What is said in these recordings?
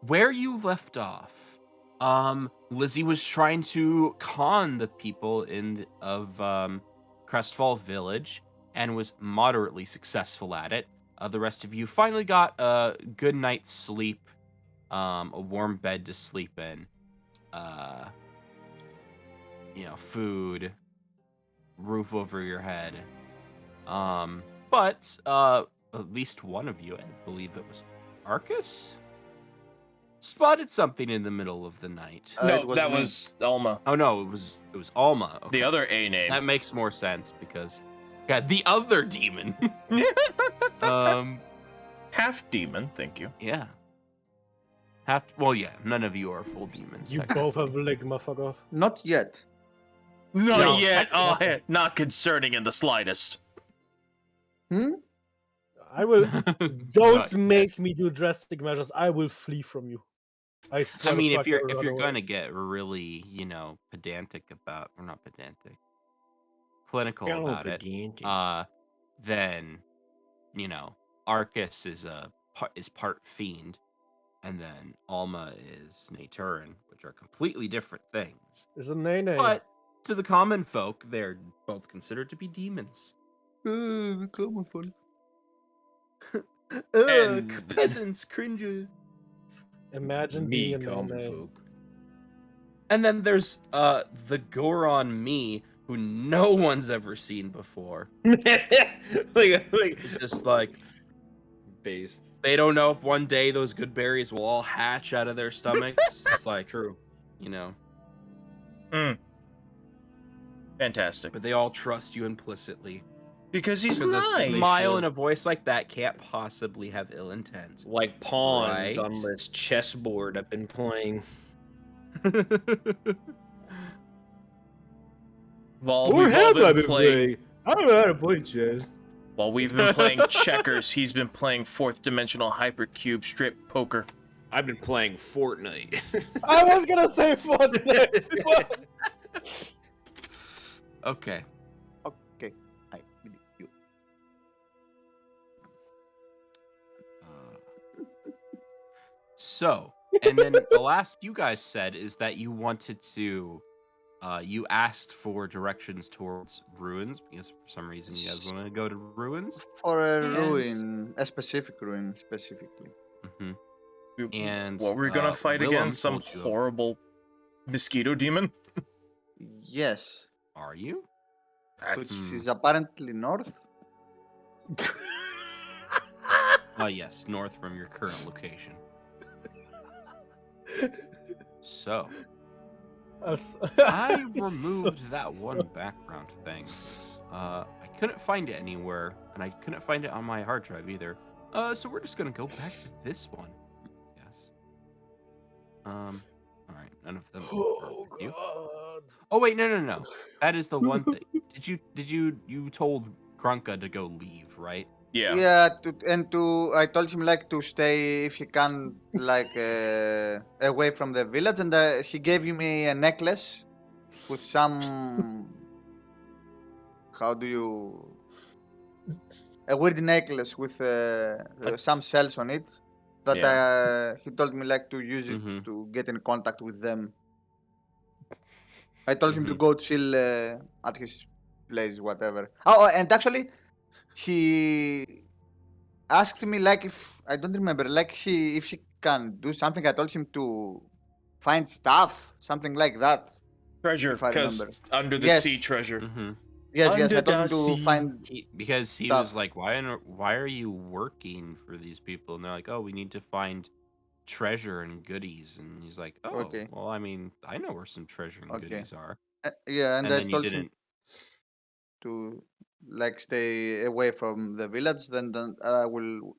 where you left off, Lizzie was trying to con the people of Crestfall Village and was moderately successful at it. The rest of you finally got a good night's sleep, a warm bed to sleep in, uh, food, roof over your head. But at least one of you, I believe it was Arcus, spotted something in the middle of the night. No, was that me. was Alma. Oh no, it was Alma. Okay. The other A name. That makes more sense because the other demon. Half demon, thank you. Yeah. None of you are full demons. You both have ligma, fuck off. Not yet. Not No, yet. Oh, not concerning in the slightest. I will. Not Don't yet. make me do drastic measures. I will flee from you. I swear I mean, to if fuck, I you're will run away. gonna get really, pedantic about, or not pedantic, clinical about it, then, Arcus is part fiend, and then Alma is Naturin, which are completely different things. It's a nay-nay. But to the common folk, they're both considered to be demons. Common fun. And- Peasants, cringes. Imagine Me, being a common nay-nay. folk. And then there's the Goron me, who no one's ever seen before. It's just like Based. they don't know if one day those good berries will all hatch out of their stomachs. It's like True. Fantastic. But they all trust you implicitly. Because he's Because nice. a smile and a voice like that can't possibly have ill intent. Like pawns Right. on this chessboard I've been playing. While we've all been playing, I don't know how to play chess. while we've been playing checkers, he's been playing fourth dimensional hypercube strip poker. I've been playing Fortnite. I was gonna say Fortnite. Okay. Okay. I believe you. So, and then the last you guys said is that you wanted to, you asked for directions towards ruins because for some reason you guys want to go to ruins. For a And- ruin, a specific ruin specifically. Hmm. And What were we gonna fight Willem against? Some told you of- horrible mosquito demon? Yes. Are you? Which is apparently north. Oh yes, north from your current location. So I removed that one background thing. I couldn't find it anywhere, and I couldn't find it on my hard drive either. So we're just gonna go back to this one. Yes. All right. None of them. Oh work with you. god. Oh wait, no. That is the one thing. You told Grunka to go leave, right? Yeah. Yeah, I told him like to stay if he can, like away from the village, and he gave me a necklace with some. How do you? A weird necklace with some cells on it. That he told me like to use it Mhm. to get in contact with them. I told him to Mhm. go chill at his place, whatever. Oh, and actually, he asked me like if I don't remember, like if she can do something. I told him to find stuff, something like that. Treasure, If I because remember. under the Yes. sea treasure. Mm-hmm. Yes, I Under told him the to sea. find. Because he Stuff. was like, why are you working for these people? And they're like, oh, we need to find treasure and goodies. And he's like, oh, Okay. well, I mean, I know where some treasure and Okay. goodies are. Yeah, and And I then you told him didn't. to like stay away from the village. Then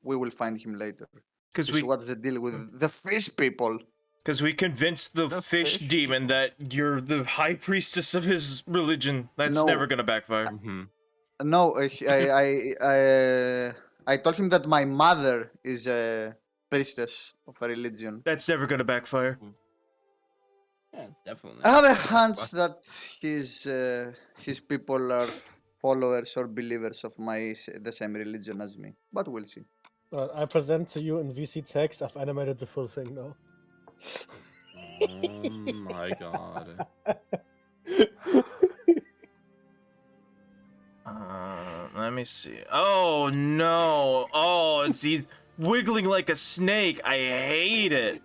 we will find him later. Because To we see what's the deal with the fish people? Because we convinced the The fish fish demon people. that you're the high priestess of his religion. That's No. never gonna backfire. Mhm. No, I told him that my mother is a priestess of a religion. That's never gonna backfire. Yeah, it's definitely. I have a not hunch bad. that his people are followers or believers of the same religion as me, but we'll see. I present to you in VC text. I've animated the full thing now. Oh my god. Let me see. Oh no! Oh, he's wiggling like a snake. I hate it.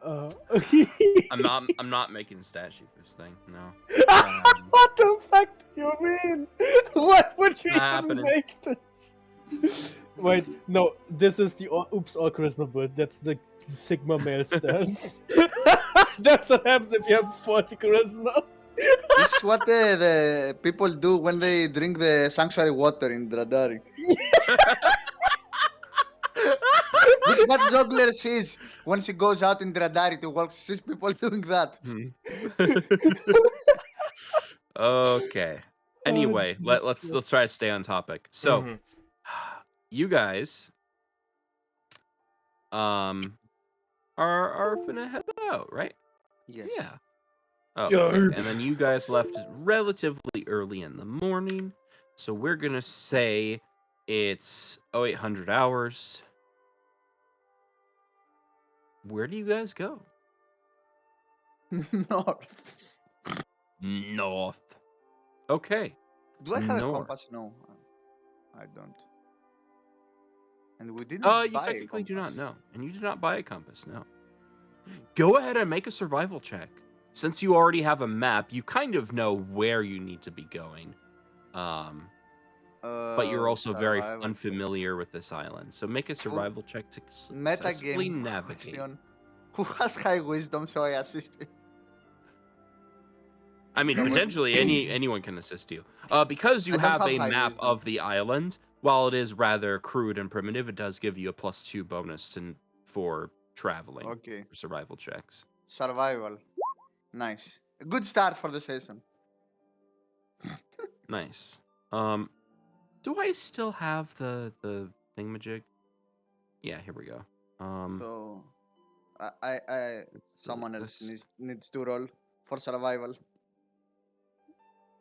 Uh, I'm not making stat sheet for this thing. No. what the fuck do you mean? What would you Not even happening. make this? Wait, no, this is the oops all charisma build. That's the Sigma male stance. That's what happens if you have 40 charisma. This is what the people do when they drink the sanctuary water in Dradari. This is what Zogler sees when she goes out in Dradari to walk. She sees people doing that. Okay. Anyway, Jesus let's try to stay on topic. So, Mhm. you guys are finna head out, right? Yes. Yeah. Oh, Yeah. okay. And then you guys left relatively early in the morning. So we're gonna say it's 0800 hours. Where do you guys go? North. North. Okay. Do I have a North. compass? No, I don't. And we didn't You buy a technically do not compass. know. And you did not buy a compass, no. Go ahead and make a survival check. Since you already have a map, you kind of know where you need to be going. But you're also very Survival. unfamiliar with this island. So make a survival check to successfully Metagame navigate. question. Who has high wisdom so I assist him? I mean, potentially anyone can assist you. Because you I don't have have a high map wisdom. of the island, while it is rather crude and primitive, it does give you a +2 bonus for traveling Okay. for survival checks. Survival. Nice. A good start for the session. Nice. Do I still have the thingamajig? Yeah, here we go. So, I Let's delete someone else this. needs to roll for survival.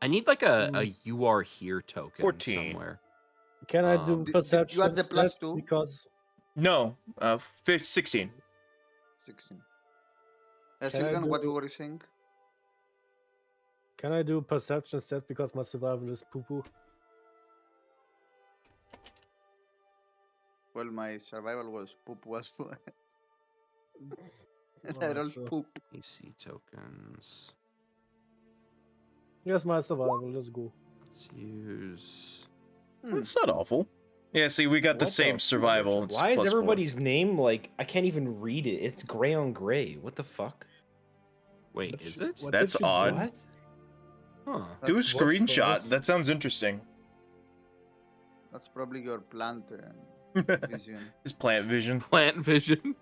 I need like a you are here token 14. somewhere. Can I do Did you add perception the stat? +2? Because No, 16. 16. Can I Silgan, what do- were you saying? can I do perception stat because my survival is poo poo? Well, my survival was poop was full. And I Alright, rolled sure. poop. AC tokens. Yes, my survival. Let's go. Let's use. That's not awful. Yeah, see, we got the What same the survival. fuck? It's Why is +4. everybody's name like I can't even read it? It's gray on gray. What the fuck? Wait, What is you- it? what That's did you do? odd. What? Huh. Do a That's, screenshot. gross. That sounds interesting. that's probably your plant vision. His plant vision. Plant vision.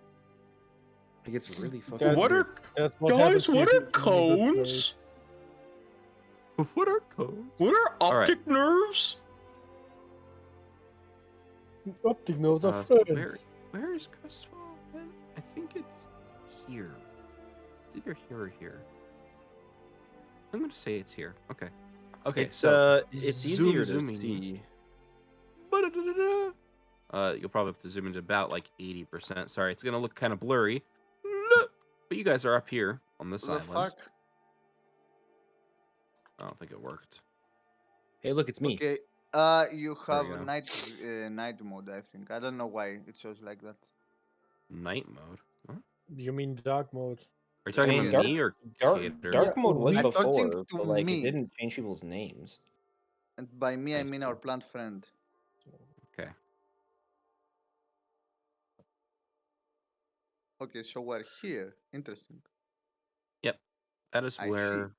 Like it's really fucking. That's- What weird. are That's what happens guys? What if are you live in a good cones? place. What are codes? What are All right. optic nerves? Optic nerves are So friends. where is Crestfall then? I think it's here. It's either here or here. I'm gonna say it's here. Okay. Okay. It's so it's easier to zooming. see. You'll probably have to zoom into about like 80%. Sorry, it's gonna look kind of blurry. But you guys are up here on this The island. fuck? I don't think it worked. Hey, look, it's me. Okay. You There you have go. night mode, I think. I don't know why it shows like that. Night mode. What? You mean dark mode? Are you talking mean, about me or Dark Cater? dark Yeah, mode was I don't think before, to but like me. it didn't change people's names. And by me, I Thank mean you. our plant friend. Okay. Okay, so we're here. Interesting. That is I see. where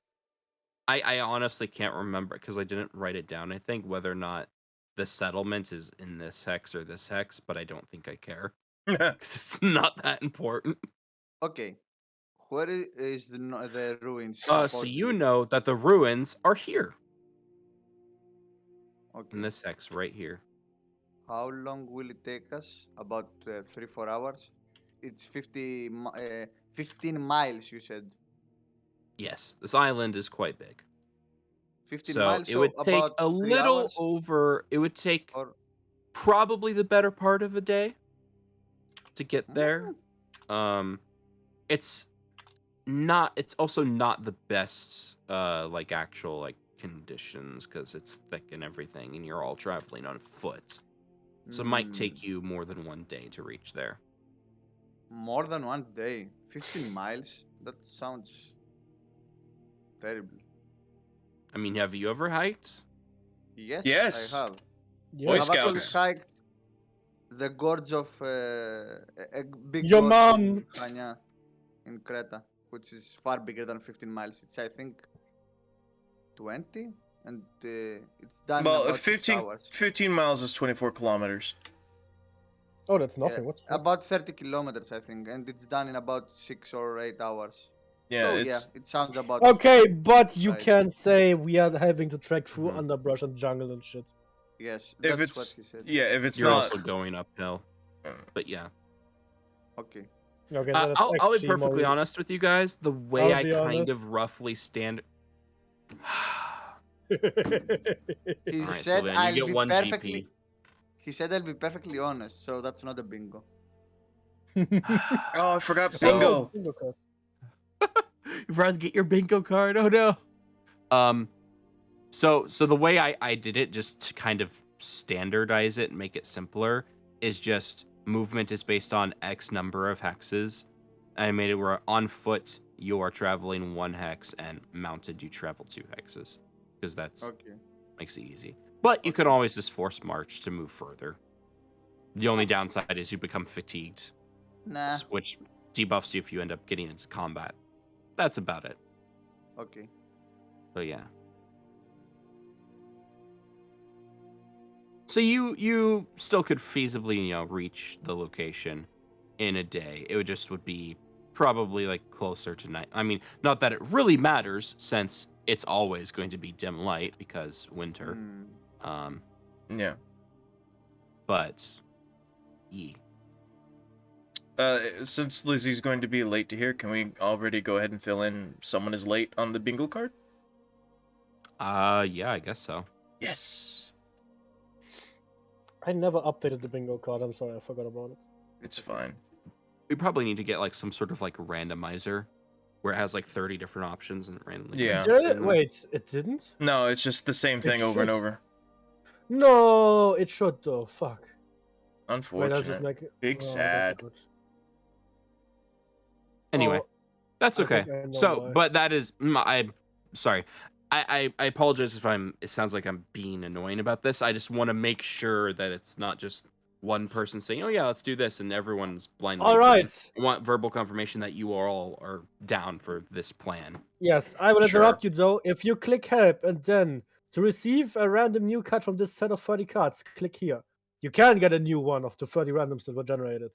I honestly can't remember because I didn't write it down. I think whether or not the settlement is in this hex or this hex, but I don't think I care because it's not that important. Okay. Where is the ruins? So supposed to you be? know that the ruins are here Okay. in this hex right here. How long will it take us? About 3-4 hours. It's 15 miles, you said. Yes, this island is quite big. 15 So miles, it so would take about a 3 little hours. over. It would take Or probably the better part of a day to get there. It's not. It's also not the best, like actual like conditions because it's thick and everything, and you're all traveling on foot. So it might take you more than one day to reach there. More than one day. 15 miles? That sounds terrible. I mean, have you ever hiked? Yes, Yes. I have. Boy I've actually Scouts. hiked the gorge of a big Your gorge mom. in Chania, in Creta, which is far bigger than 15 miles. It's, I think, 20, and it's done in Well, about 6 15, hours. 15 miles is 24 kilometers. Oh, that's Yeah, nothing. What the fuck? about 30 kilometers, I think, and it's done in about 6 or 8 hours. Yeah, So, it's it sounds about Okay, but you right. can't say we are having to trek through Mhm. underbrush and jungle and shit. Yes, if that's what it's he said. if it's You're not. also going uphill, but yeah. Okay. Okay, so that's I'll be actually perfectly more... honest with you guys. The way I'll I be kind honest. of roughly stand. He All right, said Sylvan, you I'll get be one perfectly. GP. He said I'll be perfectly honest, so that's not a bingo. Oh, I forgot So- bingo. Bingo card. You forgot to get your bingo card. Oh no. So the way I did it, just to kind of standardize it and make it simpler, is just movement is based on X number of hexes. I made it where on foot you are traveling 1 hex and mounted you travel 2 hexes, because that's Okay. makes it easy. But you can always just force march to move further. The only downside is you become fatigued, Nah. which debuffs you if you end up getting into combat. That's about it. Okay. But yeah. So you still could feasibly, reach the location in a day. It would be probably like closer to night. I mean, not that it really matters since it's always going to be dim light because winter. Yeah. But ye. Since Lizzie's going to be late to here, can we already go ahead and fill in someone is late on the bingo card? Yeah, I guess so. Yes. I never updated the bingo card. I'm sorry, I forgot about it. It's fine. We probably need to get like some sort of like randomizer where it has like 30 different options and randomly. Yeah. randoms Did it? in them. Wait, it didn't? No, it's just the same thing over and should. over. No, it should though. Fuck. Wait, Unfortunate. I'll just make it. Big that's sad. good. Anyway, Oh, that's I okay. think I know So, why. but that is, I'm sorry. I apologize if it sounds like I'm being annoying about this. I just want to make sure that it's not just one person saying, oh yeah, let's do this, and everyone's blindly All agreeing. right. I want verbal confirmation that you all are down for this plan. Yes, I will Sure. interrupt you though. If you click help and then to receive a random new card from this set of 30 cards, click here. You can get a new one of the 30 randoms that were generated.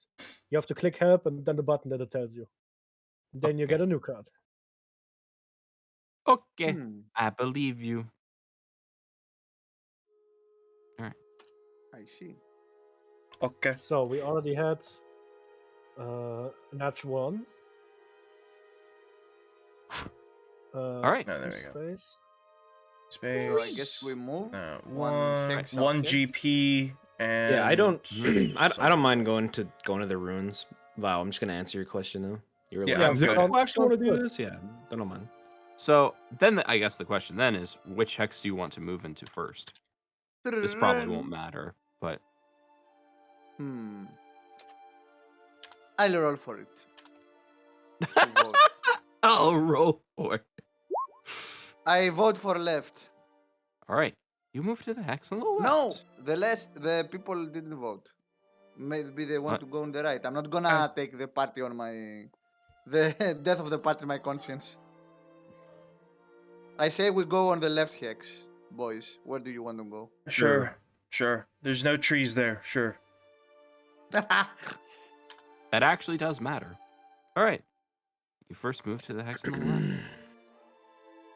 You have to click help and then the button that it tells you. Then you Okay. get a new card. Okay, Hmm. I believe you. I see. Okay. So we already had match 1. All right. Oh, there we go. Space. Space. So I guess we move. one hex one ahead. GP and Yeah, I don't. I don't something. mind going to the ruins. Wow, I'm just gonna answer your question though. You were Yeah, like, I'm is this good. who actually want to Sounds do good. this? Yeah, I don't mind. So then I guess the question then is, which hex do you want to move into first? This probably won't matter, but I'll roll for it. To vote. I'll roll for it. I vote for left. All right, you move to the hex on the left. No, the people didn't vote. Maybe they want What? to go on the right. I'm not gonna take the party on the death of the party on my conscience. I say we go on the left hex, boys. Where do you want to go? Sure. There's no trees there. Sure. That actually does matter. All right, you first move to the hex on the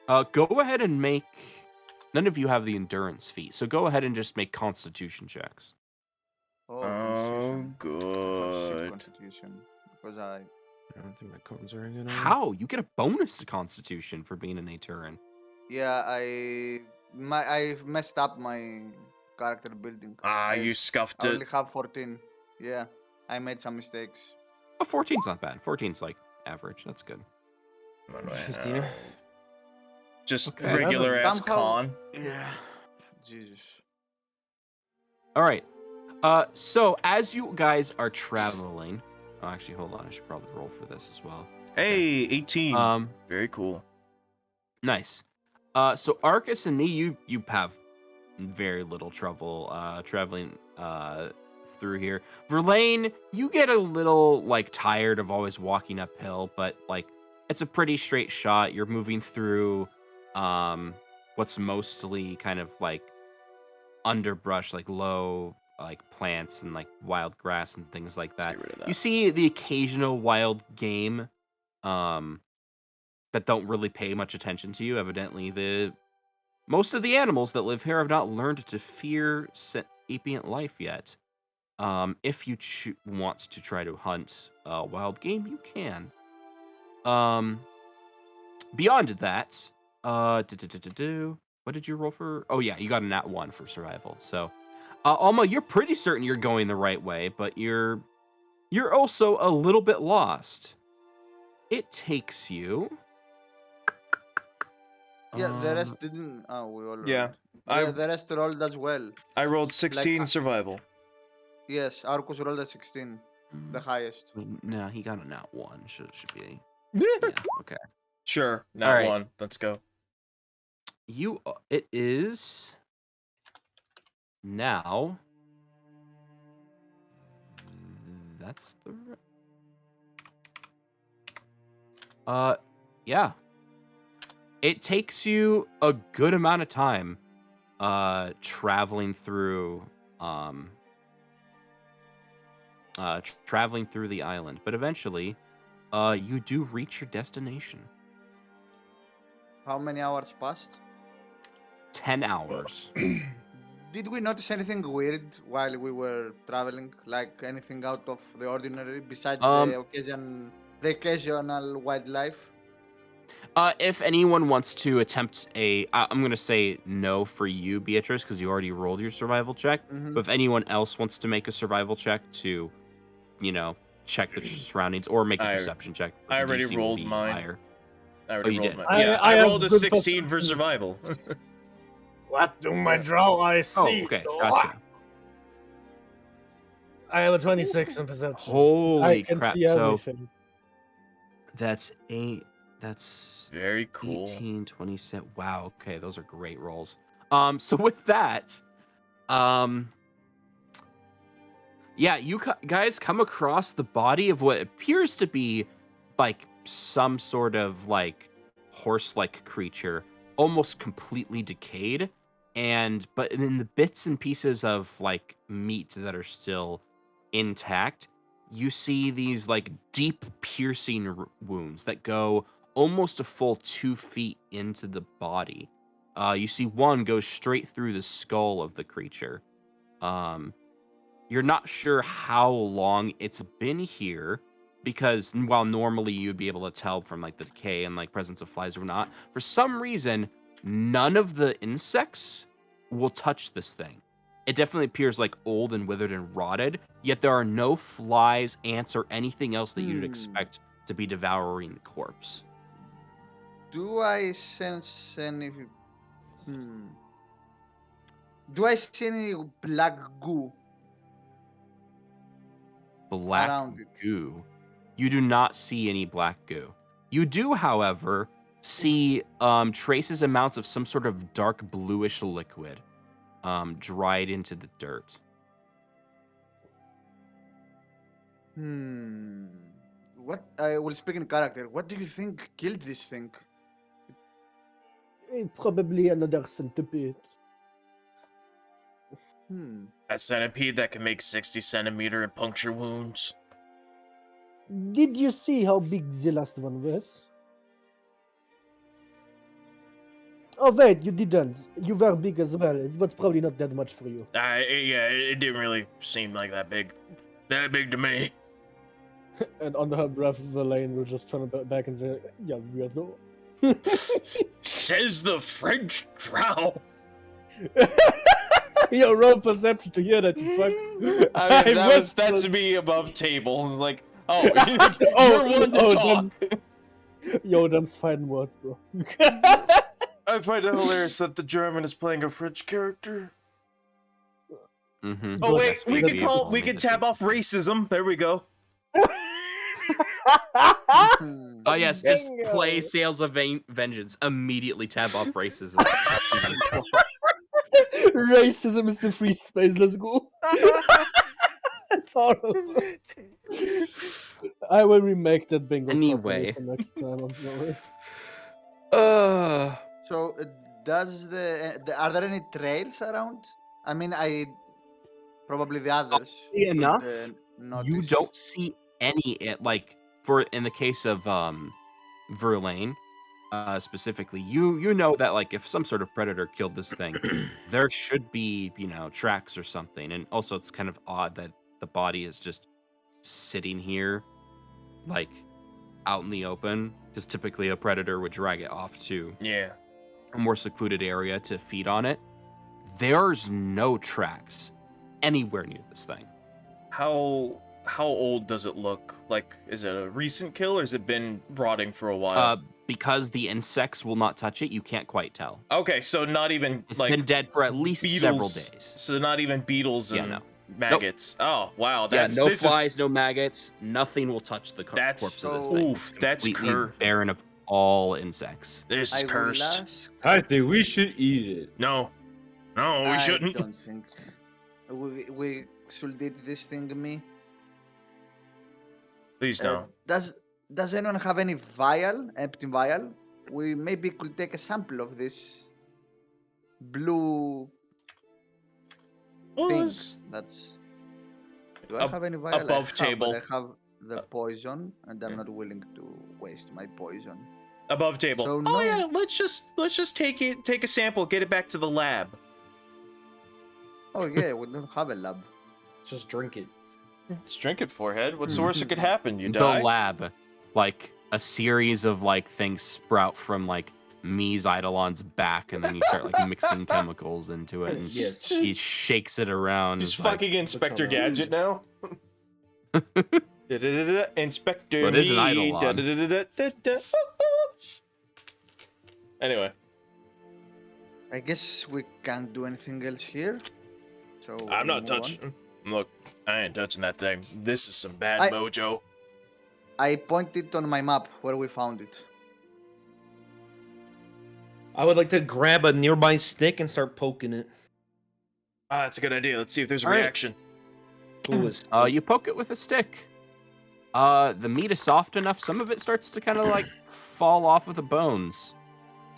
left. Go ahead and make. None of you have the endurance feat, so go ahead and just make Constitution checks. Oh, Constitution. good. Shit, Constitution. Because I don't think my cards are good. How? You get a bonus to Constitution for being an Aturan. I messed up my character building. You scuffed I it. only have 14. Yeah, I made some mistakes. Oh, 14's not bad. 14's like average. That's good. What do I 15. have? Just Okay. regular ass Somehow- con. Yeah. Jesus. All right. So as you guys are traveling, oh, actually, hold on. I should probably roll for this as well. Hey, 18. Very cool. Nice. So Arcus and me, you have very little trouble traveling through here. Verlaine, you get a little like tired of always walking uphill, but like it's a pretty straight shot. You're moving through what's mostly kind of like underbrush, like low like plants and like wild grass and things like Let's that. get rid of that. You see the occasional wild game that don't really pay much attention to you. Evidently, most of the animals that live here have not learned to fear sapient life yet. If you want to try to hunt wild game, you can. Beyond that, what did you roll for? Oh yeah, you got a nat 1 for survival. So, Alma, you're pretty certain you're going the right way, but you're also a little bit lost. It takes you. Yeah, the rest didn't. Oh, we all rolled. Yeah, Yeah, the rest rolled as well. I rolled 16 Like, survival. Yes, Arcus rolled a 16, the highest. No, he got a nat 1. Should be. Yeah. Okay. Sure, not All right. 1. Let's go. It is now. That's the. Yeah. It takes you a good amount of time, traveling through, traveling through the island, but eventually, you do reach your destination. How many hours passed? 10 hours. Did we notice anything weird while we were traveling? Like anything out of the ordinary besides the occasional wildlife? If anyone wants to attempt I'm gonna say no for you, Beatrice, because you already rolled your survival check. Mhm. But if anyone else wants to make a survival check to, check the surroundings or make a perception check, I the already DC will rolled be mine. higher. I already you rolled did? mine. Yeah, I I have rolled a good 16 for perception. survival. What do my draw eyes see? Oh, okay, gotcha. I have a 26 in perception. Holy I can crap! see So everything. that's 8. That's Very cool. 18, 27. Wow. Okay, those are great rolls. So with that, yeah, you guys come across the body of what appears to be like some sort of like horse-like creature, almost completely decayed, but in the bits and pieces of like meat that are still intact, you see these like deep piercing wounds that go almost a full 2 feet into the body. You see one go straight through the skull of the creature. You're not sure how long it's been here, because while normally you'd be able to tell from like the decay and like presence of flies or not, for some reason, none of the insects will touch this thing. It definitely appears like old and withered and rotted, yet there are no flies, ants, or anything else that you'd expect to be devouring the corpse. Do I sense any? Do I see any black goo Black around it? goo. You do not see any black goo. You do, however, see traces amounts of some sort of dark bluish liquid dried into the dirt. What? I will speak in character. What do you think killed this thing? Probably another centipede. A centipede that can make 60 centimeter and puncture wounds. Did you see how big the last one was? Oh wait, you didn't. You were big as well. It was probably not that much for you. Yeah, it didn't really seem like that big. That big to me. And under her breath, Verlaine will just turn back and say, "Yeah, weirdo." Says the French drow. Yo, roll perception to hear that, you fuck. I mean, was- that's me above table. Like, oh, Oh, you're one to oh, talk. Yo, them's fighting words, bro. I find it hilarious that the German is playing a French character. Mm-hmm. Oh wait, Yes, we maybe can Paul we made can this tab up. off racism. There we go. Oh yes, just Bingo. play Sales of Vengeance. Immediately tab off racism. Racism is the free space, let's go. It's horrible. I will remake that bingo Anyway. properly for next time, I'm sorry. So, does are there any trails around? I mean, probably the others. Oddly could, enough, you notice. don't see any like for in the case of Verlaine specifically, you know that like if some sort of predator killed this thing, there should be, tracks or something. And also it's kind of odd that the body is just sitting here like out in the open, because typically a predator would drag it off to Yeah. a more secluded area to feed on it. There's no tracks anywhere near this thing. How old does it look? Like, is it a recent kill or has it been rotting for a while? Because the insects will not touch it, you can't quite tell. Okay, so not even It's like been dead for at least several beetles. days. So not even beetles Yeah, and no. maggots. Oh wow, Yeah, that's no this flies, no maggots, nothing will touch the That's- corpse of this so- thing. oof, It's that's completely cur- barren of all insects. This is I will cursed. ask. I think we should eat it. No, we I shouldn't. don't think we should eat this thing. Me. Please no. Does anyone have any vial, empty vial? We maybe could take a sample of this blue Well, thing. it's- That's. Do I Ab- have any vial? above I have, table. But I have the poison, and I'm yeah. not willing to waste my poison. Above table. So oh no- yeah, let's just take a sample, get it back to the lab. Oh yeah, we don't have a lab. Just drink it. Let's drink it, forehead. What's the worst that could happen? You The die. lab, like a series of like things sprout from like Mies Eidolon's back, and then you start like mixing chemicals into it, and Yes. he shakes it around. Just it's like, fucking Inspector Look around. Gadget now. Da-da-da-da-da, Inspector Well, it is an me. Eidolon. Da-da-da-da-da-da. Anyway, I guess we can't do anything else here. So I'm we not move on. touching. Look, I ain't touching that thing. This is some bad I- mojo. I pointed on my map where we found it. I would like to grab a nearby stick and start poking it. Ah, that's a good idea. Let's see if there's a All right. reaction. Who is? you poke it with a stick. The meat is soft enough. Some of it starts to kind of like fall off of the bones.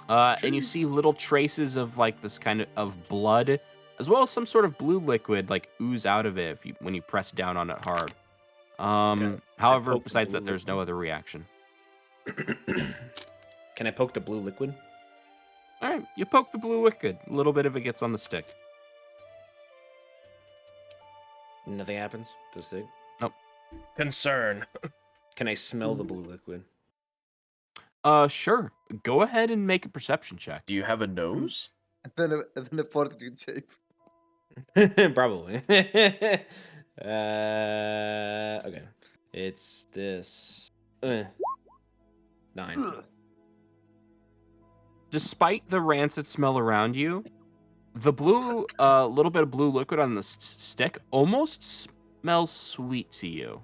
And you see little traces of like this kind of blood, as well as some sort of blue liquid like ooze out of it when you press down on it hard. However, poke the besides blue that, there's no other reaction. Can I poke the blue liquid? All right, you poke the blue liquid. A little bit of it gets on the stick. Nothing happens to the stick. Concern. Can I smell the blue liquid? Sure. Go ahead and make a perception check. Do you have a nose? And then a fortitude save. Probably. Okay. It's this. 9. Despite the rancid smell around you, the blue, little bit of blue liquid on the stick almost smells sweet to you.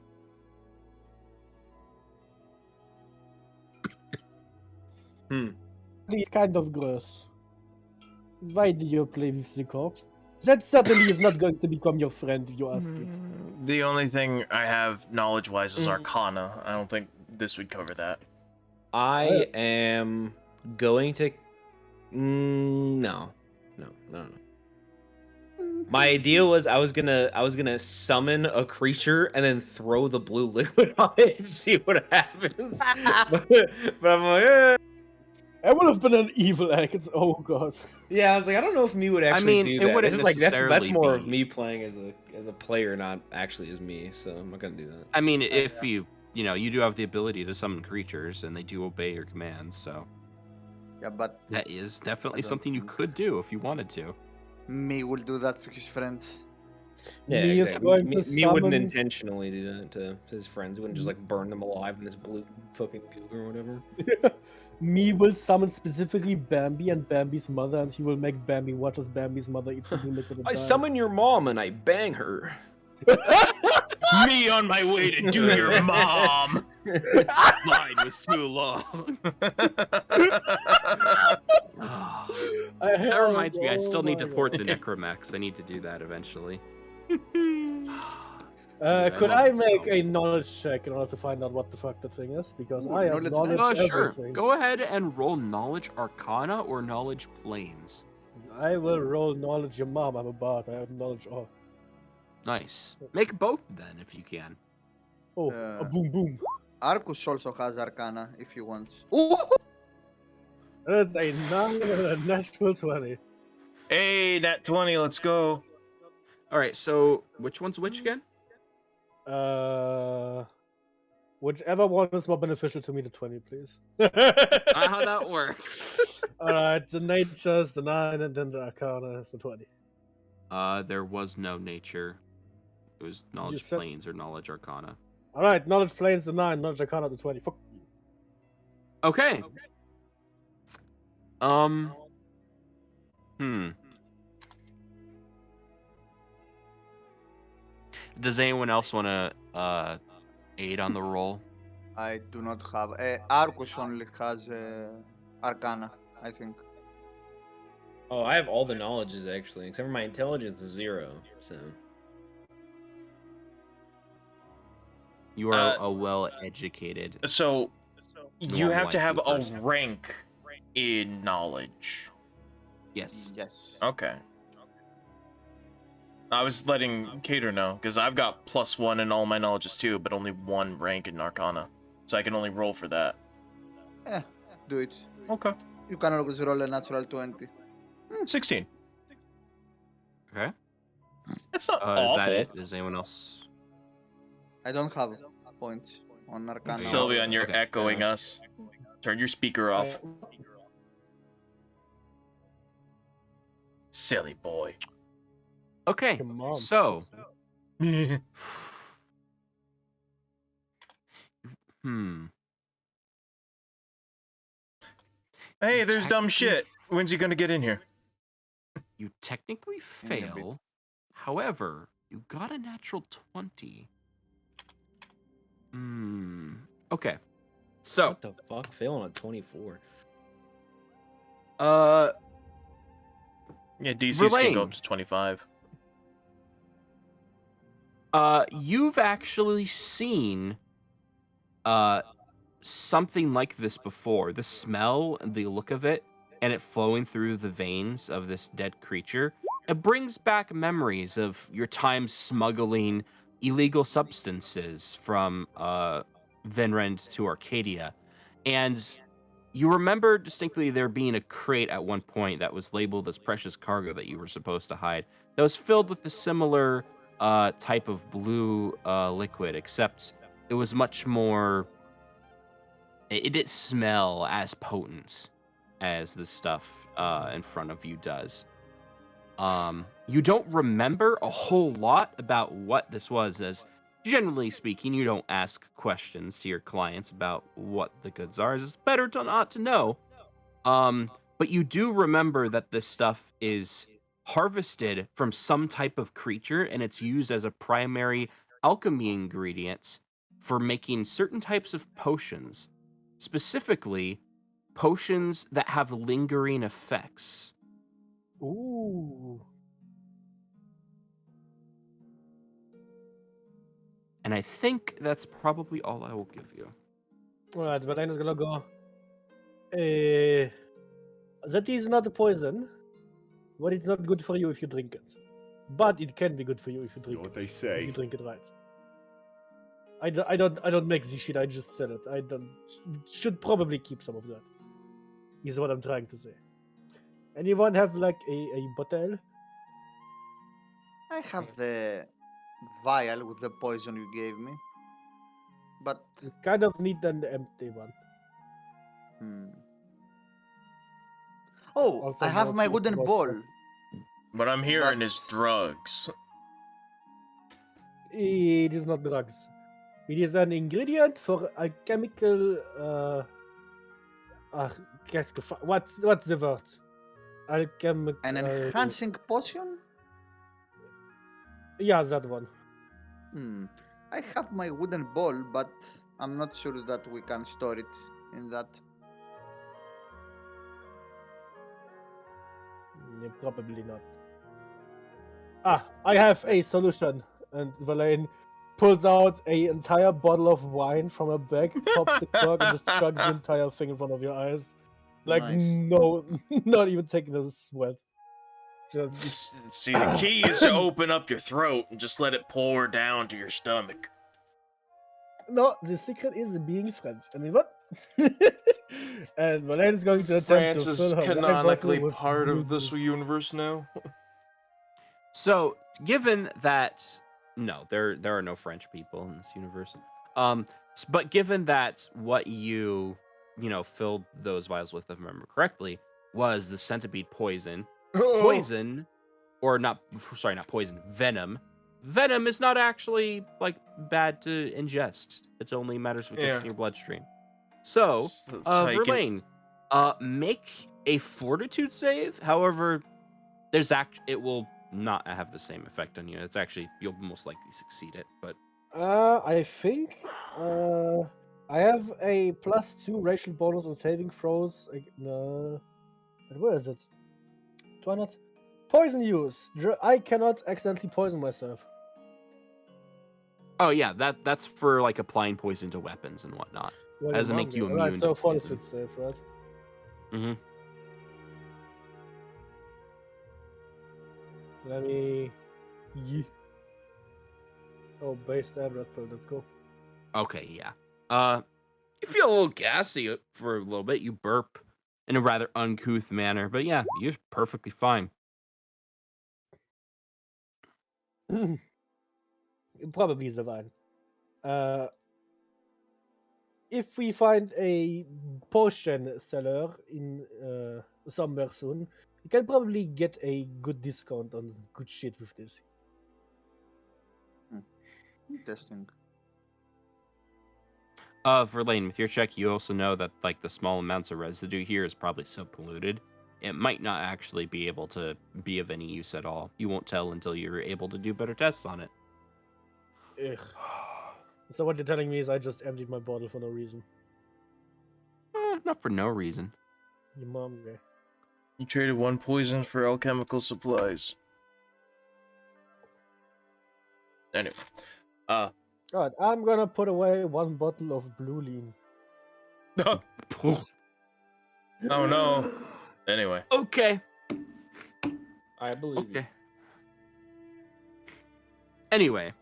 It's kind of gross. Why do you play with the corpse? That certainly is not going to become your friend if you ask it. The only thing I have knowledge-wise is Arcana. I don't think this would cover that. I am going to. No. My idea was I was gonna summon a creature and then throw the blue liquid on it and see what happens. but I'm like, That would have been an evil act. Oh god. yeah, I was like, I don't know if me would actually mean, do it that. wouldn't It's just like that's necessarily more of be- me playing as a player, not actually as me. So I'm not gonna do that. I mean, if you do have the ability to summon creatures and they do obey your commands, so Yeah, but that is definitely don't something you think- could do if you wanted to. Me will do that to his friends. Yeah, Me is exactly. going Me, to me wouldn't summon- intentionally do that to his friends. He wouldn't just like burn them alive in this blue fucking goo or whatever. Me will summon specifically Bambi and Bambi's mother, and he will make Bambi watch as Bambi's mother eats the blue liquid and I dies. summon your mom and I bang her. Me on my way to do your mom. Line was too long. That reminds me, I still need to port the Necromax. I need to do that eventually. Could love I it. make a knowledge check in order to find out what the fuck that thing is? Because Ooh, I have knowledge knowledge Sure. everything. Go ahead and roll Knowledge Arcana or Knowledge Planes. I will roll knowledge your mom. I'm a bard. I have knowledge all. Nice. Make both then, if you can. Oh, a boom boom. Arcus also has Arcana if he wants. Ooh! That's a 9 and a natural 20. Hey, nat 20, let's go. All right. So which one's which again? Whichever one is more beneficial to me, the 20, please. How that works. Alright, the nature is the 9, and then the arcana is the 20. There was no nature. It was Knowledge said- Planes or Knowledge Arcana. Alright, knowledge planes the 9, knowledge arcana the 20. Fuck you. Okay. Does anyone else want to aid on the roll? I do not have. Arcus only has Arcana, I think. Oh, I have all the knowledges actually, except for my intelligence is 0. So You are a well-educated. So, you Normal have to have IQ a person. rank in knowledge. Yes. Yes. Okay. I was letting Cater know, because I've got +1 in all my knowledges too, but only 1 rank in Arcana. So I can only roll for that. Do it. Okay. You can always roll a natural 20. 16. Okay. That's not Is awful. that it? Does anyone else? I don't have points on Arcana. Sylveon, you're Okay. echoing us. Turn your speaker off. Silly boy. Okay. Come on. So, Hey, there's dumb Technically shit. When's he gonna get in here? You technically In a bit. fail. However, you got a natural 20. Okay. So, what the fuck? Failing on 24. Yeah, DCs can Verlaine. go up to 25. You've actually seen something like this before. The smell and the look of it, and it flowing through the veins of this dead creature, it brings back memories of your time smuggling illegal substances from Vinrend to Arcadia. And you remember distinctly there being a crate at one point that was labeled as precious cargo that you were supposed to hide, that was filled with a similar type of blue liquid, except it was much more. It didn't smell as potent as the stuff in front of you does. You don't remember a whole lot about what this was, as generally speaking, you don't ask questions to your clients about what the goods are, as it's better to not to know. But you do remember that this stuff is harvested from some type of creature, and it's used as a primary alchemy ingredient for making certain types of potions, specifically potions that have lingering effects. Ooh. And I think that's probably all I will give you. Alright, Verlaine is gonna go. That is not a poison, but it's not good for you if you drink it. But it can be good for you if you You drink know what it. they If say. you drink it right. I don't make this shit. I just said it. I don't should probably keep some of that. Is what I'm trying to say. Anyone have like a bottle? I have the vial with the poison you gave me. But Kind of need an empty one. oh, Also I have more my sleep wooden about ball. that. What I'm hearing But- is drugs. It is not drugs. It is an ingredient for alchemical. What's the word? Alchemical. An enhancing potion? Yeah, that one. I have my wooden ball, but I'm not sure that we can store it in that. Yeah, probably not. I have a solution. And Verlaine pulls out a entire bottle of wine from her bag, pops the cork, and just chugs the entire thing in front of your eyes. Like, Nice. no, not even taking a sweat. Just, See, the key is to open up your throat and just let it pour down to your stomach. no, the secret is being French. I mean, what? And Verlaine is going to attempt France to is fill her wine canonically bottle with part blue of this juice. universe now. So, given that no, there are no French people in this universe. But given that what you filled those vials with, if I remember correctly, was the centipede poison. Poison, or not? Sorry, not poison. Venom. Venom is not actually like bad to ingest. It only matters if it gets Yeah. in your bloodstream. So, So that's how you can- Verlaine, make a fortitude save. However, it will not have the same effect on you. It's actually, you'll most likely succeed it, but I think I have a +2 racial bonus on saving throws. No, where is it? Do I not? Poison use. I cannot accidentally poison myself. oh yeah, that's for like applying poison to weapons and whatnot. Well, Doesn't make you right, immune so to poison. fortitude save, right? Mm-hmm. Let me. Oh, base stab red pill. Let's go. Okay, yeah. You feel a little gassy for a little bit. You burp in a rather uncouth manner, but yeah, you're perfectly fine. Probably the wine. If we find a potion seller in somewhere soon, we can probably get a good discount on good shit with this. Interesting. Verlaine, with your check, you also know that like the small amounts of residue here is probably so polluted, it might not actually be able to be of any use at all. You won't tell until you're able to do better tests on it. Ugh. So what you're telling me is I just emptied my bottle for no reason. Not for no reason. Your mom guy. You traded one poison for alchemical supplies. Anyway, Alright, I'm gonna put away one bottle of blue lean. oh no. Anyway, Okay. I believe you. Okay. Anyway.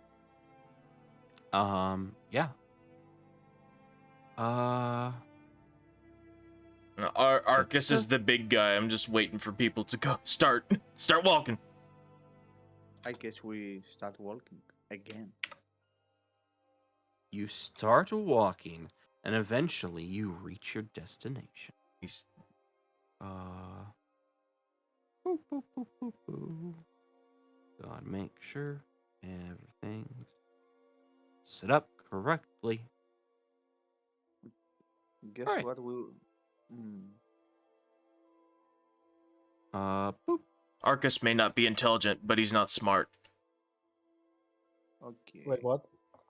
Yeah. Arcus is the big guy. I'm just waiting for people to go start walking. I guess we start walking again. You start walking, and eventually you reach your destination. He's Boop, boop, boop, boop, boop. Gotta make sure everything's set up correctly. Guess Alright. what we. Boop. Arcus may not be intelligent, but he's not smart. Okay. Wait, what?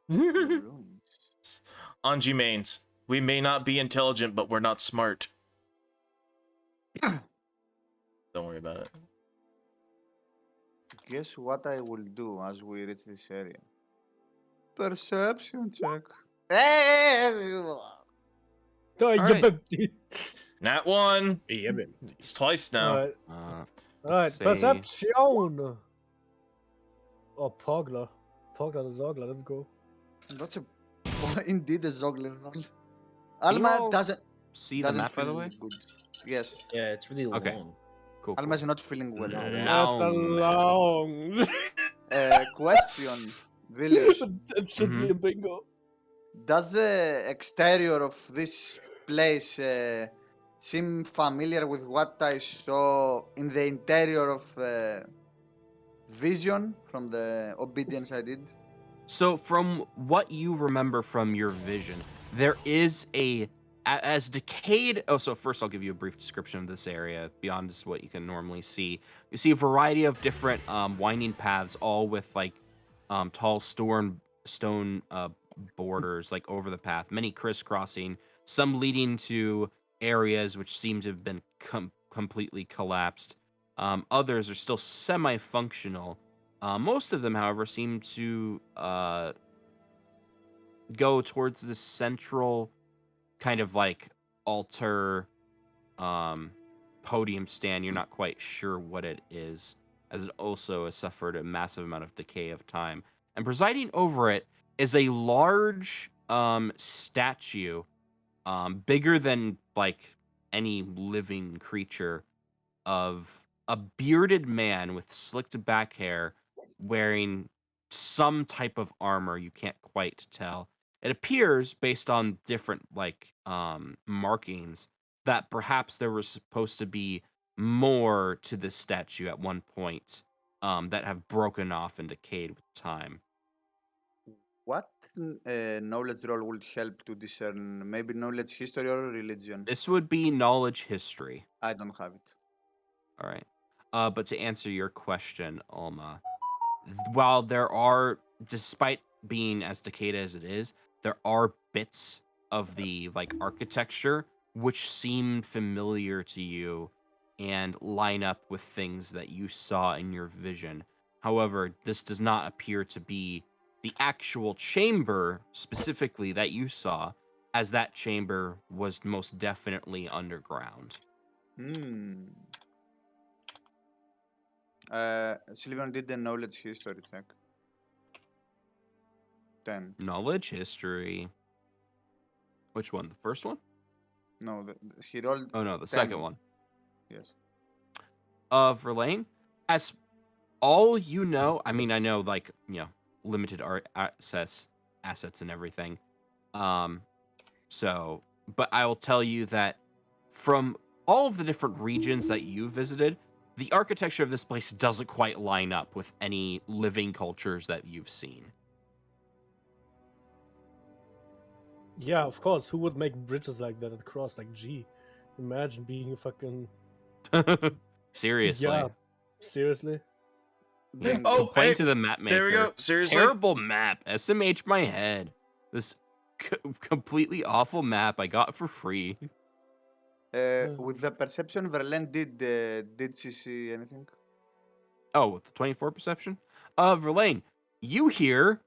Ruins. Anji mains. We may not be intelligent, but we're not smart. Don't worry about it. Guess what I will do as we reach this area? Perception check. Oh, Alright. yeah, Nat 1. Yeah, man. It's twice now. Alright, Let's see. perception! Oh, Pogler. Pogler the Zogler, let's go. That's indeed a Zogler roll. Alma all doesn't See the doesn't map, by the feel way? good. Yes, Yeah, it's really Okay. long. Cool. Alma is not feeling well. No. That's a long. Question, Villiers. That should be a bingo. Does the exterior of this place seem familiar with what I saw in the interior of vision from the obedience I did. So, from what you remember from your vision, there is as decayed. Oh, so first I'll give you a brief description of this area beyond just what you can normally see. You see a variety of different winding paths, all with like tall stone borders like over the path, many crisscrossing, some leading to areas which seem to have been completely collapsed. Others are still semi-functional. Most of them, however, seem to go towards the central kind of like altar um, podium stand. You're not quite sure what it is, as it also has suffered a massive amount of decay of time. And presiding over it is a large statue, bigger than like any living creature, of a bearded man with slicked back hair wearing some type of armor. You can't quite tell. It appears, based on different like markings, that perhaps there was supposed to be more to this statue at one point, that have broken off and decayed with time. What knowledge roll would help to discern? Maybe knowledge history or religion? This would be knowledge history. I don't have it. All right. But to answer your question, Alma, while there are, despite being as decayed as it is, there are bits of the like architecture which seem familiar to you and line up with things that you saw in your vision. However, this does not appear to be the actual chamber specifically that you saw, as that chamber was most definitely underground. Hmm. Sylvian did the knowledge history check. 10. Knowledge history. Which one? The first one? No, he rolled Oh no, the 10. second one. Yes. Verlaine, as all you know, I mean, I know like, limited art assets and everything. So, but I will tell you that from all of the different regions that you visited, the architecture of this place doesn't quite line up with any living cultures that you've seen. Yeah, of course. Who would make bridges like that across? Like, gee, imagine being a fucking. Seriously. Yeah, seriously. Yeah, Bingo. Oh, complain hey, to the map maker. there we go. Seriously? Terrible map. SMH my head. This completely awful map I got for free. With the perception, Verlaine did she see anything? Oh, with the 24 perception? Verlaine, you hear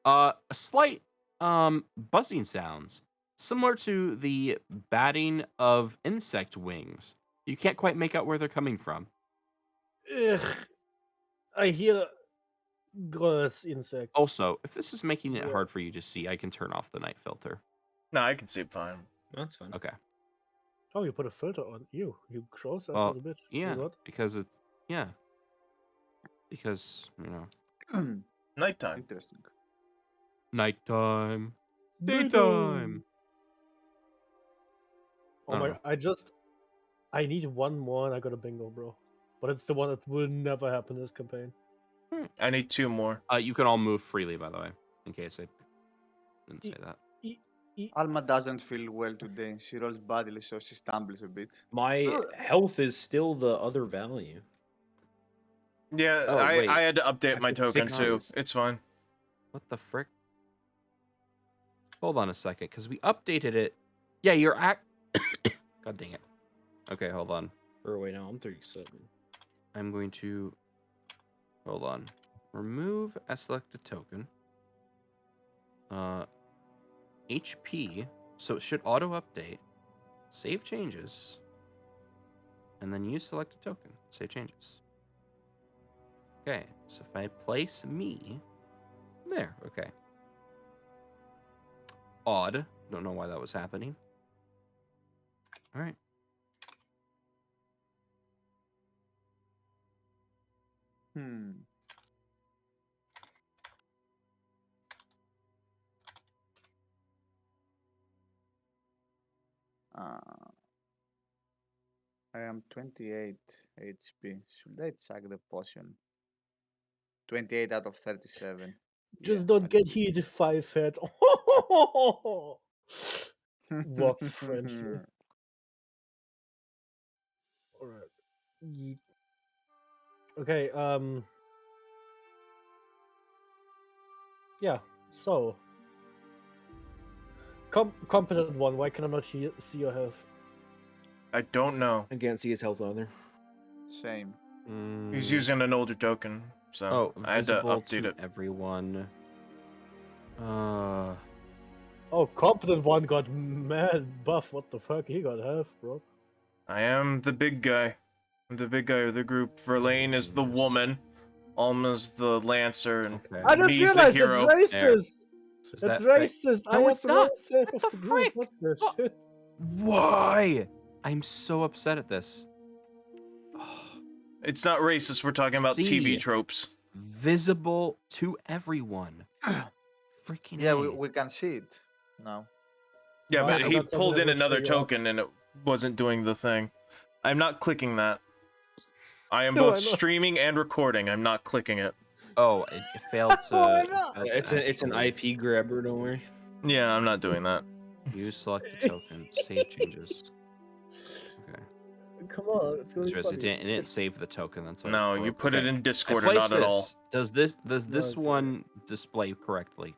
a slight buzzing sounds, similar to the batting of insect wings. You can't quite make out where they're coming from. Ugh, I hear gross insect. Also, if this is making it Yeah. hard for you to see, I can turn off the night filter. No, I can see it fine. That's fine. Okay. Oh, you put a filter on. You gross ass Well, little bitch. yeah, You what? because it's because Nighttime. Interesting. nighttime, daytime. Oh I my! don't I need one more, and I got a bingo, bro. But it's the one that will never happen this campaign. I need 2 more. You can all move freely, by the way, in case I didn't say that. Alma doesn't feel well today. She rolls badly, so she stumbles a bit. My health is still the other value. Yeah, Oh, wait. I had to update my It's token too. 60s. It's fine. What the frick? Hold on a second, because we updated it. Yeah, you're God dang it. Okay, hold on. Or wait, no, I'm 37. I'm going to hold on. Remove a selected token. HP, so it should auto update. Save changes. And then use selected token. Save changes. Okay, so if I place me there, okay. Odd. Don't know why that was happening. All right. I am 28 HP. Should I check the potion? 28 out of 37. Just Yeah, don't get that's hit 5 head. good. Walks friendly. Alright. Yeet. Okay, yeah, so. Competent one, why can I not see your health? I don't know. I can't see his health either. Same. He's using an older token, so Oh, I had to visible update to it. everyone. Oh, competent one got mad buff. What the fuck? He got health, bro. I am the big guy. I'm the big guy of the group. Verlaine is the woman. Alma's the lancer, and Okay. I just me's the realized hero. it's There. racist. Is It's that fake? racist. I No, have it's the not. lowest health What of the the group. frick? What the What? shit? Why? I'm so upset at this. It's not racist. We're talking about See. TV tropes. Visible to everyone. Freaking Yeah, A. we can see it now. Yeah, No, but so he that's pulled in something that will another show you up. token, and it wasn't doing the thing. I'm not clicking that. I am No, both I know. streaming and recording. I'm not clicking it. Oh, it failed to. Why not? failed to It's an actually IP grabber. Don't worry. Yeah, I'm not doing that. Use selected token. Save changes. Okay. Come on, it's gonna It's be just, funny. it didn't save the token. That's why. No, it you broke. put it Okay. in I Discord or placed not at all. this. Does this Okay. one display correctly?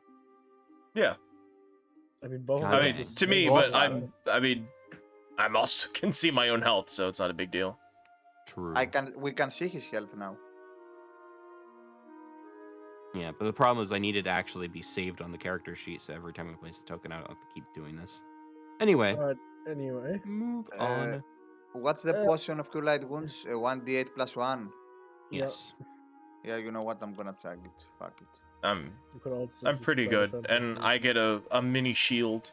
Yeah. I mean, both God of I them mean, dang. to me, Both but are. I'm also can see my own health, so it's not a big deal. True. We can see his health now. Yeah, but the problem is I needed to actually be saved on the character sheet, so every time I place the token, I don't have to keep doing this. Anyway, Alright, anyway. move Uh, on. What's the Uh, potion of cure light wounds? 1d8 plus 1. Yeah, Yes. Yeah, you know what? I'm gonna check it. Fuck it. you could also I'm just pretty play good, defensive. and I get a mini shield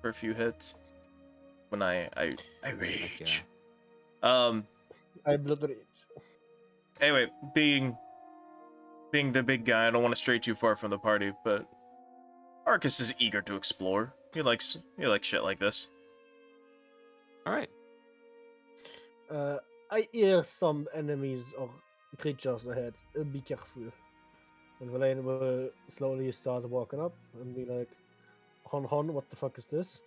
for a few hits when I rage. I blood rage. Anyway, being the big guy, I don't want to stray too far from the party, but Arcus is eager to explore. He likes shit like this. All right. I hear some enemies or creatures ahead. Be careful. And Verlaine will slowly start walking up and be like, Hon, what the fuck is this?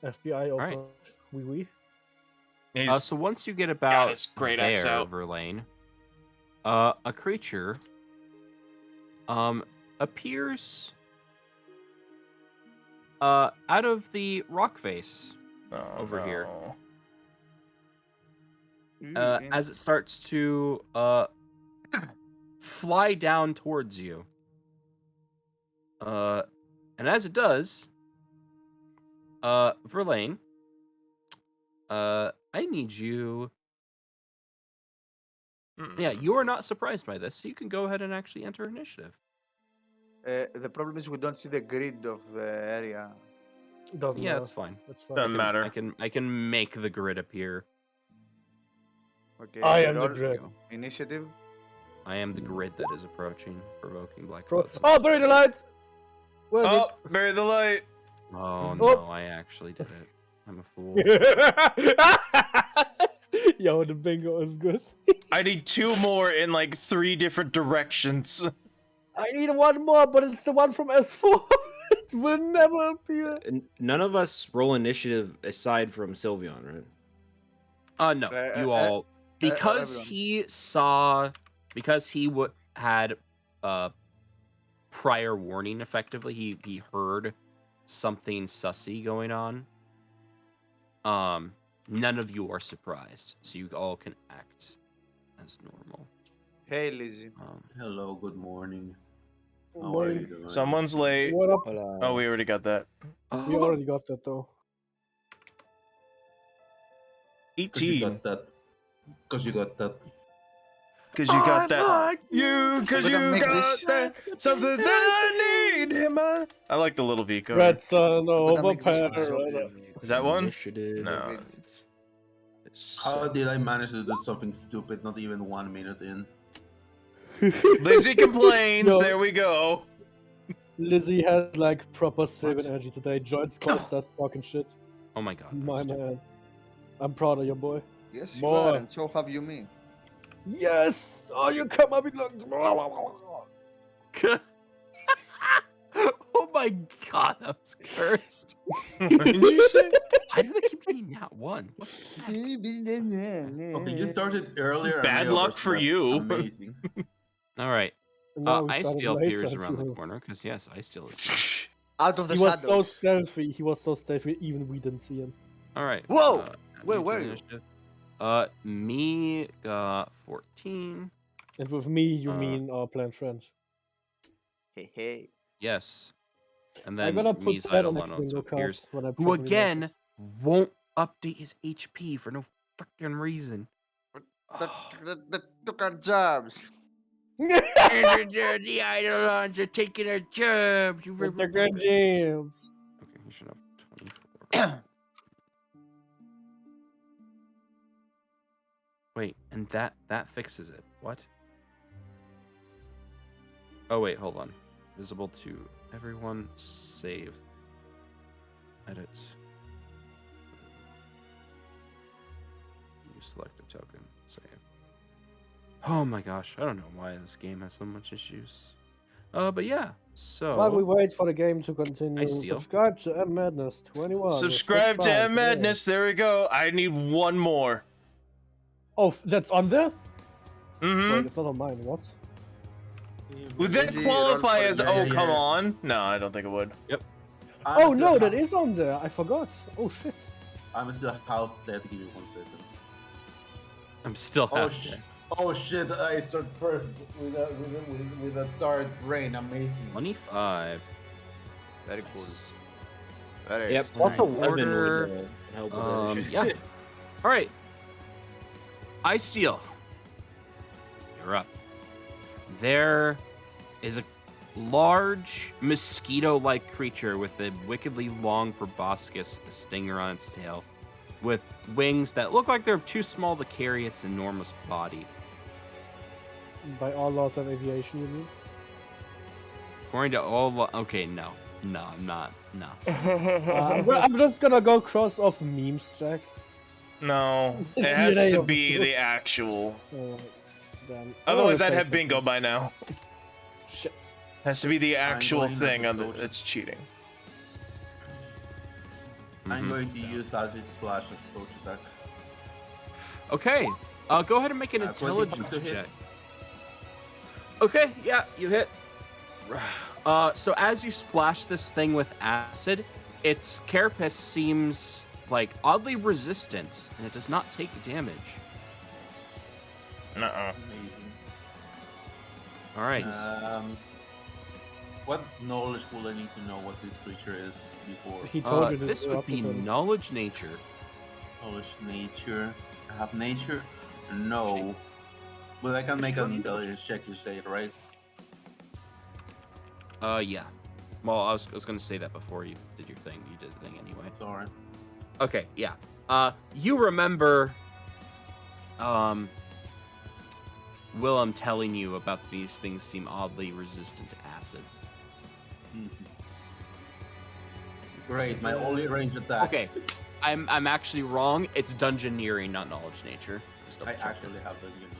FBI open. right. Wee. He's So once you get about his great there, axe out. Verlaine, a creature appears out of the rock face over here. As it starts to fly down towards you. And as it does, Verlaine, I need you. Yeah, you are not surprised by this, so you can go ahead and actually enter initiative. The problem is we don't see the grid of the area. Doesn't Yeah, matter. that's fine. That's fine. Doesn't matter. I can make the grid appear. Okay. I am the roll grid. Initiative. I am the grid that is approaching, provoking black Bro- clouds. Oh, bury the light! Where is Oh, bury the light. Oh Oh. no, I actually did it. I'm a fool. it? Yo, the bingo is good. I need 2 more in like 3 different directions. I need one more, but it's the one from S4. It will never appear. None of us roll initiative aside from Sylveon, right? No, Uh, you uh, all because everyone. he had prior warning. Effectively, he heard something sussy going on. None of you are surprised, so you all can act as normal. Hey, Lizzie. Hello, good morning. How are Morning. you doing? Someone's late. What up? Oh, we already got that. We already got that though. 'Cause you 18. got that. Because you got that. Because you got that. Because We're you gonna make got this- that. Something that I need in my... I like the little Vico. Red Sun We're gonna over make this pair. one zombie. Is that one? Initiative. No. Wait. It's... How did I manage to do something stupid not even 1 minute in? Lizzie complains. Yo. There we go. Lizzie had like proper saving energy today. Joints call starts talking shit. Oh my god. My Toasty. man. I'm proud of your boy. Yes, you More. are, and so have you me. Yes! Oh, you come up with like. Oh my god, that was cursed. What did you say? Why do they keep getting that one? What the heck? Okay, you started earlier. and Bad I luck for overslept. you. Amazing. All right. Now we Ice started Steel later, appears and around the you- corner because yes, Ice Steel is here. Out of the He was so shadows. stealthy. He was so stealthy. Even we didn't see him. All right. Whoa! add Where me to were the you? initiative. Me got 14. And with me, you Uh, mean our planned friend. Hey, hey. Yes. And I'm then gonna put me's that idle next one also window card appears, when I who properly again won't update his HP for no freaking reason. That took our jobs. The Eidolons are taking our jobs. With the good James. Okay, he should have 24. Wait, and that fixes it. What? Oh wait, hold on. Visible to everyone. Save. Edit. You select a token. Save. Oh my gosh, I don't know why this game has so much issues. But yeah, so While we wait for the game to continue, steal. subscribe to M Madness 21. with Subscribe to $6 M today. Madness. There we go. I need one more. Oh, that's on there? Mm-hmm. Wait, it's not on mine. What? Would that Easy, qualify roll as? for- Oh, Yeah, come yeah. on. No, I don't think it would. Oh no, that is on there. I forgot. Oh shit. I'm still half dead. Give me 1 second. I'm still Oh, half sh- dead. oh shit! I start first with a third brain. Amazing. 25. Very cool. Very Yep. cool. Also, Alright, 11 order, would help with it. Yeah. All right. Ice Steel. You're up. There is a large mosquito-like creature with a wickedly long proboscis, a stinger on its tail, with wings that look like they're too small to carry its enormous body. By all laws of aviation, you mean? According to all, okay, no, I'm not, no. I'm just gonna go cross off memes, Jack. No, it It's has DNA to of be the- the actual. Damn. Otherwise, Oh, I'd okay, have so- bingo by now. Shit. Has to be the I'm actual going as a thing. coach. It's cheating. I'm Mhm. going to use Acid Splash as coach attack. Okay, go ahead and make an 25 intelligence to hit. check. Okay, yeah, you hit. So as you splash this thing with acid, its carapace seems like oddly resistant, and it does not take damage. Nuh-uh. Amazing. All right. What knowledge will I need to know what this creature is before? He told you This would be interrupted him. knowledge nature. Knowledge, nature. I have nature? No. Check. But I can I make should an go intelligence check, you say, right? Yeah. Well, I was gonna say that before you did your thing. You did the thing anyway. It's alright. Okay, yeah. You remember, Willem telling you about these things seem oddly resistant to acid. Great, my only range attack. Okay, I'm actually wrong. It's dungeoneering, not knowledge nature. Just I double check actually it. have the engineering.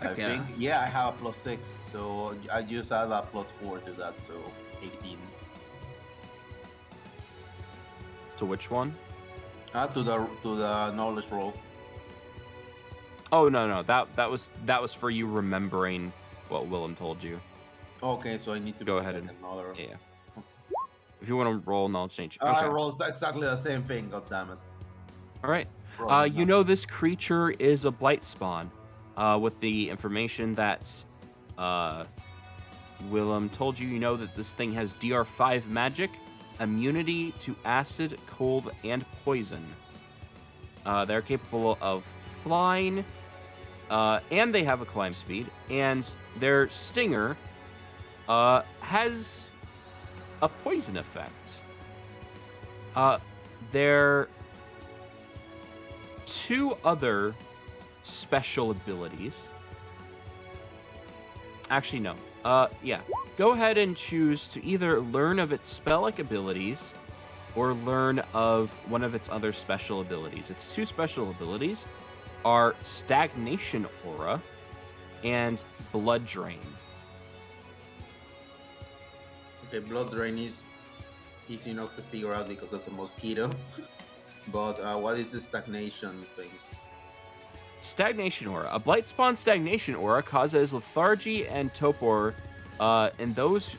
I Heck yeah. think, yeah, I have a +6, so I just add a +4 to that, so 18. To which one? To the knowledge roll. Oh no, that was for you remembering what Willem told you. Okay, so I need to Go make ahead like and- another. Yeah. If you want to roll knowledge nature. I Okay. rolled exactly the same thing. God damn it. All right. Rolling You up. know this creature is a Blightspawn, with the information that Willem told you. You know that this thing has DR5 magic, immunity to acid, cold, and poison. They're capable of flying, and they have a climb speed, and their stinger has a poison effect. Their two other special abilities. Actually, no. Yeah. Go ahead and choose to either learn of its spell-like abilities or learn of one of its other special abilities. It's two special abilities. are Stagnation Aura and Blood Drain. Okay, blood drain is easy enough to figure out because that's a mosquito. But what is the stagnation thing? Stagnation Aura. A Blightspawn Stagnation Aura causes lethargy and torpor in those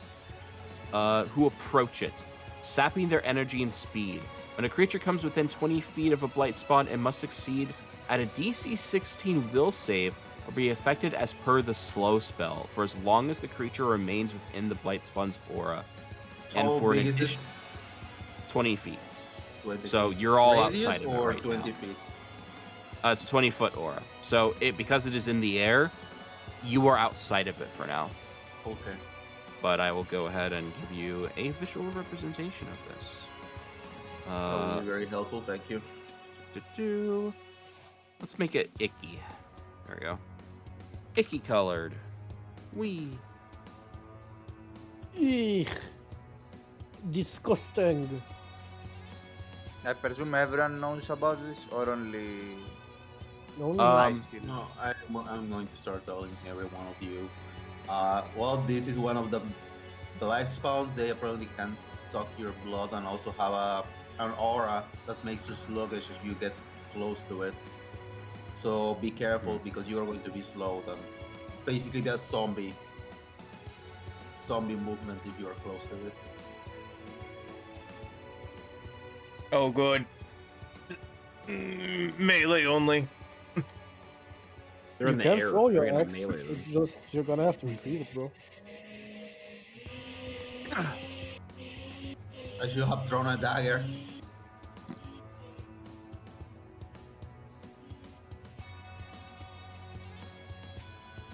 who approach it, sapping their energy and speed. When a creature comes within 20 feet of a Blightspawn, it must succeed at a DC 16 will save or be affected as per the slow spell for as long as the creature remains within the Blightspawn's aura. And How for an big is it? addition- 20 feet. 20 So feet. you're all Radius outside of it or right 20 now. feet? It's 20-foot aura. So because it is in the air, you are outside of it for now. Okay. But I will go ahead and give you a visual representation of this. That would be very helpful, thank you. Let's make it icky. There we go. Icky colored. Wee. Eek. Disgusting. I presume everyone knows about this, or only Only I Um, still? No, I'm going to start telling every one of you. Well, this is one of the Blightspawn. They apparently can suck your blood and also have an aura that makes you sluggish if you get close to it. So be careful because you are going to be slowed and basically be a zombie movement if you are close to it. Oh, good. Melee only. They're you in the can air. throw your They're gonna axe. melee them. It's just you're gonna have to retrieve it, bro. I should have thrown a dagger.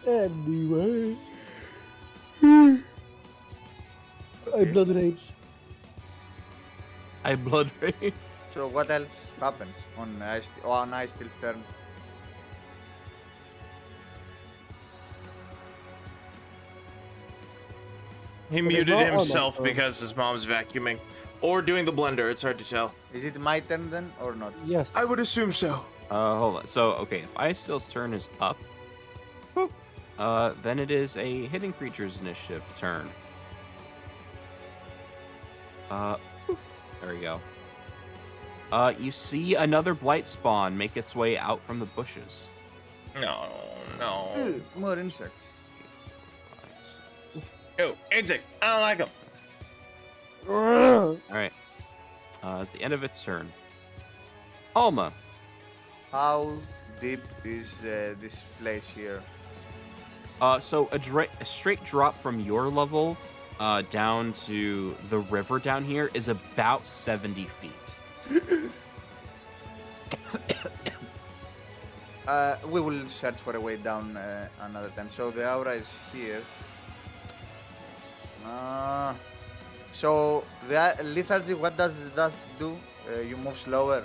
Anyway. I blood rage. I blood rage. So what else happens on Ice Steel's turn? He But it's muted not on my himself phone. because his mom's vacuuming. Or doing the blender, it's hard to tell. Is it my turn then, or not? Yes. I would assume so. Hold on. So, okay, if Icesteel's turn is up, whoop, then it is a hidden creature's initiative turn. Whoop, there we go. You see another Blightspawn make its way out from the bushes. No. Ugh, more insects. Oh, insect. I don't like him. All right. It's the end of its turn. Alma. How deep is this place here? So a straight drop from your level down to the river down here is about 70 feet. We will search for a way down another time. So the aura is here. So the lethargy, what does that do? You move slower.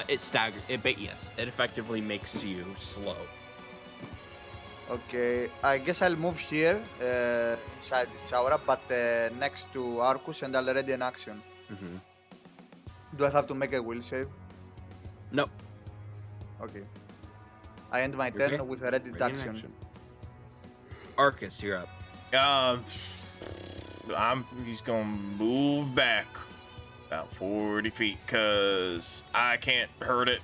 It staggers. Yes, it effectively makes you slow. Okay, I guess I'll move here inside its aura, but next to Arcus, and already in action. Mm-hmm. Do I have to make a will save? No. Okay. I end my You're turn okay. with a ready Ready in action. Arcus, you're up. He's gonna move back about 40 feet because I can't hurt it.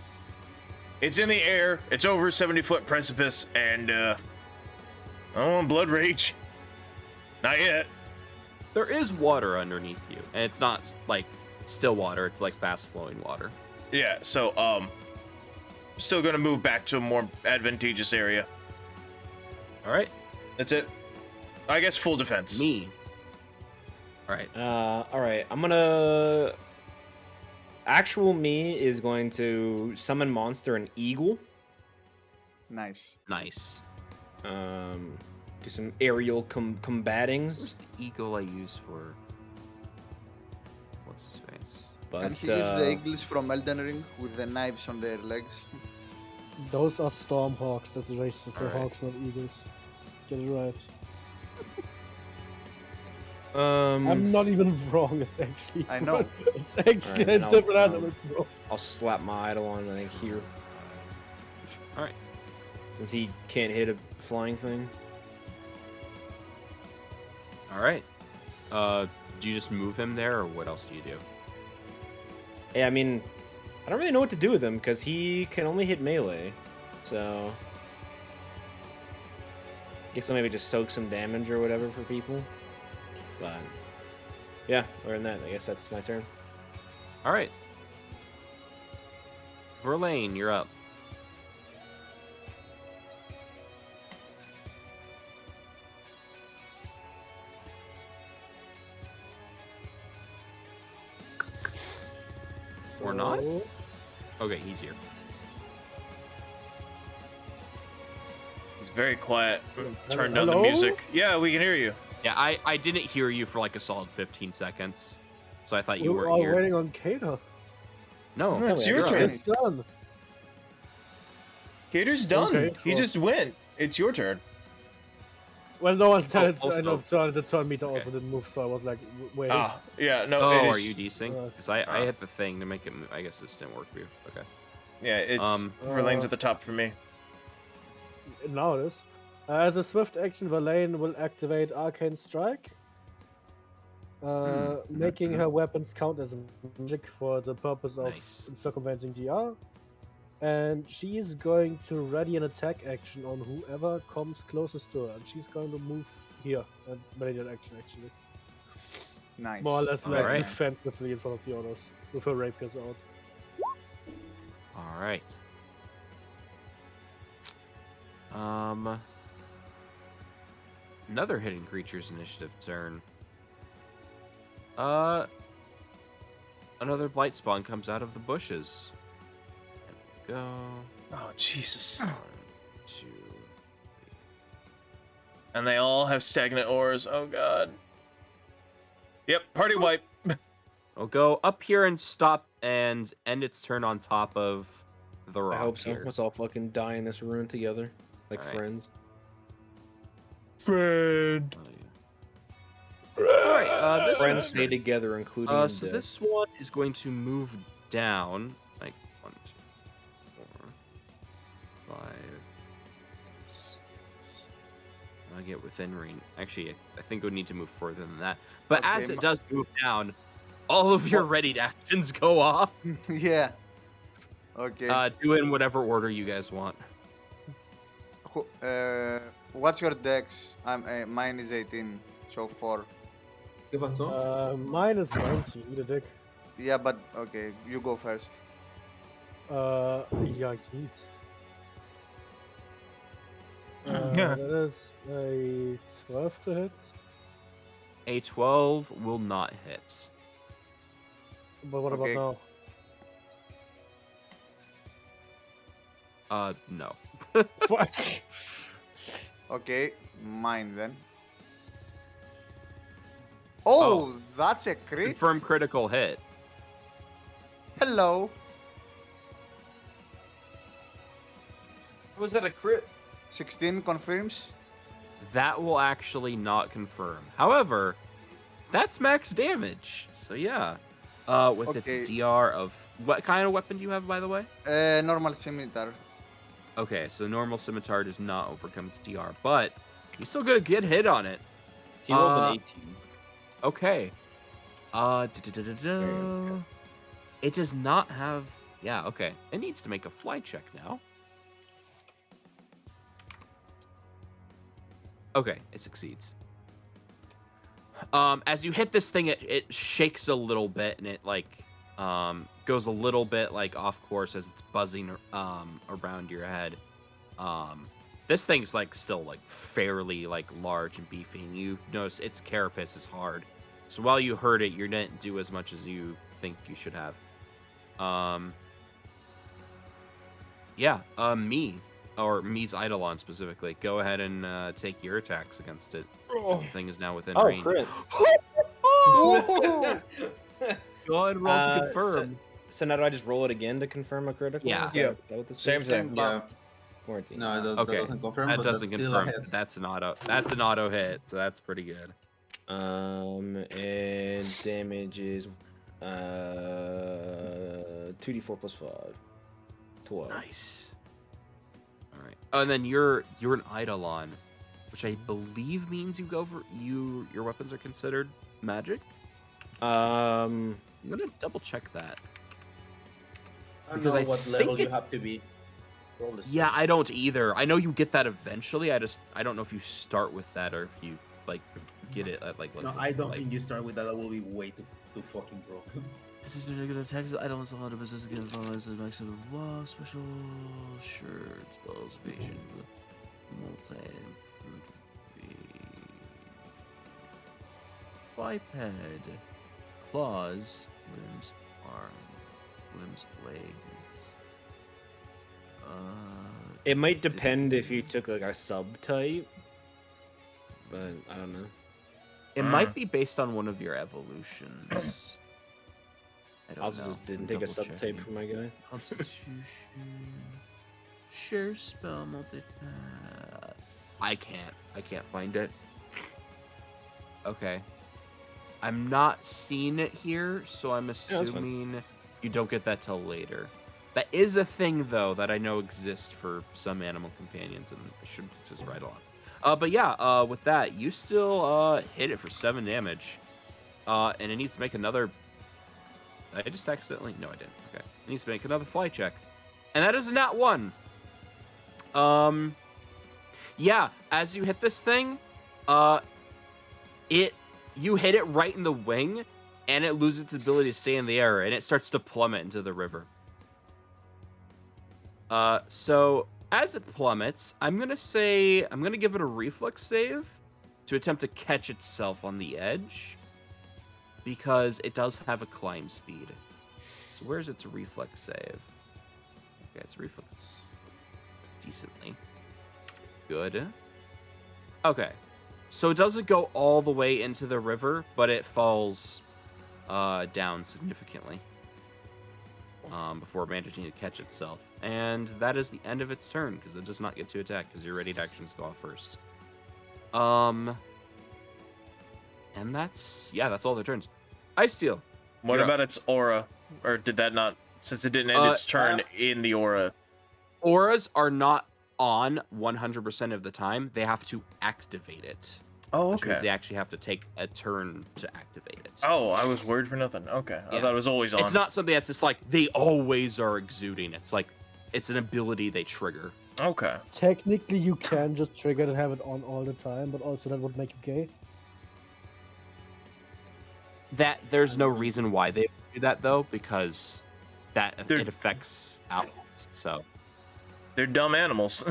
It's in the air. It's over a 70-foot precipice, and I don't want blood rage. Not yet. There is water underneath you, and it's not like still water. It's like fast flowing water. Yeah. So still gonna move back to a more advantageous area. All right. That's it. I guess full defense. Me. All right. All right. I'm gonna. Actual me is going to summon monster and eagle. Nice. Nice. Do some aerial combatings. Where's the eagle I use for? What's his face? But And he used the eagles from Elden Ring with the knives on their legs. Those are stormhawks. That's racist. They're Alright. hawks, not eagles. Get it right. Mm. I'm not even wrong. It's actually. I know. It's actually Alright, then I'll- different I'll- animals, bro. I'll slap my idol on, I think, here. All right. Since he can't hit a flying thing. All right. Do you just move him there, or what else do you do? Yeah, I mean, I don't really know what to do with him because he can only hit melee. So, guess I'll maybe just soak some damage or whatever for people. But yeah, other than that, I guess that's my turn. All right. Verlaine, you're up. Or not? So, Okay, he's here. He's very quiet. Turn down the Hello? music. Yeah, we can hear you. Yeah, I didn't hear you for like a solid 15 seconds, so I thought you we weren't are here. waiting on Kato. No, No, it's yeah, your you're turn. It's done. Gator's done. Okay, He sure. just went. It's your turn. Well, no one said it's also- end of turn. The turn meter Okay. also didn't move, so I was like, wait. Ah, yeah, no. Oh, it are is- you desync? Uh, Because I hit the thing to make it move. I guess this didn't work for you. Okay. Yeah, it's Verlaine's at the top for me. Now it is. As a swift action, Verlaine will activate Arcane Strike, making her weapons count as magic for the purpose of Nice. circumventing DR. And she is going to ready an attack action on whoever comes closest to her. And she's going to move here and ready an action, actually. Nice. More or less like Alright. defensively in front of the others, with her rapiers out. All right. Another hidden creature's initiative turn. Another Blightspawn comes out of the bushes. There we go. Oh, Jesus. 1, 2. And they all have stagnant ores. Oh, God. Yep, party wipe. It'll go up here and stop and end its turn on top of the rock I hope so. here. Let's all fucking die in this ruin together, like Alright. friends. Friend. Oh, yeah. All right. This Friends one's stay together, including in So death. this one is going to move down like 1, 2, 4, 5, 6. I get within range. Actually, I think it would need to move further than that. But Okay, as it does move down, all of your readied actions go off. Yeah. Okay. Do it in whatever order you guys want. What's your dex? Mine is 18, so 4. ¿Qué pasó? Mine is 90, eat a dick. Yeah, but okay, you go first. Yeah, yeet. Yeah. That is a 12 to hit. A 12 will not hit. But what Okay. about No. now? Fuck! Okay, mine then. Oh, that's a crit. Confirm critical hit. Hello. Was that a crit? 16 confirms. That will actually not confirm. However, that's max damage. So yeah. With Okay. its DR of what kind of weapon do you have, by the way? Normal scimitar. Okay, so normal scimitar does not overcome its DR, but you still get a good hit on it. He rolled Uh, an 18. Okay. There you go. It does not have. Yeah. Okay. It needs to make a fly check now. Okay, it succeeds. As you hit this thing, it shakes a little bit, and it like goes a little bit like off course as it's buzzing around your head. This thing's like still like fairly like large and beefy, and you notice its carapace is hard. So while you heard it, you didn't do as much as you think you should have. Yeah, Me's Eidolon specifically. Go ahead and take your attacks against it. The thing is now within Oh, range. crit. Ooh. Go ahead and roll to Uh, confirm. So now do I just roll it again to confirm a critical? Yeah. Is that- Yeah. is that what this Same is? thing. Yeah. 14. No, that Okay. doesn't confirm. That but doesn't that's still confirm. ahead. That's an auto. That's an auto hit. So that's pretty good. And damage is 2d4 plus 5. 12. Nice. right. Oh, and then you're an Eidolon, which I believe means you go for your weapons are considered magic. I'm gonna double check that. I don't Because know I what think level you it- have to be. Roll the Yeah, six. I don't either. I know you get that eventually. I don't know if you start with that or if you like get it at like. No, I don't think you start with that. That will be way too fucking broken. This is negative attacks. Eidolons allowed to possess against allies the maximum wall special shirt spells evasion multi biped claws limbs arm limbs legs. It might depend if you took like a subtype, but I don't know. It might be based on one of your evolutions. I don't Also know. just didn't I'm take a double subtype checking. for my guy. Constitution. Share spell multi. I can't find it. Okay. I'm not seeing it here, so I'm that's fine. assuming you don't get that till later. That is a thing, though, that I know exists for some animal companions, and it should exist for Eidolons. But yeah, with that, you still hit it for 7 damage. And it needs to make another... I just accidentally... No, I didn't. Okay. It needs to make another fly check. And that is a nat 1. Yeah, as you hit this thing, you hit it right in the wing, and it loses its ability to stay in the air, and it starts to plummet into the river. So as it plummets, I'm gonna give it a reflex save to attempt to catch itself on the edge, because it does have a climb speed. So where's its reflex save? Okay, it's reflex decently good. Okay, so it doesn't go all the way into the river, but it falls down significantly before managing to catch itself. And that is the end of its turn, because it does not get to attack, because your ready actions go off first. And that's all their turns. Ice Steel. What You're about its aura? Or did that not, since it didn't end its turn in the aura? Auras are not on 100% of the time. They have to activate it. Oh, Which means okay. they actually have to take a turn to activate it. Oh, I was worried for nothing. Okay. I Yeah. thought it was always on. It's not something that's just like they always are exuding. It's like it's an ability they trigger. Okay. Technically, you can just trigger it and have it on all the time, but also that would make you gay. That there's no reason why they do that though, because it affects allies. So They're dumb animals.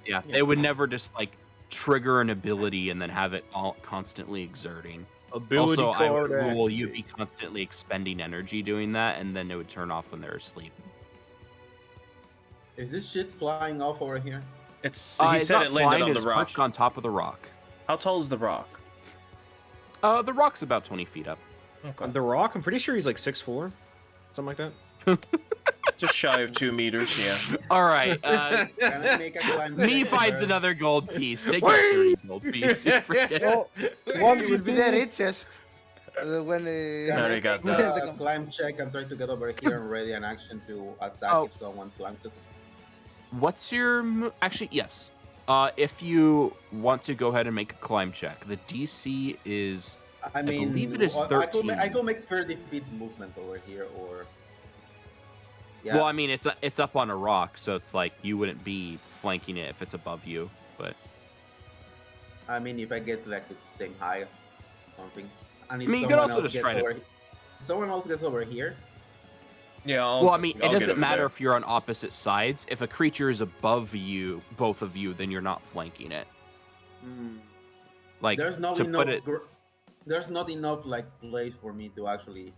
yeah, they would never just like trigger an ability and then have it all constantly exerting. Ability Also, I would card rule you'd activate. be constantly expending energy doing that, and then it would turn off when they're asleep. Is this shit flying off over here? He It's said not it landed flying, on the it's rock. perched on top of the rock. How tall is the rock? The rock's about 20 feet up. Okay. The Rock, I'm pretty sure he's like 6'4", something like that. Just shy of 2 meters, yeah. All right. Can I make a climb Me check finds or- another gold piece. Take your 30 gold piece. You forget. Well, It will be the richest when the. Can already I got make that. a climb check and try to get over here and ready an action to attack Oh. if someone flanks it? What's your actually? Yes. If you want to go ahead and make a climb check, the DC is I mean, believe it is I could 13. make 30 feet movement over here, or yeah. well. I mean, it's up on a rock, so it's like you wouldn't be flanking it if it's above you. But I mean, if I get like the same height, something. And if I mean, you could someone also else just gets try to- over, someone else gets over here. Yeah. well, I mean, it I'll get doesn't over matter there. if you're on opposite sides. If a creature is above you, both of you, then you're not flanking it. Mm. Like There's not to enough. put it. There's not enough like place for me to actually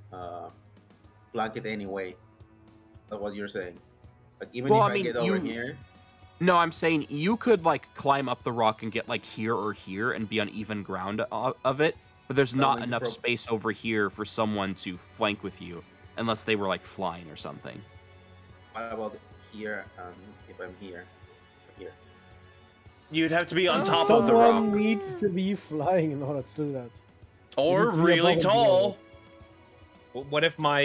flank it anyway. That's what you're saying. Like even Well, if I mean, get over you- here, No, I'm saying you could like climb up the rock and get like here or here and be on even ground of it, but there's That not would be enough prob- space over here for someone to flank with you, unless they were like flying or something. what about here? If I'm here, here. You'd have to be on top of the Someone rock. needs to be flying in order to do that. Or You need to be really above and tall. What if my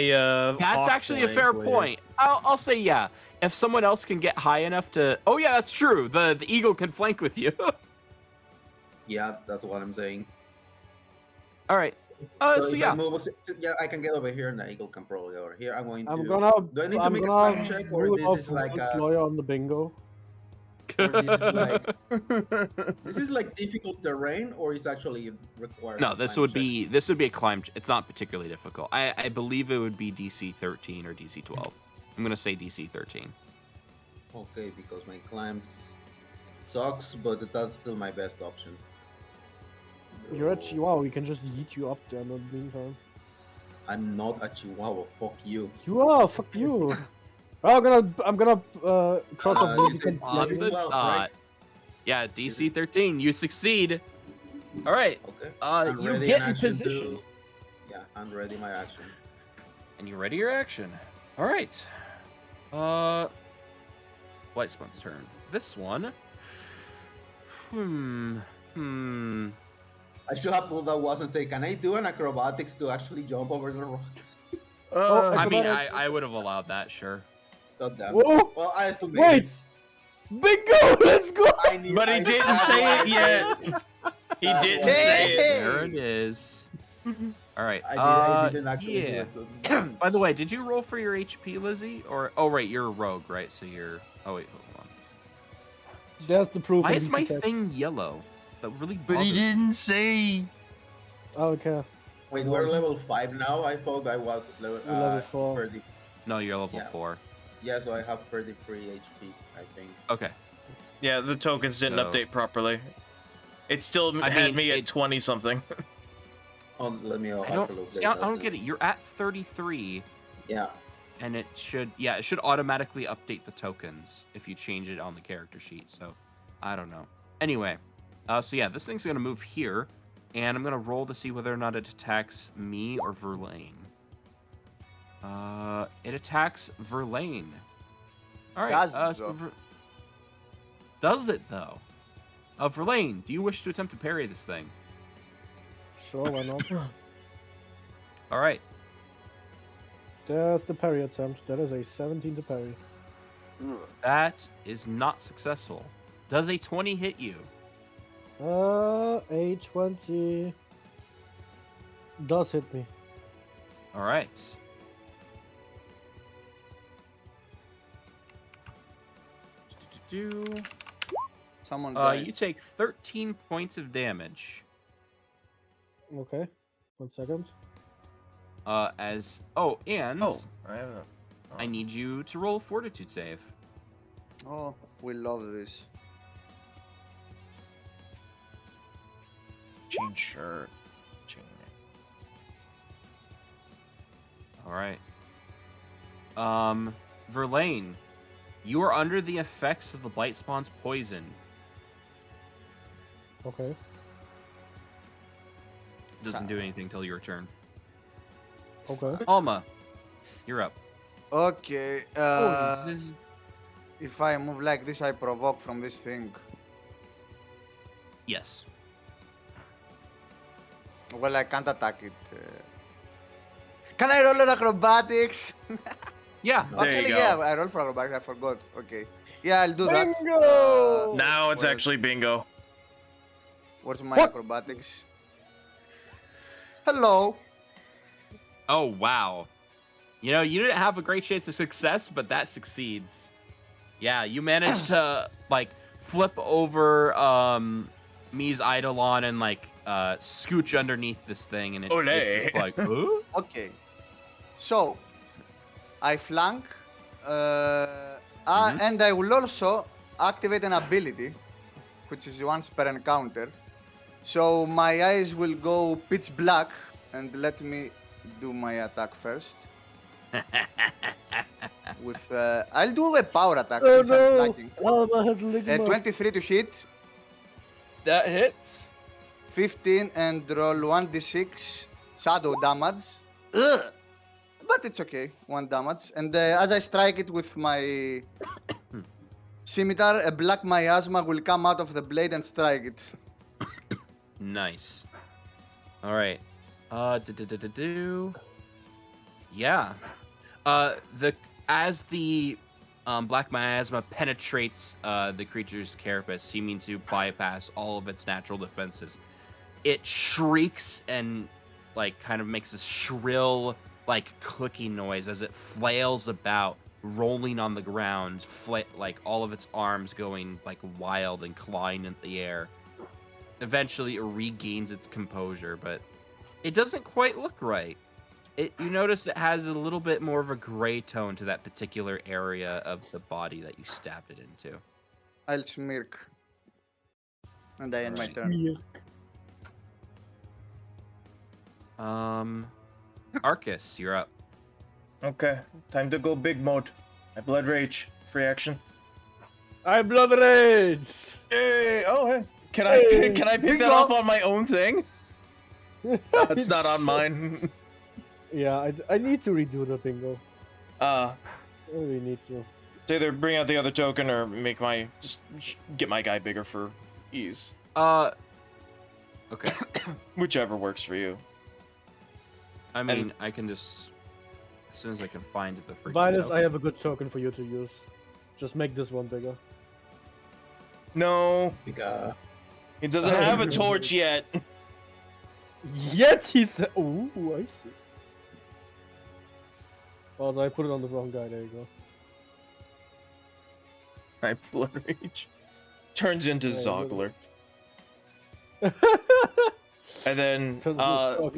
That's hawk actually a flanks fair later? point. I'll say yeah. If someone else can get high enough to, oh yeah, that's true. The eagle can flank with you. Yeah, that's what I'm saying. All right. So So if I yeah. move, yeah, I can get over here, and the eagle can probably over here. I'm going to. I'm gonna Do I need to I'm make a gonna climb check, or rule this off is like Wolf's a, lawyer on the bingo. or this is like this is like difficult terrain, or is actually requires? No, a this climb would check? be a climb. It's not particularly difficult. I believe it would be DC 13 or DC 12. I'm gonna say DC 13. Okay, because my climbs sucks, but that's still my best option. You're a Chihuahua. We can just yeet you up there in the meantime. I'm not a Chihuahua. Fuck you. You are. Fuck you. I'm gonna cross off you this. said On DC the 12, dot. right? Yeah, DC 13. You succeed. All right. Okay. You ready get an in action position. Yeah, I'm ready my action. And you ready your action. All right. Blightspawn's turn. This one. I should have pulled that was and say, can I do an acrobatics to actually jump over the rocks? I mean, Acrobatics. I would have allowed that, sure. God damn. Whoa! Well, I assume Wait! Bingo! Let's go! But he didn't say it yet. He didn't say it. There it is. All right. I didn't actually yeah. do it. By the way, did you roll for your HP, Lizzie? Or oh, right, you're a rogue, right? So you're. Oh wait, hold on. There's the proof. Why in is these my attacks. thing yellow? That really. But he bothers me. didn't say. Okay. Wait, we're level 5 now? I thought I was We're level 4. 30. No, you're level Yeah. 4. Yeah, so I have 33 HP, I think. Okay. Yeah, the tokens didn't So- update properly. It still I had mean, me at it- 20 something. Oh, let me I don't get it. You're at 33, Yeah. and it should automatically update the tokens if you change it on the character sheet. So, I don't know. Anyway, so yeah, this thing's gonna move here, and I'm gonna roll to see whether or not it attacks me or Verlaine. It attacks Verlaine. All right. Does it, though? Does it though? Verlaine, do you wish to attempt to parry this thing? Sure, why not? All right. There's the parry attempt. That is a 17 to parry. That is not successful. Does a 20 hit you? A 20 does hit me. All right. Someone died. You take 13 points of damage. Okay. 1 second. And I have a I need you to roll a fortitude save. Oh, we love this. change shirt. Change it. All right. Verlaine, you are under the effects of the Blightspawn's poison. Okay. Doesn't do anything till your turn. Okay. Alma, you're up. Okay. Oh, this is- If I move like this, I provoke from this thing. Yes. Well, I can't attack it. Can I roll an acrobatics? Yeah. There you Actually, go. yeah, I roll for acrobatics. I forgot. Okay. Yeah, I'll do that. Bingo! Now it's where's- actually bingo. Where's my What? acrobatics? Hello. Oh, wow. You know, you didn't have a great chance of success, but that succeeds. Yeah, you managed to, like, flip over Mi's Eidolon and, like, scooch underneath this thing, and it's just like, huh? Okay. So, I flank, and I will also activate an ability, which is once per encounter. So my eyes will go pitch black, and let me do my attack first. With I'll do a power attack Oh since I'm no! flanking. Alma has ligma. 23 to hit, That hits. 15, and roll 1d6 shadow damage. Ugh. But it's okay, 1 damage. And as I strike it with my scimitar, a black miasma will come out of the blade and strike it. Nice. All right. Yeah. as the black miasma penetrates the creature's carapace, seeming to bypass all of its natural defenses, it shrieks and like kind of makes this shrill like clicking noise as it flails about, rolling on the ground, like all of its arms going like wild and clawing in the air. Eventually, it regains its composure, but it doesn't quite look right. You notice it has a little bit more of a gray tone to that particular area of the body that you stabbed it into. I'll smirk. And I end my Alright. turn. Arcus, you're up. Okay, time to go big mode. My blood rage, free action. I blood rage. Hey, oh hey, can Hey, I pick that up on my own thing? It's not on mine. Yeah, I need to redo the bingo. I really need to. To either bring out the other token or make my get my guy bigger for ease. Okay. Whichever works for you. I mean, I can just, as soon as I can find the freaking Vinus, token. I have a good token for you to use. Just make this one bigger. No, Bigger. he doesn't have a torch yet. Yet he's. Ooh, I see. Also, I put it on the wrong guy. There you go. My blood rage turns into Yeah, Zogler. And then, Hello,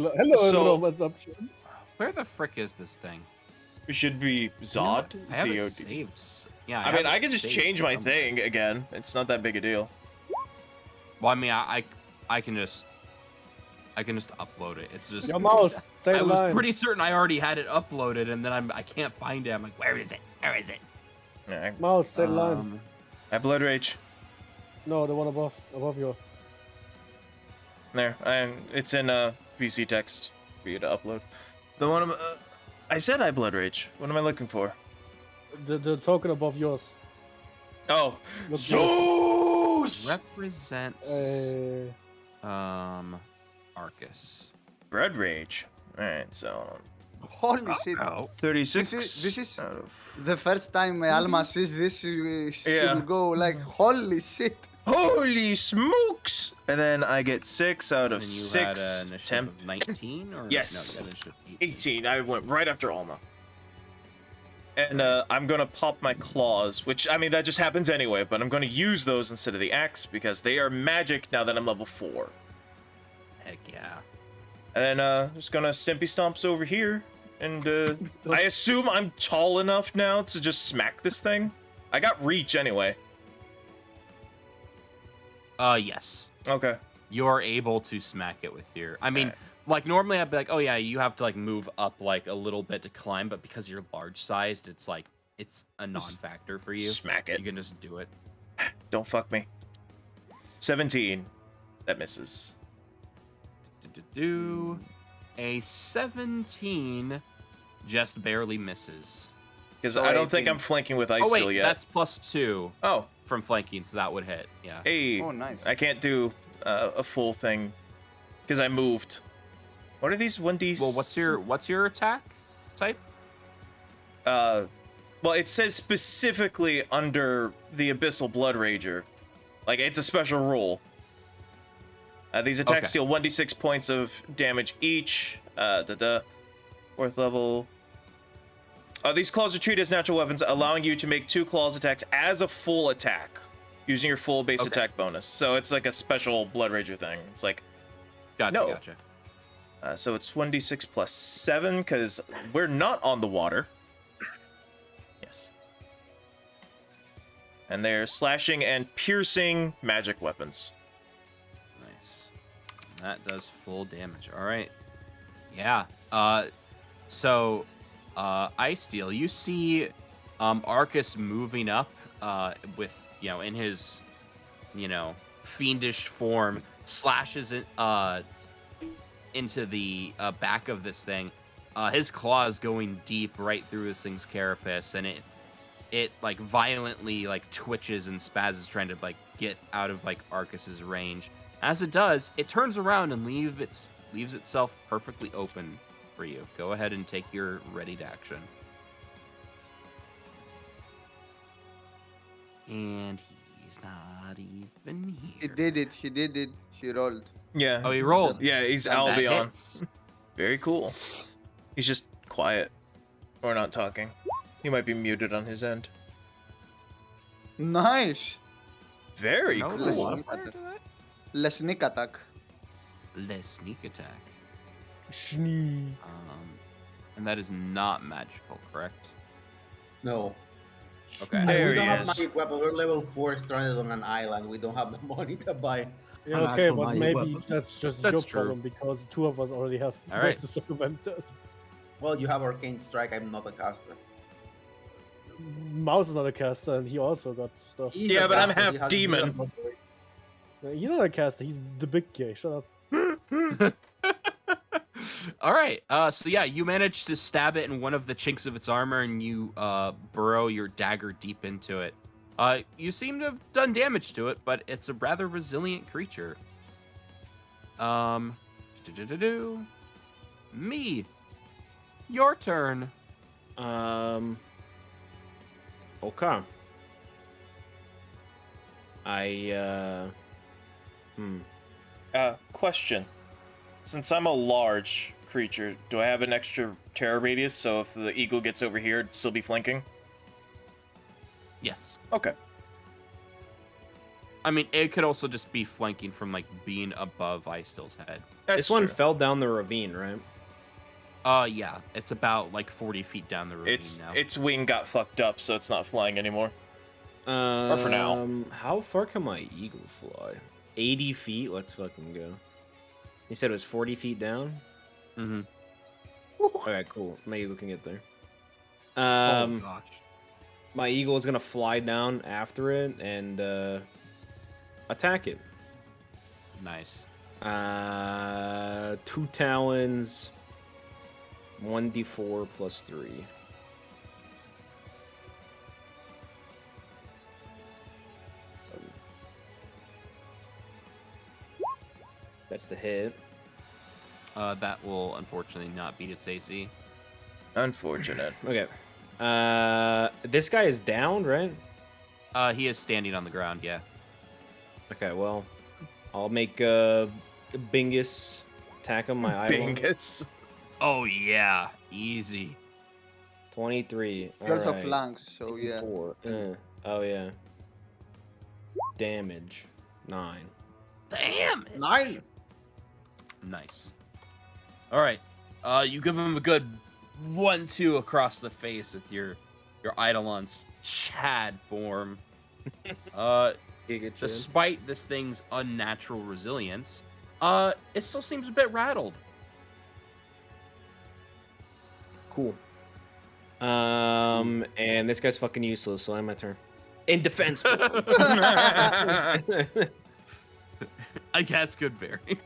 so- Romance option. Where the frick is this thing? it should be Zod. I have it Z-O-D. saved. Yeah, I mean, have I it can just saved change my somewhere. thing again. It's not that big a deal. Well, I mean, I can just upload it. It's just Your mouse. Say I the was line. pretty certain I already had it uploaded, and then I can't find it. I'm like, where is it? Where is it? Yeah, Mouse. Say the line. I blood rage. No, the one above you. There, and it's in VC text for you to upload. The one I said I blood rage. What am I looking for? The token above yours. Oh, Look Zeus! Represents Arcus. Blood rage. All right, so Holy shit. Oh, 36. This is out of- the first time Alma sees this. She Yeah. will go like, holy shit. Holy smokes! And then I get 6 out of and you 6. had an initiative Temp of 19, or Yes. No, you had initiative 18. I went right after Alma. And I'm gonna pop my claws, which, I mean, that just happens anyway, but I'm gonna use those instead of the axe because they are magic now that I'm level 4. Heck yeah. And then just gonna Stimpy Stomps over here. And I assume I'm tall enough now to just smack this thing. I got reach anyway. Yes. Okay. You're able to smack it with your. I mean, like normally I'd be like, oh yeah, you have to like move up like a little bit to climb, but because you're large sized, it's like it's a non-factor for you. Smack it. You can just do it. Don't fuck me. 17. That misses. A 17 just barely misses. Because So I don't think 18. I'm flanking with ice Oh wait, steel yet. that's +2 Oh, from flanking, so that would hit. Yeah. hey. Oh, nice. I can't do a full thing because I moved. What are these 1d? Well, what's your attack type? Well, it says specifically under the Abyssal Blood Rager. Like, it's a special rule. These attacks Okay. deal 1d6 points of damage each. Fourth level. These claws are treated as natural weapons, allowing you to make 2 claws attacks as a full attack, using your full base Okay. attack bonus. So it's like a special Blood Rager thing. It's like, Gotcha, No. gotcha. so it's 1d6 plus 7, because we're not on the water. Yes. And they're slashing and piercing magic weapons. Nice. That does full damage. All right. Yeah. So, Ice Steel, you see, Arcus moving up, with, in his, fiendish form, slashes it, into the back of this thing. His claws going deep right through this thing's carapace, and it like violently like twitches and spazzes, trying to like get out of like Arcus's range. As it does, it turns around and leaves itself perfectly open for you. Go ahead and take your readied action. And he's not even He here. did it. He did it. He rolled. Yeah. Oh, he rolled. Yeah, he's That That Albion. hits. Very cool. He's just quiet. Or not talking. He might be muted on his end. Nice. Very No Let's cool. sneak modifier attack. to that? Le sneak attack. Less sneak attack. Schnee. And that is not magical, correct? No. Okay. And There we he don't have is. magic weapon. We're level 4 stranded on an island. We don't have the money to buy. Yeah, an okay, actual but magic maybe weapon. that's just That's your true. problem because two of us already have All right. versus documented. Well, you have Arcane Strike. I'm not a caster. Mouse is not a caster, and he also got stuff. He's Yeah, a but I'm caster, he half has demon. blood. He's not a caster. He's the big guy. Shut up. All right. So yeah, you manage to stab it in one of the chinks of its armor, and you burrow your dagger deep into it. You seem to have done damage to it, but it's a rather resilient creature. Do-do-do-do. Me. Your turn. Okay. Question. Since I'm a large creature, do I have an extra terror radius? So if the eagle gets over here, it'd still be flanking? Yes. Okay. I mean, it could also just be flanking from like being above Icestill's head. That's This one true. fell down the ravine, right? Yeah, it's about like 40 feet down the ravine now. Its wing got fucked up, so it's not flying anymore. For now. How far can my eagle fly? 80 feet? Let's fucking go. You said it was 40 feet down? Mm-hmm. Okay, cool. My eagle can get there. Oh gosh. My eagle is gonna fly down after it and attack it. Nice. 2 talons, 1d4 plus 3. That's the hit. That will unfortunately not beat its AC. Unfortunate. Okay. This guy is down, right? He is standing on the ground, yeah. Okay, well, I'll make Bingus attack him. My eye. Bingus. Oh yeah, easy. 23. He also alright. flanks, so yeah. 4. Oh yeah. Damage 9. Damn it. 9! Nice. All right. You give him a good 1-2 across the face with your Eidolon's Chad form. Despite this thing's unnatural resilience, it still seems a bit rattled. Cool. And this guy's fucking useless, so I'm my turn. In defense. I guess good vary.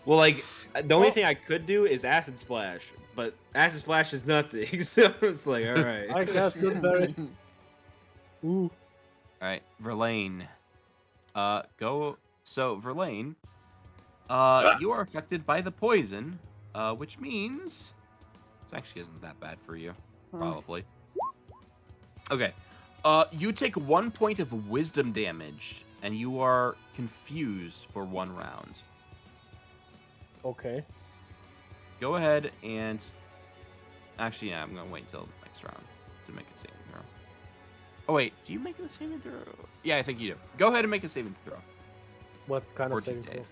Well, like the only thing I could do is acid splash, but acid splash is nothing. So it's like, all right. I guess good berry. Ooh. All right, Verlaine. Go. So Verlaine, you are affected by the poison, which means it actually isn't that bad for you, probably. Okay. You take 1 point of wisdom damage, and you are confused for 1 round. Okay. Go ahead and actually, yeah, I'm gonna wait until the next round to make a saving throw. Oh wait, do you make a saving throw? Yeah, I think you do. Go ahead and make a saving throw. What kind Or of saving Dave.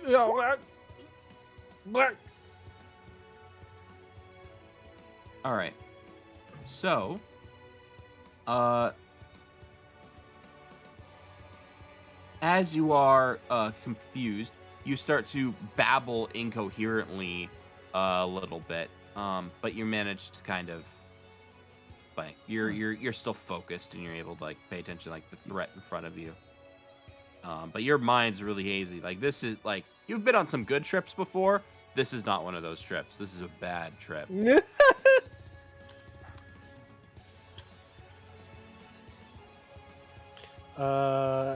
throw? Yeah, what? All right. So, as you are confused, you start to babble incoherently a little bit, but you manage to kind of like you're still focused and you're able to like pay attention to like the threat in front of you. But your mind's really hazy. Like this is like you've been on some good trips before. This is not one of those trips. This is a bad trip.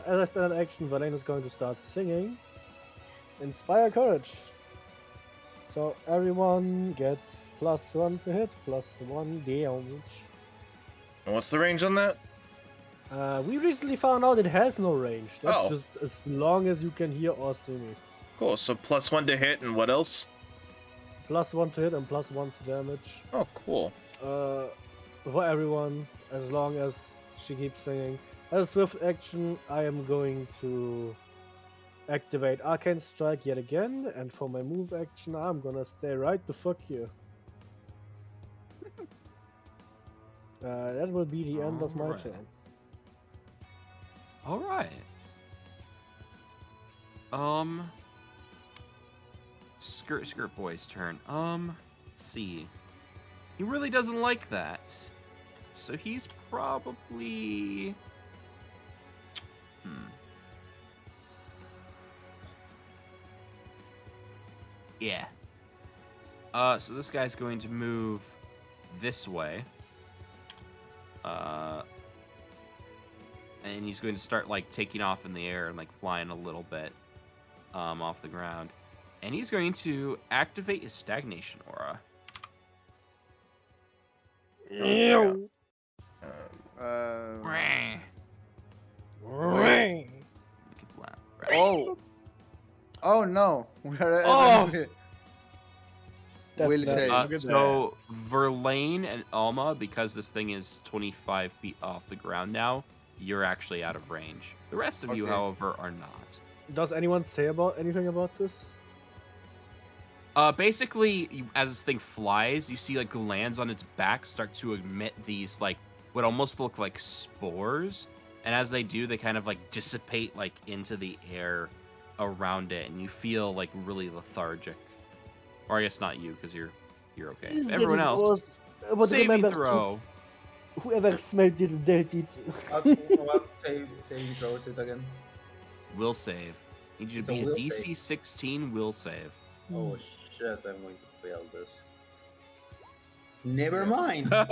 As I stand in action, Verlaine is going to start singing Inspire Courage. So everyone gets +1 to hit, +1 damage. And what's the range on that? We recently found out it has no range. That's Oh. just as long as you can hear or see me. Cool. So +1 to hit, and what else? +1 to hit and +1 to damage. Oh, cool. For everyone, as long as she keeps singing. As a swift action, I am going to activate Arcane Strike yet again, and for my move action, I'm gonna stay right the fuck here. That will be the end of my Alright. turn. All right. Skirt Boy's turn. Let's see. He really doesn't like that. So he's probably... Yeah. So this guy's going to move this way. And he's going to start like taking off in the air and like flying a little bit off the ground. And he's going to activate his stagnation aura. Oh. Oh no. We're Oh! That's Will bad. save. Look at So Verlaine and Alma, because this thing is 25 feet off the ground now, you're actually out of range. The rest of you, Okay. however, are not. Does anyone say anything about this? Basically, as this thing flies, you see like glands on its back start to emit these like what almost look like spores, and as they do, they kind of like dissipate like into the air around it, and you feel like really lethargic. Or I guess not you, because you're okay. Everyone else, saving throw. Whoever smelled it, dealt it. What save throws it again? Will save. Need you to It's a be a will DC save. 16 will save. Oh shit! I'm going to fail this. Never mind. All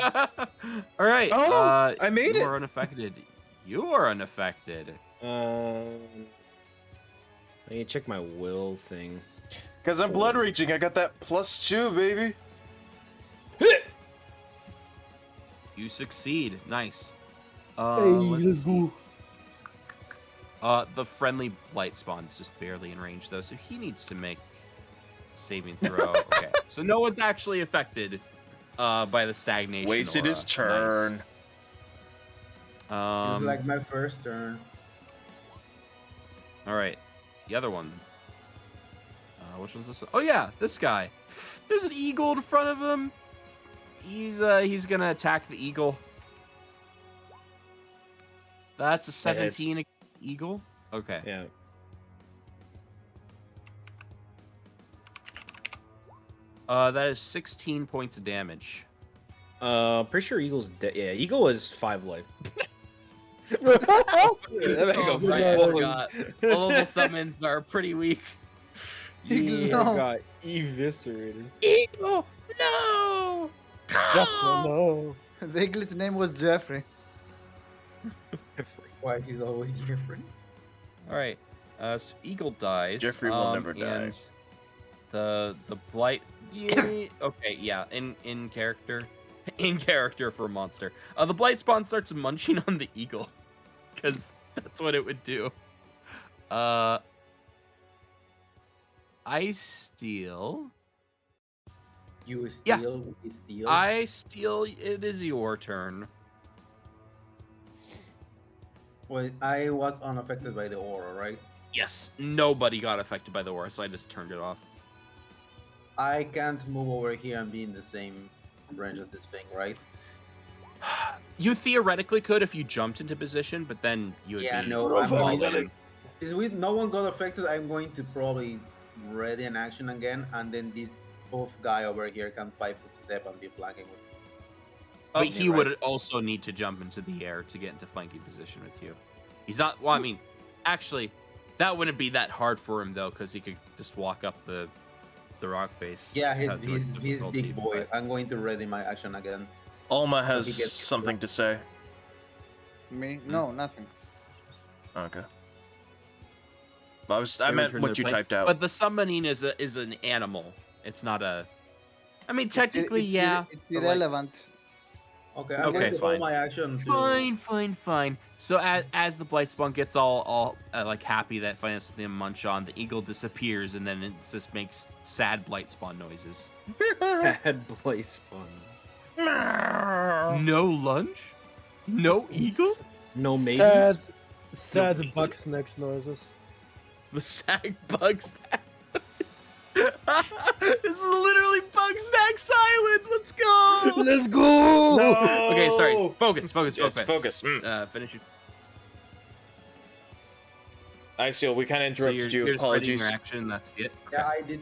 right. Oh, I made you it. are unaffected. You are unaffected. I need to check my will thing. Because I'm blood reaching, I got that +2, baby. You succeed. Nice. Let's go. The friendly Blightspawn is just barely in range though, so he needs to make a saving throw. Okay, so no one's actually affected by the stagnation. Wasted his aura. turn. Nice. It's like my first turn. All right, the other one. Which one's this one? Oh yeah, this guy. There's an eagle in front of him. He's gonna attack the eagle. That's a 17 against the eagle. Okay. Yeah. That is 16 points of damage. Pretty sure Eagle's dead. Yeah, Eagle is 5 life. That may go Oh, right I forward. forgot. All of the summons are pretty weak. Eagle, Yeah. no. Got eviscerated. Eagle, no! No. The Eagle's name was Jeffrey. Why he's always different. All right. So Eagle dies. Jeffrey will never die. And the blight. Yeah, okay, yeah. In character, for a monster. The Blightspawn starts munching on the eagle, because that's what it would do. I steal. You steal, Yeah. we steal. I steal. It is your turn. Well, I was unaffected by the aura, right? Yes, nobody got affected by the aura, so I just turned it off. I can't move over here and be in the same range of this thing, right? You theoretically could if you jumped into position, but then you would Yeah, be no, I'm all going in. Since no one got affected, I'm going to probably ready an action again, and then this buff guy over here can 5-foot step and be flanking with. But me, he right? would also need to jump into the air to get into flanking position with you. He's not. Well, I mean, actually, that wouldn't be that hard for him though, because he could just walk up the rock face. Yeah, he's to its difficulty, big boy. but- I'm going to ready my action again. Alma has He gets- something to say. Me? No, nothing. Okay. I They meant return what their you plate. typed out. But the summoning is an animal. It's not a. I mean, technically, It's yeah. It's but, like, irrelevant. Okay, I'm Okay, going to hold fine. my action to. Fine. So as the Blightspawn gets all like happy that finally has something to munch on, the eagle disappears and then it just makes sad Blightspawn noises. Bad Blightspawn. No lunch? No eagle? No maybes? Sad maybe. bug snacks noises. The sad bug snacks. This is literally Bug Snacks Island. Let's go. Let's go! No. Okay, sorry. Focus. Yes, focus. Finish your. Iceal, we kind of So interrupted you're you. just readying Apologies. your action. That's it. Yeah, I did.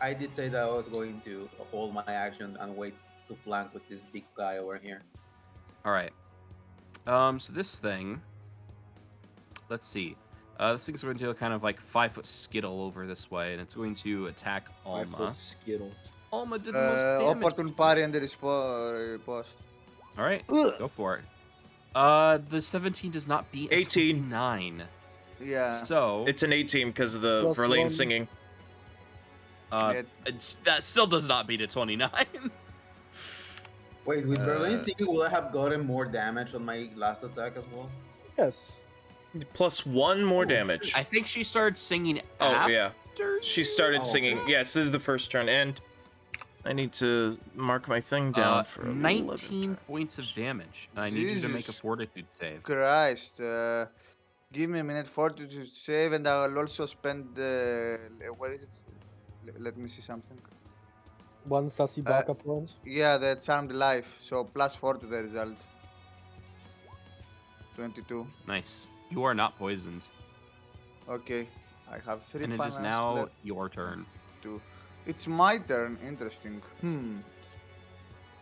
I did say that I was going to hold my action and wait to flank with this big guy over here. All right. So this thing. Let's see. This thing's going to do a kind of like 5-foot skittle over this way, and it's going to attack Alma. Skittle. Alma did the most damage. Opportune parry and the riposte. All right, go for it. The 17 does not beat 18. 9. Yeah. So It's an 18 because of the Plus Verlaine one. singing. that still does not beat a 29. Wait, with Berlin singing, will I have gotten more damage on my last attack as well? Yes. Plus 1 more damage. I think she started singing Oh, after. yeah. She started singing. Yes, this is the first turn. And I need to mark my thing down for 19 points of damage. I need you to make a Jesus fortitude save. Christ. Give me a minute fortitude save, and I will also spend. What is it? Let me see something. One sassy Baka point. Yeah, the charmed life. So +4 to the result. 22. Nice. You are not poisoned. Okay. I have 3 And it is panas now left. your turn. It's my turn. Interesting.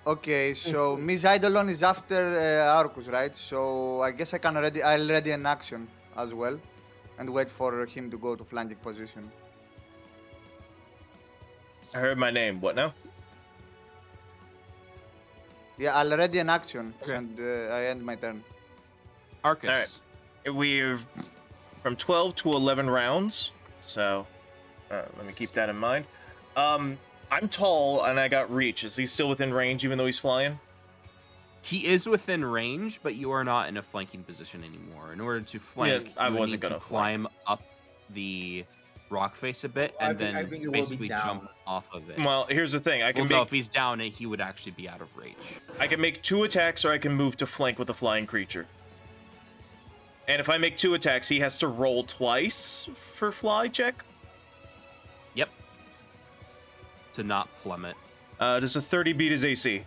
Okay, so Miss Eidolon is after Arcus, right? So I guess I'll ready an action as well, and wait for him to go to flanking position. I heard my name. What now? Yeah, I'll ready an action, Okay. and I end my turn. Arcus. All right. We're from 12 to 11 rounds. So let me keep that in mind. I'm tall and I got reach. Is he still within range even though he's flying? He is within range, but you are not in a flanking position anymore. In order to flank, I you would wasn't need to gonna climb up the rock face a bit I and think then it will be basically down. jump off of it. Well, here's the thing. I can no, make if he's down, he would actually be out of range. I can make 2 attacks or I can move to flank with a flying creature. And if I make 2 attacks, he has to roll twice for fly check. Yep. To not plummet. Does a 30 beat his AC?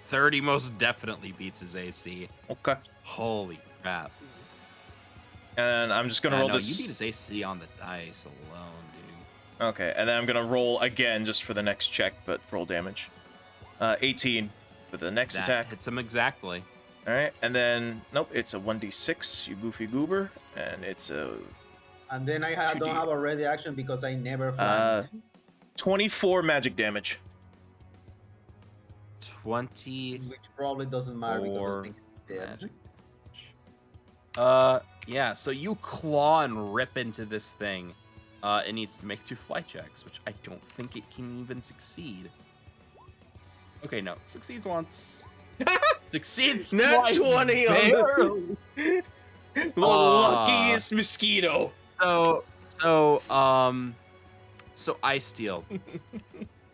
30 most definitely beats his AC. Okay. Holy crap. And I'm just gonna roll no, this. you beat his AC on the dice alone, dude. Okay, and then I'm gonna roll again just for the next check, but roll damage. 18 for the next That attack. hits him exactly. All right, and then nope, it's a 1d6, you goofy goober, and it's a And then I 2D. don't have a ready action because I never flanked. 24 magic damage. 20 Which probably doesn't matter because Or I think it's dead. magic. Yeah, so you claw and rip into this thing. It needs to make 2 fly checks, which I don't think it can even succeed. Okay, no. Succeeds once. Succeeds Nat twice. 20 on Barely. The luckiest mosquito. So Ice Steel.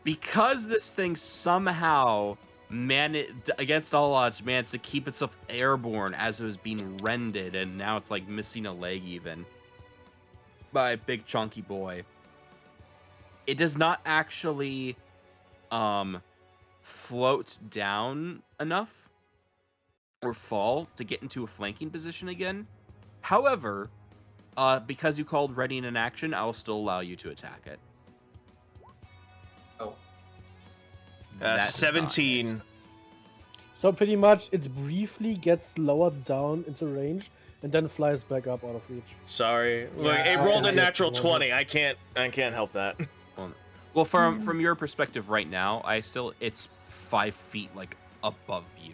Because this thing somehow against all odds managed to keep itself airborne as it was being rended, and now it's like missing a leg even by a big chunky boy. It does not actually float down enough or fall to get into a flanking position again. However, because you called ready in an action, I will still allow you to attack it. Oh. That does not 17. hit. So pretty much it briefly gets lowered down into range and then flies back up out of reach. Sorry. Look, Yeah, it rolled a okay. natural 20. I can't help that. Well, from your perspective right now, it's 5 feet like above you,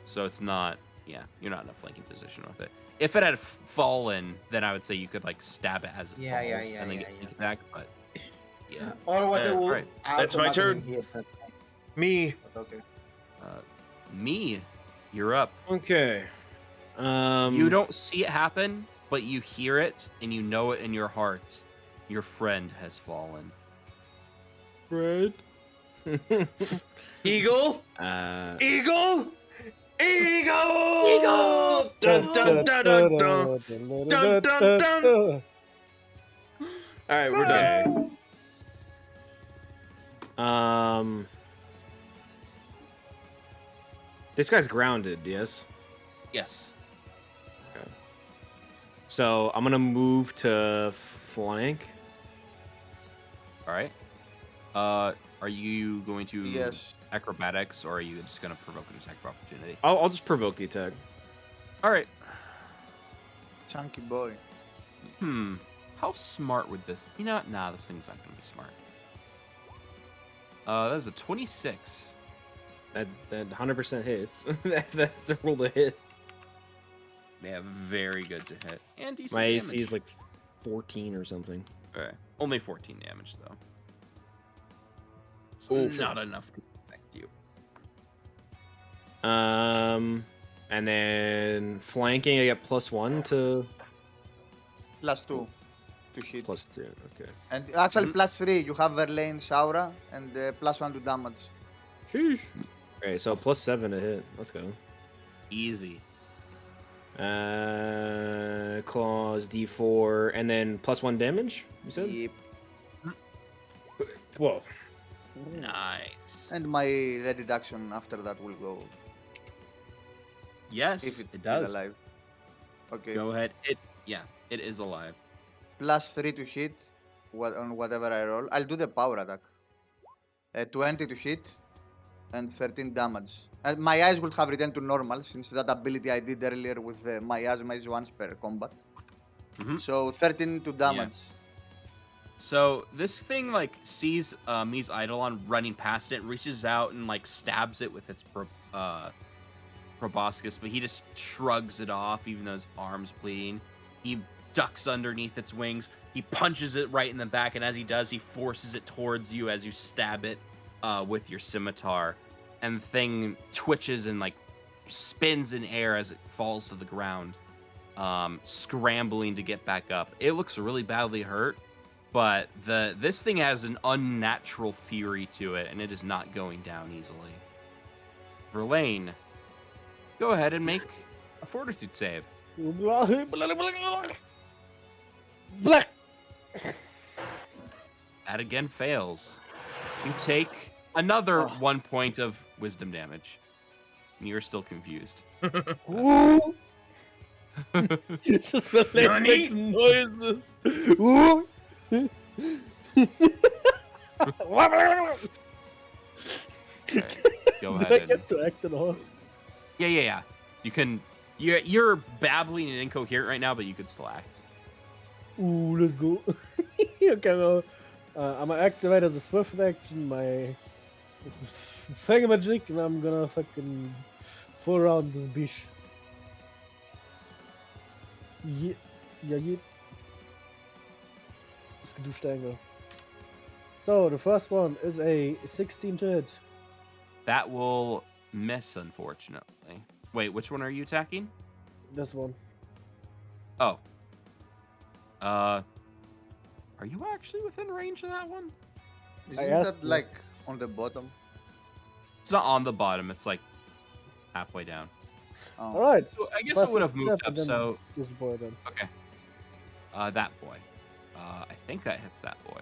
so it's not. Yeah, you're not in a flanking position with it. If it had fallen, then I would say you could like stab it as it Yeah, yeah, falls yeah, and then yeah, get yeah. sneak attack. But yeah, Otherwise, Yeah, it will alright. That's my turn. automatically hit. Me. But okay. Me, you're up. Okay. You don't see it happen, but you hear it and you know it in your heart. Your friend has fallen. Fred. Eagle. Eagle. Eagle. Dun, dun, dun, dun, dun. Dun, dun, dun. All right, we're done. This guy's grounded, yes? Yes. So I'm gonna move to flank. All right. Are you going to Yes. acrobatics, or are you just gonna provoke an attack of opportunity? I'll just provoke the attack. All right. Chunky boy. How smart would this? You know, nah, this thing's not gonna be smart. That's a 26. That 100% hits. That's a roll to hit. Yeah, very good to hit. And decent My damage. AC is like 14 or something. Okay. Only 14 damage though. So not enough to affect you. And then flanking, I get +1 to +2 to hit. +2. Okay. And actually +3. You have Verlaine's aura and +1 to damage. Sheesh. Okay, so +7 to hit. Let's go. Easy. Claws D4, and then +1 damage. You said. Yep. 12. Nice. And my ready action after that will go. Yes, If it it's does. alive. Okay. Go ahead. It is alive. +3 to hit on whatever I roll. I'll do the power attack. 20 to hit and 13 damage. And my eyes will have returned to normal since that ability I did earlier with the miasma is once per combat. So 13 to damage. So this thing like sees Mi's Eidolon running past it, reaches out and like stabs it with its proboscis, but he just shrugs it off even though his arm's bleeding. He ducks underneath its wings. He punches it right in the back, and as he does, he forces it towards you as you stab it with your scimitar. And the thing twitches and like spins in air as it falls to the ground, scrambling to get back up. It looks really badly hurt, but this thing has an unnatural fury to it, and it is not going down easily. Verlaine, go ahead and make a fortitude save. That again fails. You take another 1 point of wisdom damage. And you're still confused. Just the leg makes noises. Okay, go Did I ahead and... get to act at all? Yeah. You can... You're babbling and incoherent right now, but you could still act. Ooh, let's go. Okay, well, I'm gonna activate as a swift action my Magic, and I'm gonna fucking full round this bitch. Yeah. Du Steingel. So, the first one is a 16 to hit. That will miss, unfortunately. Wait, which one are you attacking? This one. Oh. Are you actually within range of that one? Isn't asked that you. like on the bottom? It's not on the bottom. It's like halfway down. Oh. Alright. So I guess First it would have step, moved and up. then So this boy then. okay. That boy. I think that hits that boy.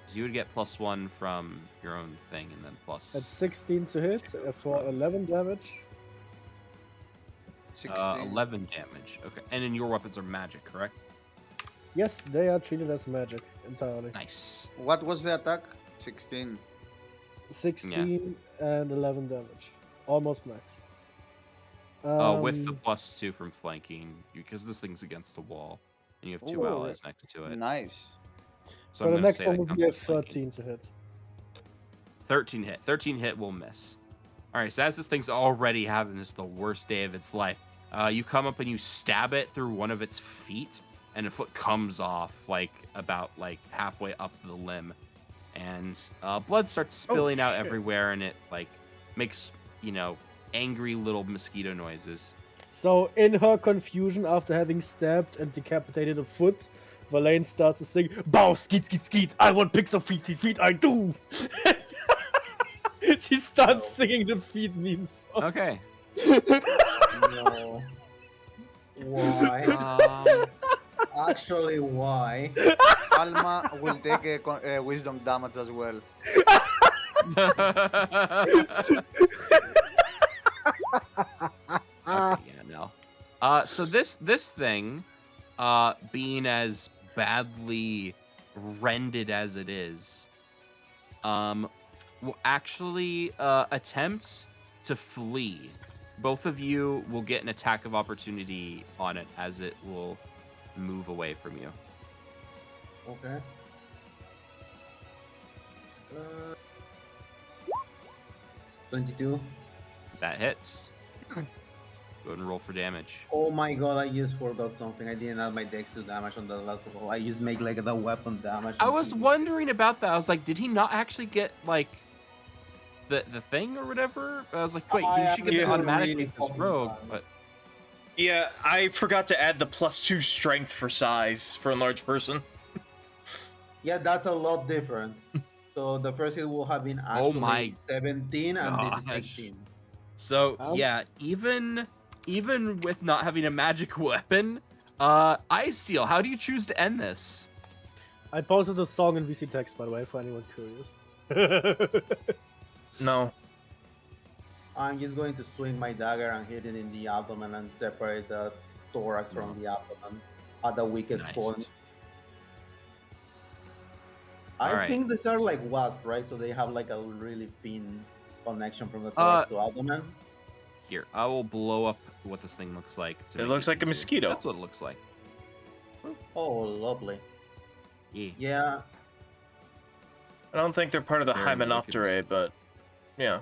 So you would get +1 from your own thing, and then plus That's 16 to hit for 11 damage. 16. 11 damage. Okay, and then your weapons are magic, correct? Yes, they are treated as magic entirely. Nice. What was the attack? 16. 16 and 11 damage. Almost max. With the +2 from flanking, because this thing's against the wall, and you have two Ooh, allies next to it. Nice. So So I'm the gonna next say one that will counts be a as flanking. 13 to hit. 13 hit. 13 hit will miss. All right, so as this thing's already having this the worst day of its life, you come up and you stab it through one of its feet, and a foot comes off about halfway up the limb, and blood starts spilling out shit. everywhere, and it makes angry little mosquito noises. So, in her confusion after having stabbed and decapitated a foot, Verlaine starts to sing, Bow, skeet, skeet, skeet, I want pics of feet, feet, feet, I do! She starts singing the feet meme song. Okay. No. Why? Actually, why? Alma will take a wisdom damage as well. Okay, yeah, no. So this thing, being as badly rended as it is, will actually attempt to flee. Both of you will get an attack of opportunity on it as it will move away from you. Okay. 22. That hits. Go ahead and roll for damage. Oh my god, I just forgot something. I didn't add my dex to damage on the last roll. I just make like the weapon damage. I and was things. wondering about that. I was like, did he not actually get like the thing or whatever? I was like, wait, I you should get it actually automatically really with this fucking rogue, bad. but Yeah, I forgot to add the +2 strength for size for a large person. Yeah, that's a lot different. So the first hit will have been actually Oh my 17 and this is gosh. 18. So Ow. yeah, even with not having a magic weapon, Ice Steel, how do you choose to end this? I posted the song in VC text, by the way, for anyone curious. No. I'm just going to swing my dagger and hit it in the abdomen and separate the thorax from the abdomen at the weakest Nice. point. I Alright. think these are like wasps, right? So they have like a really thin connection from the thorax to abdomen. Here, I will blow up what this thing looks like. To It make looks like a easier. mosquito. That's what it looks like. Oh, lovely. Yeah. Yeah, I don't think they're part of the Very Hymenopterae, wicked. but yeah.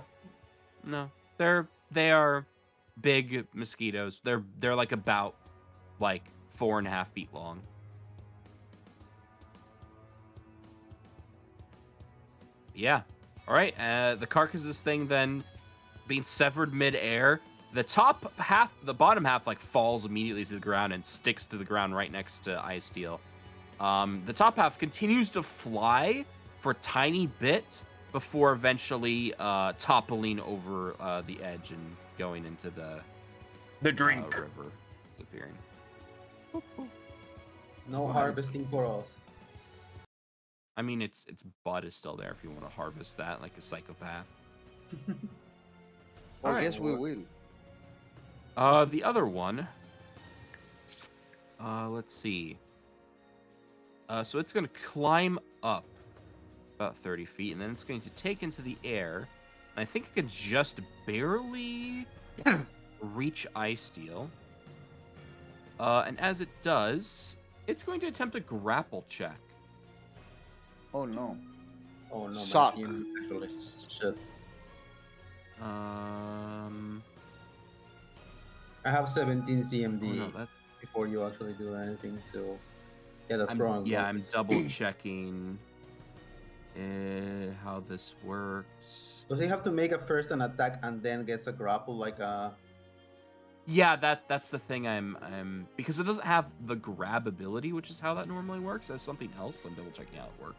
No, they are big mosquitoes. They're like about like 4.5 feet long. Yeah. All right. The carcass of this thing then being severed mid-air. The top half, the bottom half, like falls immediately to the ground and sticks to the ground right next to Ice Steel. The top half continues to fly for a tiny bit before eventually toppling over the edge and going into the Drink. river, disappearing. no Wow. harvesting for us. I mean, its bud is still there if you want to harvest that like a psychopath. Oh, Alright. yes, we will. The other one. Let's see. So it's going to climb up about 30 feet, and then it's going to take into the air. And I think it could just barely reach Ice Steel. And as it does, it's going to attempt a grapple check. Oh no. Oh no, my Suck. CM actually shit. I have 17 CMD Oh, no, that, before you actually do anything, so yeah, that's I'm, probably yeah, I'm double checking how this works. Does he have to make a first an attack and then gets a grapple like a? Yeah, that's the thing. I'm because it doesn't have the grab ability, which is how that normally works. As something else, I'm double checking how it works.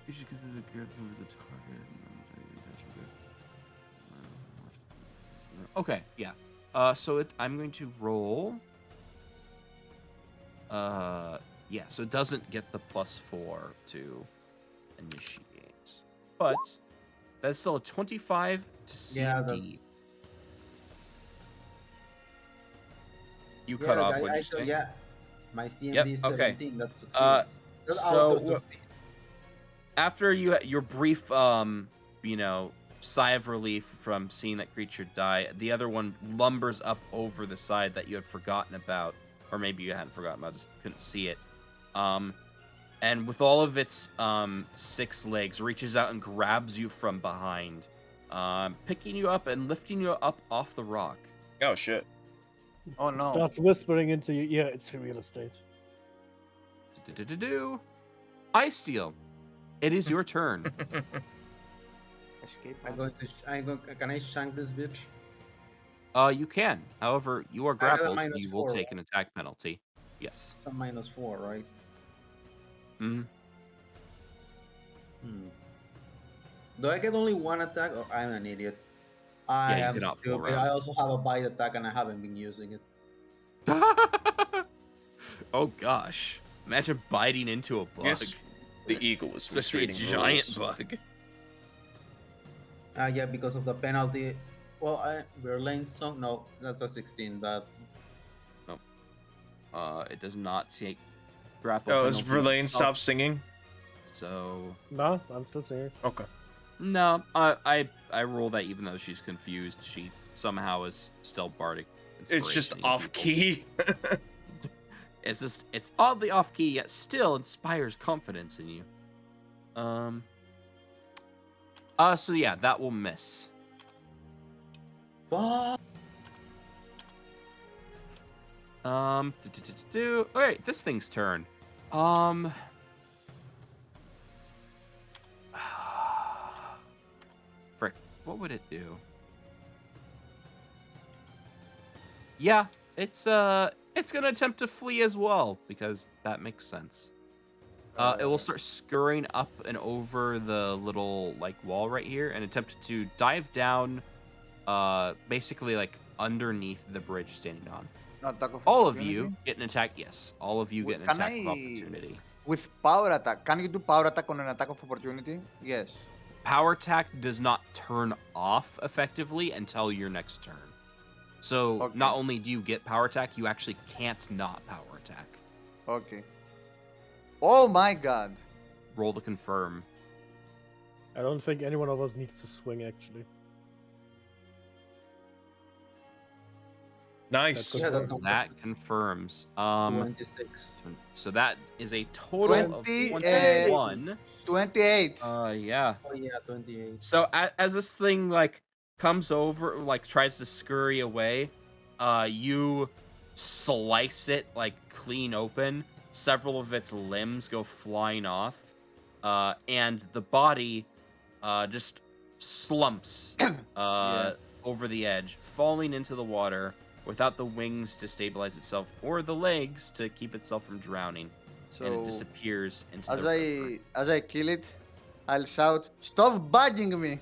You should consider the grab over the target. Okay, yeah. So I'm going to roll. Yeah. So it doesn't get the +4 to initiate, but that's still a 25 to CMD. Yeah, that's- You cut off. I What you say? yeah, my CMD Yep, is okay. 17. That succeeds. That's so auto wha- succeed. After your brief sigh of relief from seeing that creature die, the other one lumbers up over the side that you had forgotten about, or maybe you hadn't forgotten about, just couldn't see it. And with all of its 6 legs, reaches out and grabs you from behind, picking you up and lifting you up off the rock. Oh shit. Oh no. Starts whispering into your ear, it's for real estate. Do-do-do-do. Ice Steel, it is your turn. Escape. I'm going to. Can I shank this bitch? You can. However, you are I got a grappled, so minus you will 4, take an attack penalty. Yes. It's a -4, right? Hmm. Do I get only one attack, or I'm an idiot? I you am cannot full stupid. round. I also have a bite attack, and I haven't been using it. Oh gosh! Imagine biting into a bug. Yes, the eagle was Especially a misreading giant rules. bug. Yeah, because of the penalty. Well, Berlin song. No, that's a 16. That It does not take grapple Oh, is penalties Verlaine itself, stop singing? So No, I'm still singing. Okay. no, I roll that even though she's confused, she somehow is still bardic. It's just inspiration-ing off people. key. It's oddly off key, yet still inspires confidence in you. So yeah, that will miss. fuck. Alright, this thing's turn. Frick, what would it do? Yeah, it's gonna attempt to flee as well, because that makes sense. It will start scurrying up and over the little like wall right here and attempt to dive down basically like underneath the bridge standing on. Attack of All of opportunity? you get an attack, yes. All of you get an Can attack of I- opportunity. With power attack, can you do power attack on an attack of opportunity? Yes. Power attack does not turn off effectively until your next turn. So Okay. not only do you get power attack, you actually can't not power attack. Okay. Oh my god. Roll to confirm. I don't think any one of us needs to swing actually. Nice. Yeah, that's no That purpose. confirms. 26. So that is a total of 20, 21. 28. Yeah. Oh yeah, 28. So as this thing like comes over, like tries to scurry away, you slice it like clean open. Several of its limbs go flying off, and the body just slumps Yeah. over the edge, falling into the water without the wings to stabilize itself or the legs to keep itself from drowning, and it So disappears into as the river. as I kill it, I'll shout, "Stop bugging me!"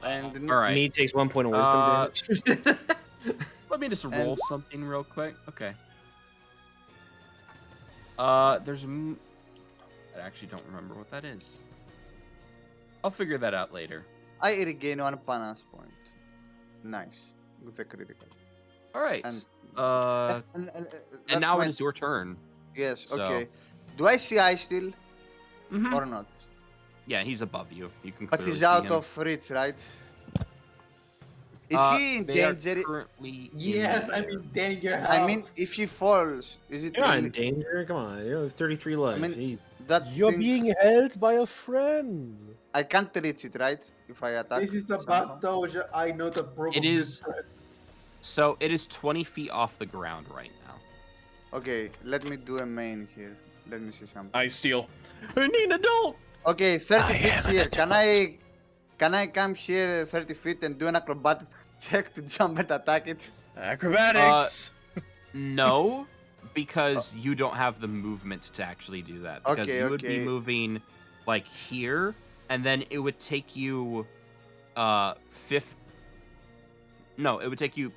And All right. Me takes 1 point of wisdom damage. Let me just roll And- something real quick. Okay. There's I actually don't remember what that is. I'll figure that out later. I regain 1 panache point. Nice. With a critical. All right. And And that's now my- it is your turn. Yes, so- okay. Do I see Ice still Mhm. or not? Yeah, he's above you. You can. But clearly he's see out him. of reach, right? Is he in They are danger? currently in Yes, I'm danger. in danger. I mean, if he falls, is it You're not really in danger. Come on, you have 33 life. mean- Jeez. that You're thing? being held by a friend. I can't reach it, right? If I attack. this is a somehow? bad doja. I know the proof. It of is- this. So it is 20 feet off the ground right now. Okay, let me do a main here. Let me see something. I steal. I need an adult. Okay, 30 I feet am an here. adult. Can I come here 30 feet and do an acrobatics check to jump and attack it? Acrobatics. No, because you don't have the movement to actually do that. Because Okay, you would be okay. moving like here, and then it would take you No, it would take you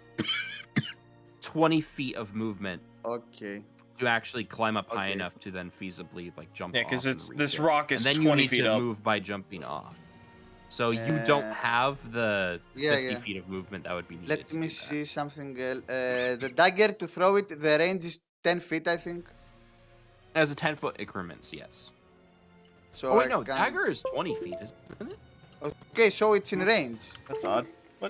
20 feet of movement Okay. to actually climb up high Okay. enough to then feasibly like jump Yeah, off. because and it's reach this it. rock is And then you 20 need feet to up. move by jumping off. So you don't Uh, have the 50 yeah. feet of movement that would be needed. Let to me do that. see something else. The dagger to throw it, the range is 10 feet, I think. As a 10-foot increments, yes. So Oh wait, I no, can... dagger is 20 feet, isn't it? Okay, so it's in range. That's odd.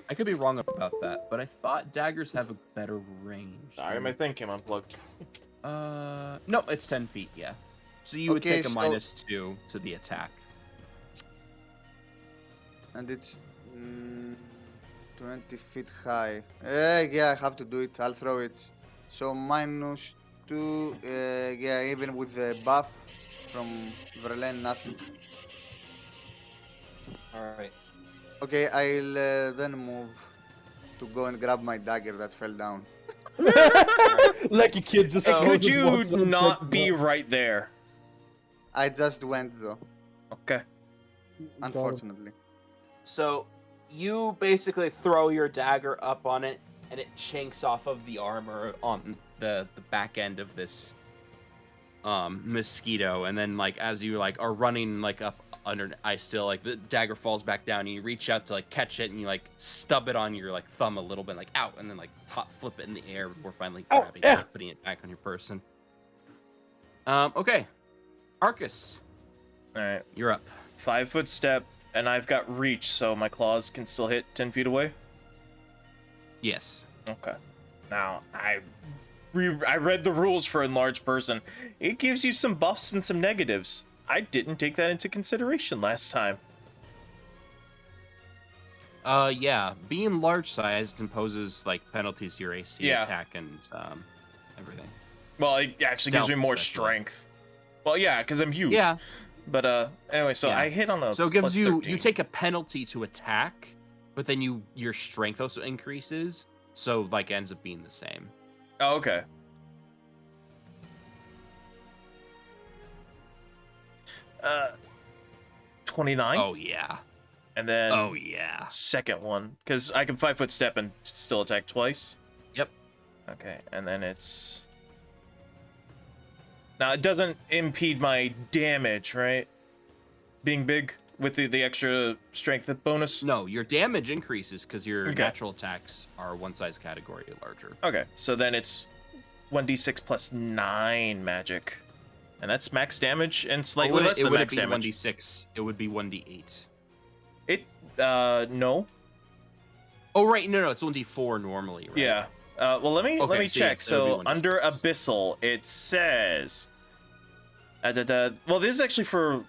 I could be wrong about that, but I thought daggers have a better range. Sorry, my thing came unplugged. No, it's 10 feet, yeah. So you would Okay, take a so- -2 to the attack. And it's 20 feet high. Yeah, I have to do it. I'll throw it. So -2. Yeah, even with the buff from Verlaine, nothing. All right. Okay, I'll then move to go and grab my dagger that fell down. Like a kid just So- Could throws it you once and not takes be it right there? I just went though, Okay. out. unfortunately. So you basically throw your dagger up on it, and it chinks off of the armor on the back end of this mosquito, and then like as you like are running like up under ice still, like the dagger falls back down, and you reach out to like catch it, and you like stub it on your like thumb a little bit, like out, and then like flip it in the air before finally Ow, grabbing it and putting it back on your person. Okay, Arcus, All right. you're up. 5-foot step, and I've got reach, so my claws can still hit 10 feet away. Yes. Okay. Now I read the rules for enlarged person. It gives you some buffs and some negatives. I didn't take that into consideration last time. Yeah, being large sized imposes like penalties to your AC, Yeah. attack, and everything. Well, it actually gives me Stealth more especially. strength. Well, yeah, because I'm huge. Yeah. But anyway, so Yeah. I hit on a So it gives plus you 13. you take a penalty to attack, but then your strength also increases, so like ends up being the same. Oh, okay. Uh, 29. Oh yeah. And then Oh yeah. second one, because I can 5-foot step and still attack twice. Yep. Okay, and then it's... Now, it doesn't impede my damage, right? Being big with the extra strength bonus? No, your damage increases because your Okay. natural attacks are one size category larger. Okay, so then it's 1d6 plus 9 magic. And that's max damage and slightly less it than would max be damage. 1d6. It would be 1d8. It, no. Oh right, no, it's 1d4 normally, right? Yeah. Well, let me Okay, so check. yes, it would So be 1d6. under abyssal, it says. Well, this is actually for.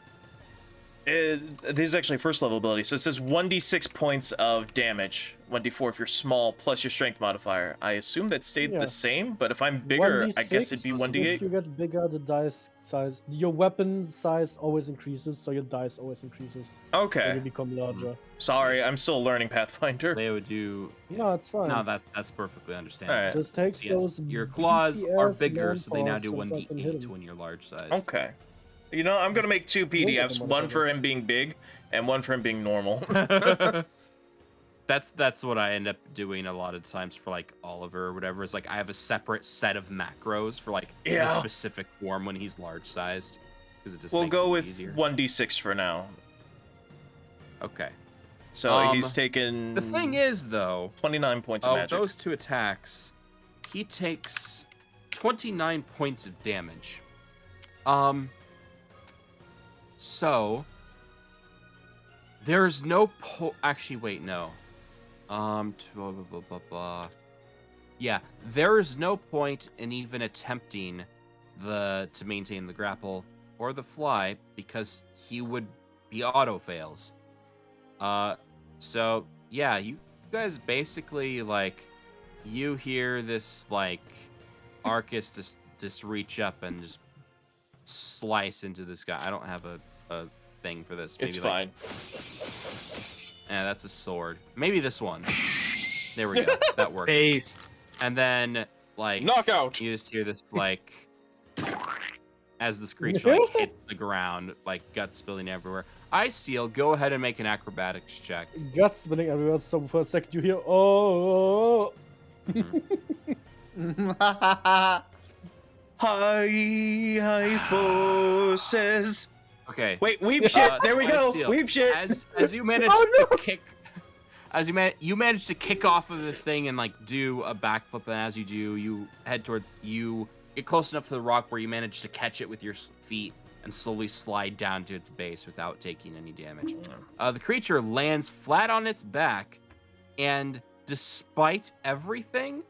This is actually first level ability. So it says 1d6 points of damage, 1d4 if you're small, plus your strength modifier. I assume that stayed Yeah. the same, but if I'm bigger, I guess 1d6, it'd be If 1d8. you get bigger, the dice size, your weapon size always increases, so your dice always increases when you Okay. become larger. Sorry, I'm still learning Pathfinder. They would do. No, it's fine. No, that's perfectly understandable. Alright. Just take So yes, those. your claws are BCS bigger, so they now land do paws and fucking hit 1d8 him. when you're large size. Okay. You know, I'm gonna make two Look at PDFs, the one for motherfucker. him being big and one for him being normal. That's what I end up doing a lot of times for like Oliver or whatever. Is like I have a separate set of macros for like Yeah. the specific form when he's large sized. Because it just We'll makes go it with easier. 1d6 for now. Okay. So he's taken The thing is though, 29 points of of magic. those two attacks, he takes 29 points of damage. So there's no actually wait, no. Blah, blah, blah, blah, blah. Yeah, there is no point in even attempting to maintain the grapple or the fly because he would be auto fails. So yeah, you guys basically like you hear this like Arcus just reach up and just slice into this guy. I don't have a thing for this. It's like, fine. Yeah, that's a sword. Maybe this one. There we go. That worked. Based. And then like Knockout! you just hear this like as this creature like hits the ground, like guts spilling everywhere. I steal. Go ahead and make an acrobatics check. Guts spilling everywhere, so for a second you hear, oh. High forces. Okay. Wait, weep shit. There we I go. steal. Weep shit. As you manage Oh, to kick, as you manage to kick off of this thing and like do a backflip, and as you do, you head toward you get close enough to the rock where you manage to catch it with your feet and slowly slide down to its base without taking any damage. The creature lands flat on its back, and despite everything,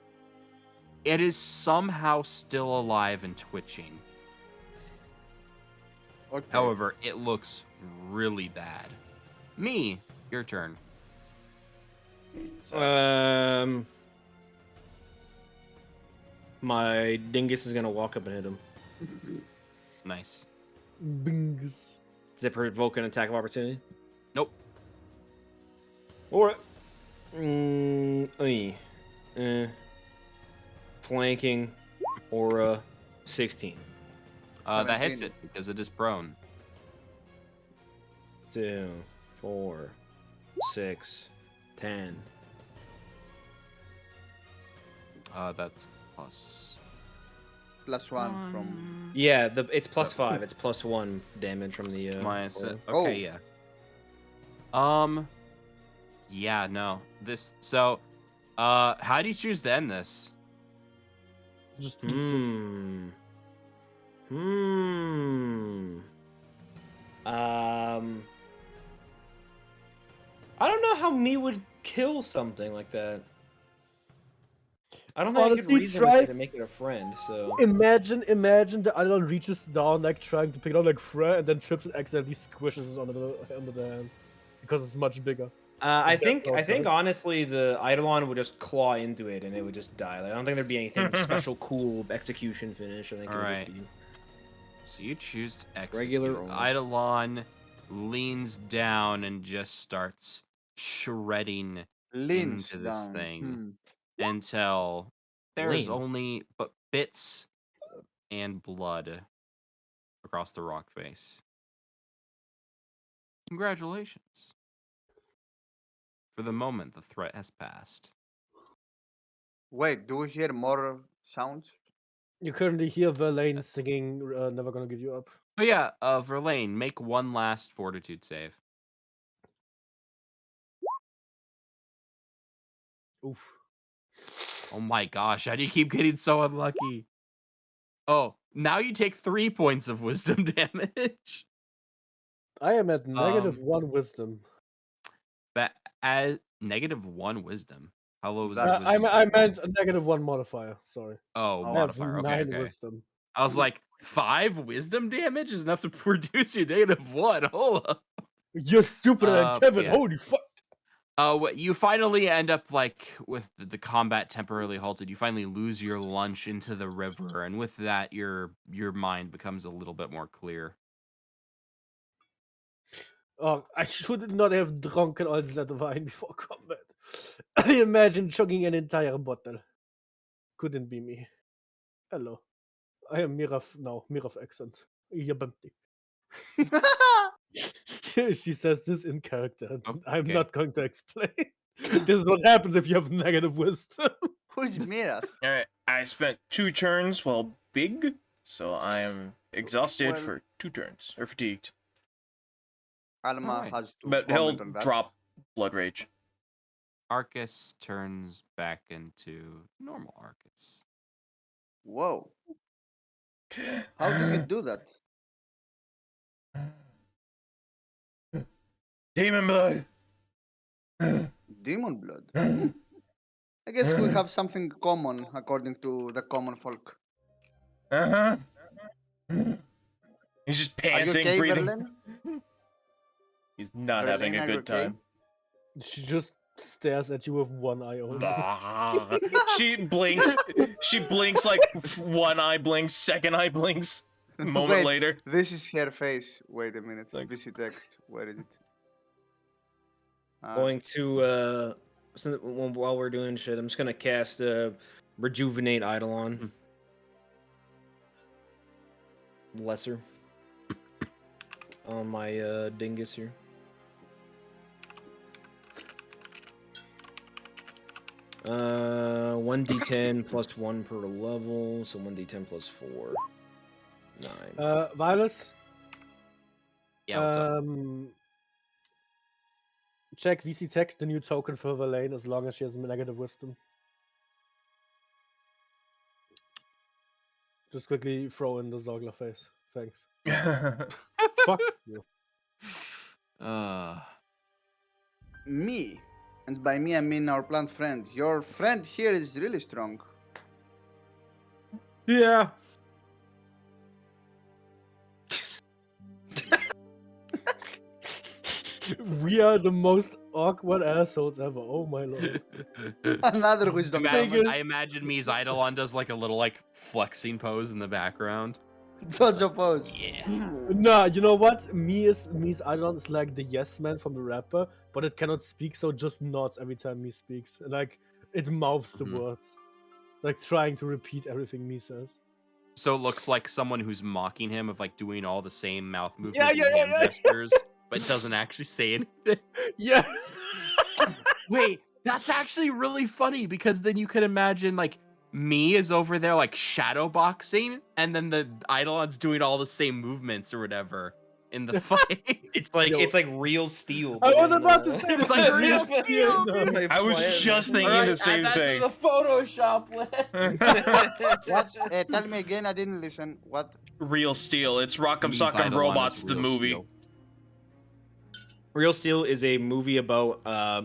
it is somehow still alive and twitching. Okay. However, it looks really bad. Me, your turn. My dingus is gonna walk up and hit him. Nice. Bingus. Does it provoke an attack of opportunity? Nope. Or, flanking, aura, 16. That hits 17. it because it is prone. 2, 4, 6, 10. That's plus. +1 from. Yeah, it's +5. It's +1 damage from the. Minus. aura. Okay, Oh. yeah. Yeah, no. This. So, how do you choose to end this? Just eats it. I don't know how me would kill something like that. I don't think I Honestly, could reason with it and make it a friend. So Imagine the Idolon reaches down, like trying to pick it up like Freya, and then trips and accidentally squishes it under the hand because it's much bigger. I That's think how it goes. honestly the Eidolon would just claw into it and it would just die. Like, I don't think there'd be anything special, cool execution finish. I think it would Alright. just be So you choose to execute. Regular or- Eidolon leans down and just starts shredding Leans into this down. thing until there's Lean. only but bits and blood across the rock face. Congratulations. For the moment, the threat has passed. Wait, do we hear more sounds? You currently hear Verlaine singing "Never Gonna Give You Up." But yeah, Verlaine, make one last fortitude save. Oof. Oh my gosh, how do you keep getting so unlucky? Oh, now you take 3 points of wisdom damage. I am at negative Um, 1 wisdom. But at -1 wisdom. How low was your That's- wisdom? I meant a negative 1 modifier. Sorry. Oh, I I have modifier. Okay, 9 okay. wisdom. I was like, 5 wisdom damage is enough to produce your -1. Hold up. You're stupider than Kevin. Yeah. Holy fuck. You finally end up like with the combat temporarily halted. You finally lose your lunch into the river, and with that, your mind becomes a little bit more clear. Oh, I should not have drunken all that wine before combat. I imagine chugging an entire bottle. Couldn't be me. Hello. I am Miraf now. Miraf accent. Yeah, bumpy. She says this in character. I'm Okay. not going to explain. This is what happens if you have negative wisdom. Who's Mirath? Alright, I spent 2 turns while big, so I am exhausted Well- for 2 turns, or fatigued. Alma Alright. has to But he'll comment on that. drop Blood Rage. Arcus turns back into normal Arcus. Whoa. How do you do that? Demon Blood! Demon blood. I guess we have something common according to the common folk. Uh-huh. He's just Are you panting, okay, breathing. Verlaine? He's not having Verlaine, a are you good okay? time. She just stares at you with one eye only. She blinks. She blinks like one eye blinks, second eye blinks. A moment Wait, later. This is her face. Wait a minute. Like- VC text. Where is it? going to while we're doing shit, I'm just gonna cast Rejuvenate Eidolon. Lesser. On my dingus here. Uh, 1d10 plus 1 per level, so 1d10 plus 4. 9. Violet, Yeah, what's up? check VC text the new token for Verlaine as long as she has negative wisdom. Just quickly throw in the Zogler face. Thanks. Fuck you. Me. And by me, I mean our plant friend. Your friend here is really strong. Yeah. We are the most awkward assholes ever. Oh my lord. Another wisdom Imagine, damage. I imagine Mies Eidolon does like a little like flexing pose in the background. Jojo pose. Yeah. Nah, you know what? Mi's Idolon is like the yes man from the rapper, but it cannot speak, so it just nods every time Mi speaks. Like it mouths the Mhm. words, like trying to repeat everything Mi says. So it looks like someone who's mocking him of like doing all the same mouth Yeah, movements yeah, and yeah, hand yeah. gestures, but doesn't actually say anything. Yes. Wait, that's actually really funny because then you can imagine like me is over there like shadow boxing, and then the Eidolon's doing all the same movements or whatever in the fight. It's like Yo. real steel. I but was in, about to say It's the like same real thing. steel, Yeah, dude. no. I was just thinking Alright, the add same that thing. to the Photoshop list. What's tell me again, I didn't listen. What? Real Steel. It's Rock'em Mi's Sock'em Eidolon Robots, is the Real movie. Steel. Real Steel is a movie about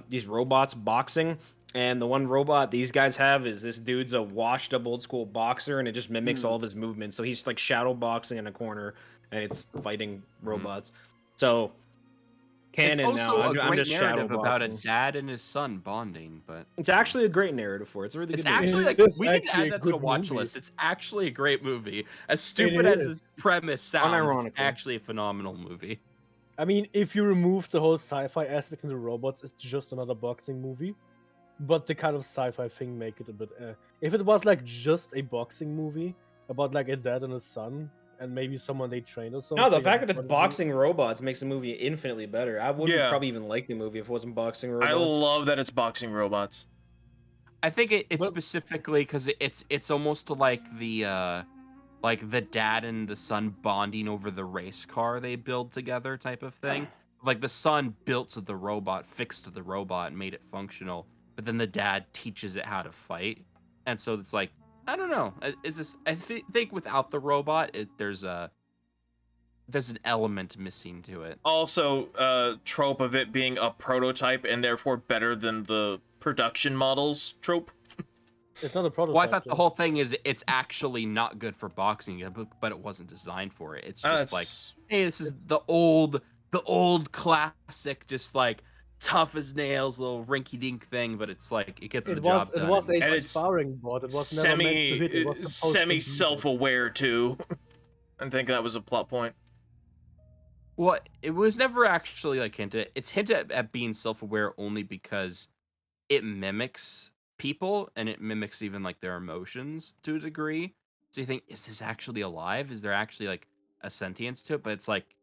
these robots boxing, and the one robot these guys have is this dude's a washed up old school boxer, and it just mimics all of his movements. So he's like shadow boxing in a corner, and it's fighting robots. So It's canon now. also a I'm great just shadow narrative about a boxing. dad and his son bonding, but It's actually a great narrative for it. It's a really it's good movie. actually like It's we need to actually add a that to the good watch movie. list. It's actually a great movie. As stupid as is. this premise sounds, it's Unironically. actually a phenomenal movie. I mean, if you remove the whole sci-fi aspect in the robots, it's just another boxing movie. But the kind of sci-fi thing make it a bit. If it was like just a boxing movie about like a dad and a son, and maybe someone they trained or something. No, the fact that it's but boxing robots makes the movie infinitely better. I wouldn't Yeah. probably even like the movie if it wasn't boxing robots. I love that it's boxing robots. I think it's Well- specifically because it's almost like the dad and the son bonding over the race car they build together type of thing. Like the son built the robot, fixed the robot, and made it functional, but then the dad teaches it how to fight, and so it's like I don't know. It's just think without the robot, there's an element missing to it. Also, trope of it being a prototype and therefore better than the production models trope. It's not a prototype. Well, I thought the though. whole thing is it's actually not good for boxing, but it wasn't designed for it. It's just like, hey, this is the old classic, just like tough as nails, little rinky-dink thing, but it's like it gets the job done. It was a And it's sparring board. It was never meant to hit. It was supposed to semi be self-aware too. I think that was a plot point. Well, it was never actually like hinted. It's hinted at being self-aware only because it mimics people and it mimics even like their emotions to a degree. So you think, is this actually alive? Is there actually like a sentience to it? But it's like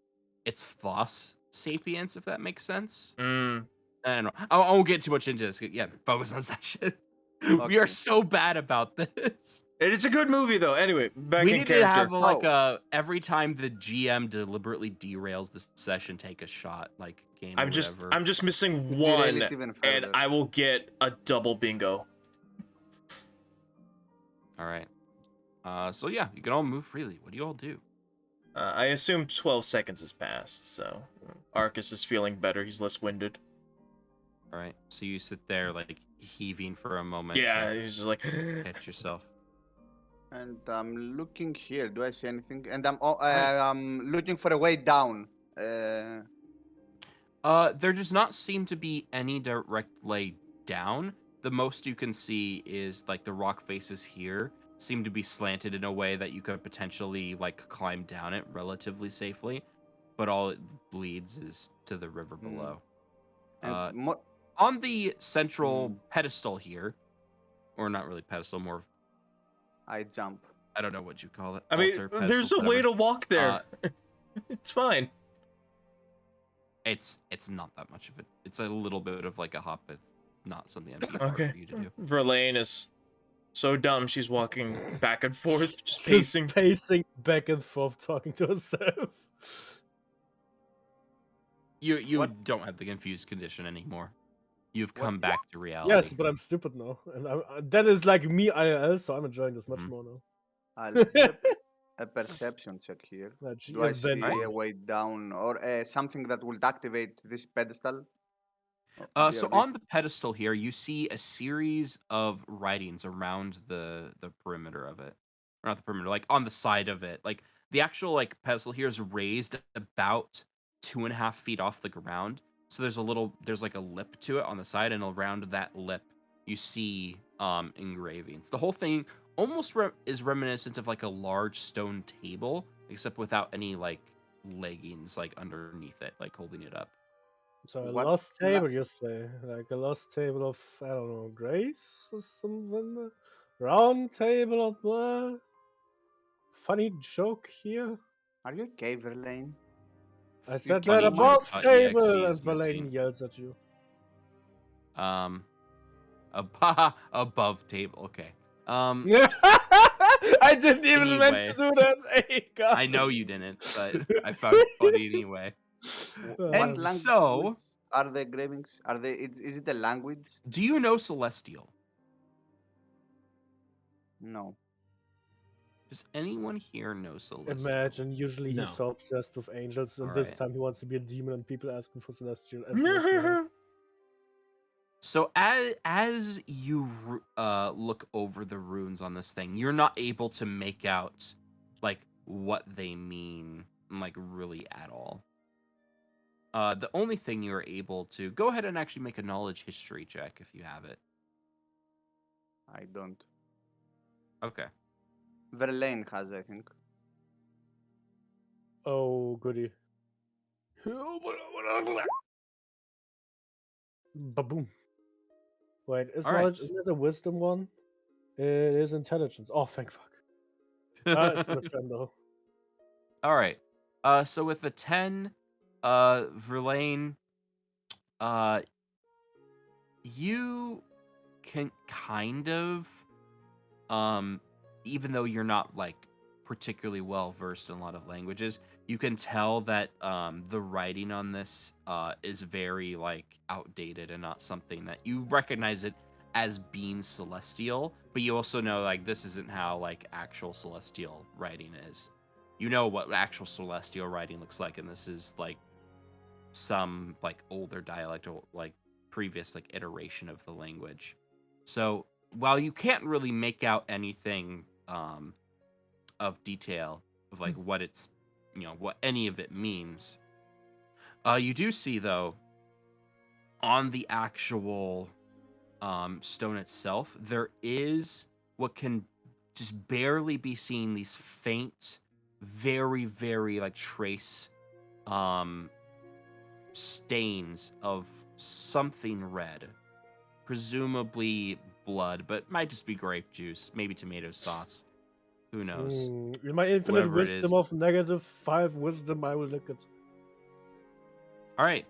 it's false sapience, if that makes sense. Mm. I don't know. I won't get too much into this. Yeah, focus on session. We are Okay. so bad about this. It's a good movie though. Anyway, back We in need character. to have like Oh. every time the GM deliberately derails the session, take a shot, like game. I'm or just whatever. I'm just missing Derail one, it even and further. I will get a double bingo. All right. So yeah, you can all move freely. What do you all do? I assume 12 seconds has passed, so Arcus is feeling better. He's less winded. All right. So you sit there like heaving for a moment. Yeah, to he's just like. catch yourself. And I'm looking here. Do I see anything? And I'm looking for a way down. There does not seem to be any direct lay down. The most you can see is like the rock faces here seem to be slanted in a way that you could potentially like climb down it relatively safely, but all it leads is to the river below. and On the central pedestal here, or not really pedestal, more I jump. I don't know what you call it. I mean, altar, there's pedestal, a way whatever. to walk there. It's fine. It's not that much of it. It's a little bit of like a hop. It's not something that'd be hard Okay. for you to do. Verlaine is so dumb. She's walking back and forth, just Just pacing. pacing back and forth, talking to herself. You What? don't have the confused condition anymore. You've What? come back to reality. Yes, but I'm stupid now, and that is like me IRL, so I'm enjoying this much Mhm. more now. I'll do a perception check here. Do I see Then- a way down or something that will activate this pedestal? So BRB? on the pedestal here, you see a series of writings around the perimeter of it, or not the perimeter, like on the side of it. Like the actual like pedestal here is raised about 2.5 feet off the ground. So there's like a lip to it on the side, and around that lip you see engravings. The whole thing almost is reminiscent of like a large stone table, except without any like leggings like underneath it, like holding it up. So a What lost la- table, you say? Like a lost table of, I don't know, grace or something? Round table of funny joke here? Are you okay, Verlaine? I You said can that Funny do my above joke, table, EXE and is Verlaine missing. yells at you. Above table. Okay. I didn't even meant to Anyway, do that. Hey, God. I know you didn't, but I found it funny anyway. What Um, language So, are the engravings? Are they? Is it a language? do you know Celestial? No. Does anyone here know Celestial? Imagine, usually he's No. so obsessed with angels, and this Alright. time he wants to be a demon, and people ask him for celestial. As much as So as you look over the runes on this thing, you're not able to make out like what they mean like really at all. The only thing you're able to go ahead and actually make a knowledge history check if you have it. I don't. Okay. Verlaine has, I think. oh goody. Baboom. Wait, is All knowledge, right. isn't it a wisdom one? It is intelligence. Oh, thank fuck. It's not friend though. All right. So with the 10, Verlaine, uh, you can kind of, even though you're not like particularly well versed in a lot of languages, you can tell that the writing on this is very like outdated and not something that you recognize it as being celestial, but you also know like this isn't how like actual celestial writing is. You know what actual celestial writing looks like, and this is like some like older dialect or like previous like iteration of the language. So while you can't really make out anything of detail of like what it's, what any of it means, you do see though on the actual stone itself there is what can just barely be seen, these faint, very very like trace um stains of something red, presumably blood, but might just be grape juice, maybe tomato sauce. Who knows? In my infinite Whatever it is. wisdom of -5 wisdom, I will lick it. All right.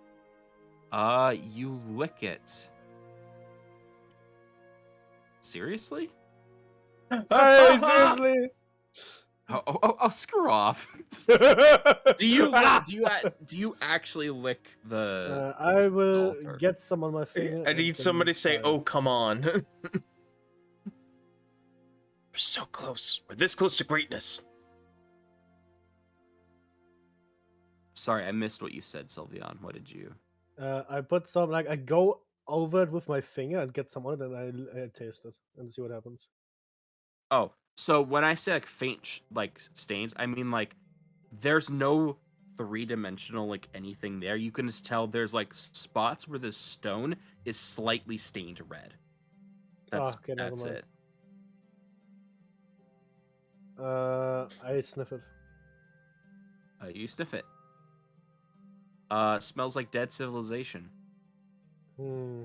You lick it. Seriously? Hey, seriously? Oh, screw off. Do you actually lick the I will altar? get some on my finger. I and need then somebody to say, try it. "Oh, come on." We're so close. We're this close to greatness. Sorry, I missed what you said, Sylveon. What did you? I put some, like, I go over it with my finger and get some on it, and I taste it and see what happens. Oh, so when I say like faint like stains, I mean like there's no three-dimensional like anything there. You can just tell there's like spots where the stone is slightly stained red. Okay, never That's mind. it. I sniff it. You sniff it. Smells like dead civilization. Hmm.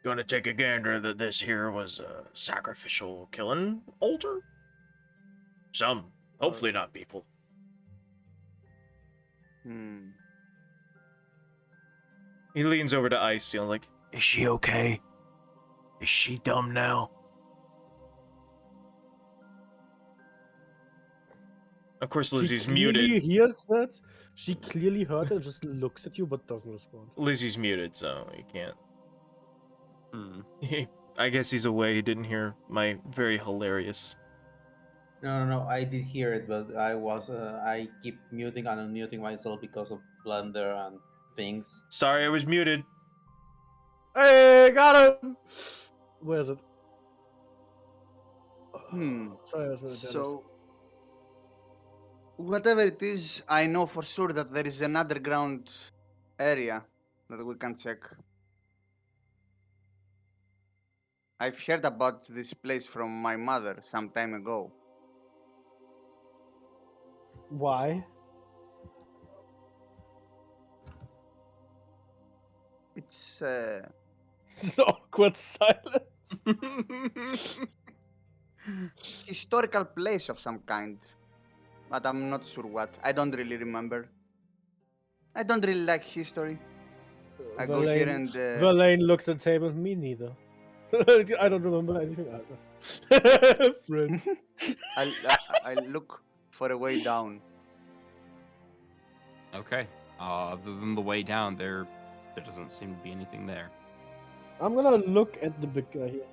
Gonna take a gander that this here was a sacrificial killing altar? Some. Hopefully not people. Hmm. He leans over to Ice Steel like, is she okay? Is she dumb now? Of course, Lizzie's She clearly muted. hears that. She clearly heard it and just looks at you but doesn't respond. Lizzie's muted, so he can't. Hmm. I guess he's away. He didn't hear my very hilarious. No. I did hear it, but I keep muting and unmuting myself because of Blender and things. Sorry, I was muted. Hey, got him! Where is it? Sorry, I was really jealous. So, whatever it is, I know for sure that there is an underground area that we can check. I've heard about this place from my mother some time ago. Why? It's It's an awkward silence. historical place of some kind, but I'm not sure what. I don't really remember. I don't really like history. I go here and Verlaine looks at the table. Me neither. I don't remember anything either. Friend. I look for a way down. Okay. Other than the way down, there doesn't seem to be anything there. I'm gonna look at the big guy here.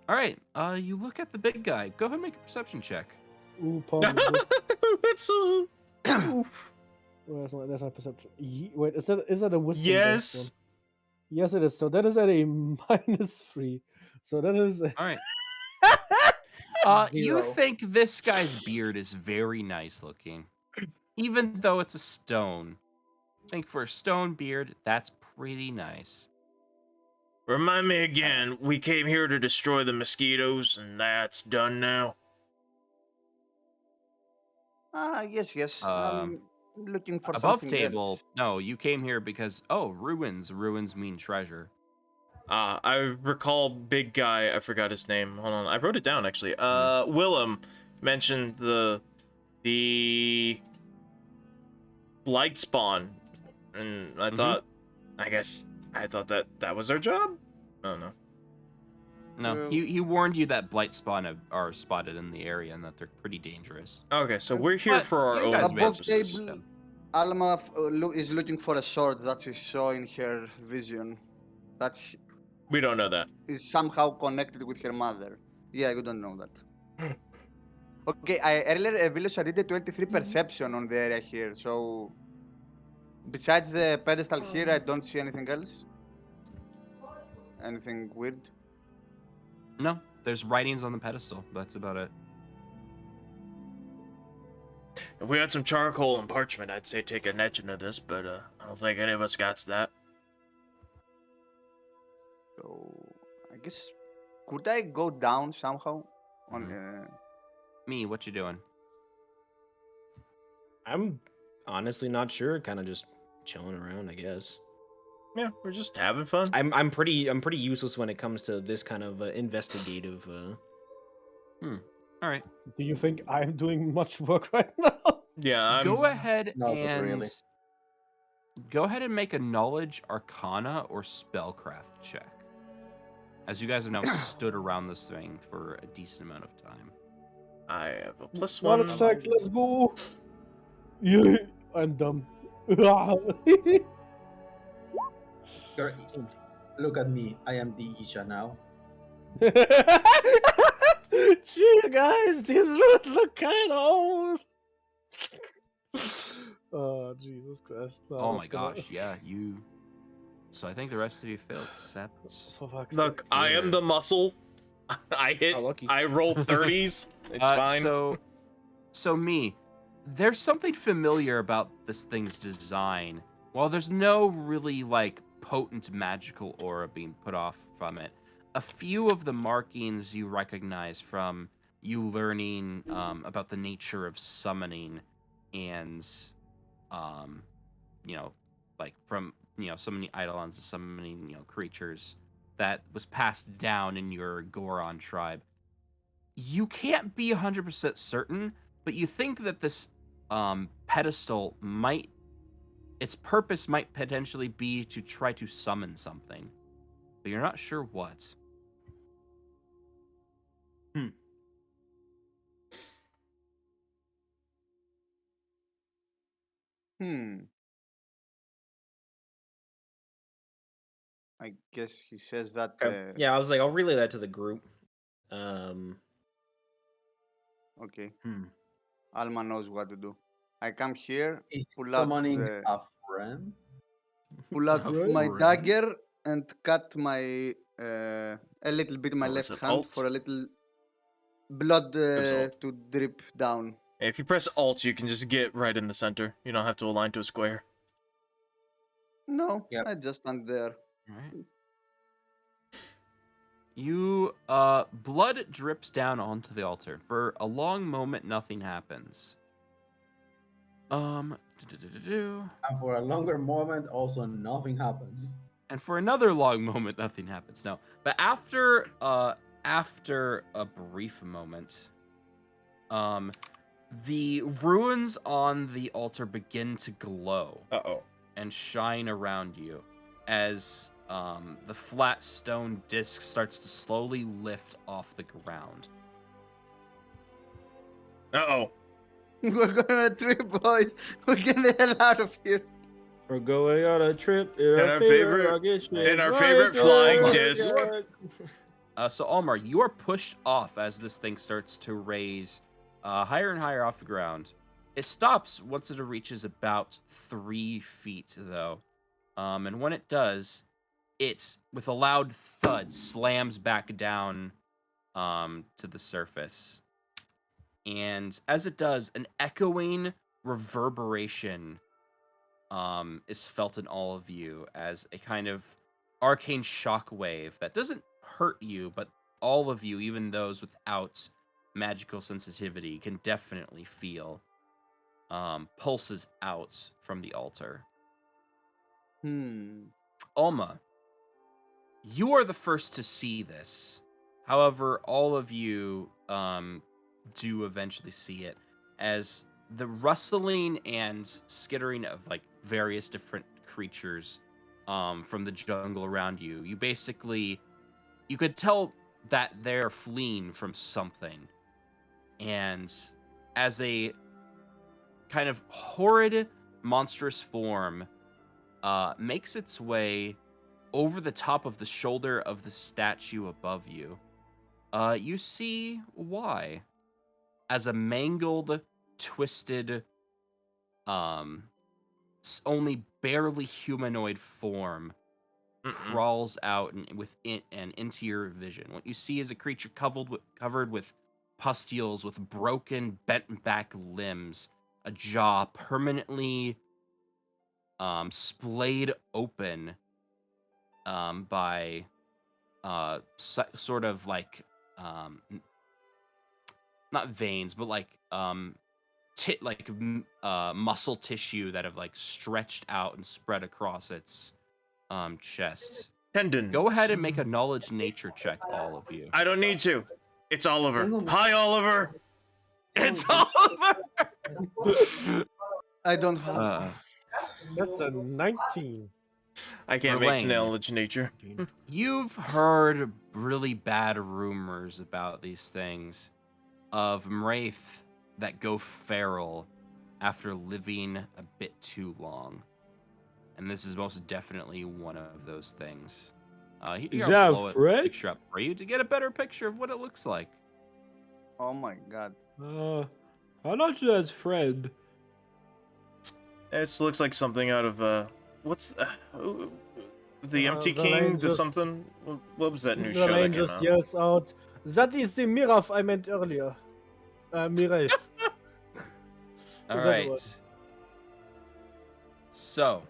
All right. You look at the big guy. Go ahead and make a perception check. Ooh, pardon. That's oof. Well, that's my perception. Wait, is that a wisdom? Yes. One? Yes, it is. So that is at a -3. So that is. All right. You Zero. think this guy's beard is very nice looking, even though it's a stone. I think for a stone beard, that's pretty nice. Remind me again, we came here to destroy the mosquitoes, and that's done now. Yes. I'm looking for Above something table, else. no, you came here because ruins. Ruins mean treasure. I recall big guy, I forgot his name. Hold on, I wrote it down actually. Willem mentioned the Blightspawn, and I thought that was our job. Oh no. No, he warned you that Blightspawn are spotted in the area and that they're pretty dangerous. Okay, so we're here But for our you own guys Above purposes. table, Alma is looking for a sword that she saw in her vision. That We don't know that. is somehow connected with her mother. Yeah, you don't know that. Okay, earlier, Village, I did a 23 perception on the area here, so besides the pedestal here, I don't see anything else. Anything weird? No, there's writings on the pedestal. That's about it. If we had some charcoal and parchment, I'd say take an etch into this, but I don't think any of us got that. So I guess could I go down somehow? On Me, what you doing? I'm honestly not sure. Kind of just chilling around, I guess. Yeah, we're just having fun. I'm pretty useless when it comes to this kind of investigative. All right. Do you think I'm doing much work right now? Yeah, Go ahead not and really. go ahead and make a knowledge, arcana, or spellcraft check. As you guys have now stood around this thing for a decent amount of time. I have a +1. Knowledge checks, let's go. Yeah, I'm dumb. Look at me. I am the Isha now. Gee, guys, these roots look kind of old. Oh, Jesus Christ. No, Oh I'm my not gonna- gosh, yeah, you. So I think the rest of you failed, except For fuck's Look, sake. I am the muscle. I hit. Oh, lucky. I roll 30s. It's fine. So me, there's something familiar about this thing's design. While there's no really like potent magical aura being put off from it, a few of the markings you recognize from you learning about the nature of summoning, and like from summoning eidolons, summoning creatures that was passed down in your Goron tribe. You can't be 100% certain, but you think that this pedestal its purpose might potentially be to try to summon something, but you're not sure what. I guess he says that. Okay. Yeah, I was like, I'll relay that to the group. Okay. Hmm. Alma knows what to do. I come here, Is pull out summoning the, a friend? pull out A my friend? dagger and cut my a little bit my What was left it, hand Alt? for a little blood was Alt. to drip down. If you press Alt, you can just get right in the center. You don't have to align to a square. No, Yep. I just stand there. All right. Blood drips down onto the altar. For a long moment, nothing happens. Do-do-do-do-do. And for a longer moment, also nothing happens. And for another long moment, nothing happens. No, but after a brief moment, the runes on the altar begin to glow Uh-oh. and shine around you as the flat stone disc starts to slowly lift off the ground. Uh-oh. We're going on a trip, boys. We're getting the hell out of here. We're going on a trip in And our favorite flying disc. So Almar, you are pushed off as this thing starts to raise higher and higher off the ground. It stops once it reaches about 3 feet, though. And when it does, it, with a loud thud, slams back down to the surface. And as it does, an echoing reverberation is felt in all of you as a kind of arcane shockwave that doesn't hurt you, but all of you, even those without magical sensitivity, can definitely feel pulses out from the altar. Alma, you are the first to see this. However, all of you do eventually see it as the rustling and skittering of like various different creatures from the jungle around you. You could tell that they're fleeing from something. And as a kind of horrid, monstrous form makes its way over the top of the shoulder of the statue above you, you see why. As a mangled, twisted, only barely humanoid form crawls out and into your vision. What you see is a creature covered with pustules, with broken, bent back limbs, a jaw permanently splayed open by sort of like not veins, but like muscle tissue that have like stretched out and spread across its chest. Tendon. Go ahead and make a knowledge nature check, all of you. I don't need to. It's Oliver. Hi, Oliver. It's Oliver. I don't have. That's a 19. I can't make Verlaine. knowledge nature. You've heard really bad rumors about these things of Mraith that go feral after living a bit too long. And this is most definitely one of those things. Is Here, that I'll blow a Fred? picture up for you to get a better picture of what it looks like. Oh my god. I'm not sure that's Fred. It looks like something out of what's the Empty the King? Rangers- The something? What was that new The show that man came just out? yells out, "That is the Miraf I meant earlier." Miraf. All Is that the right. one? So,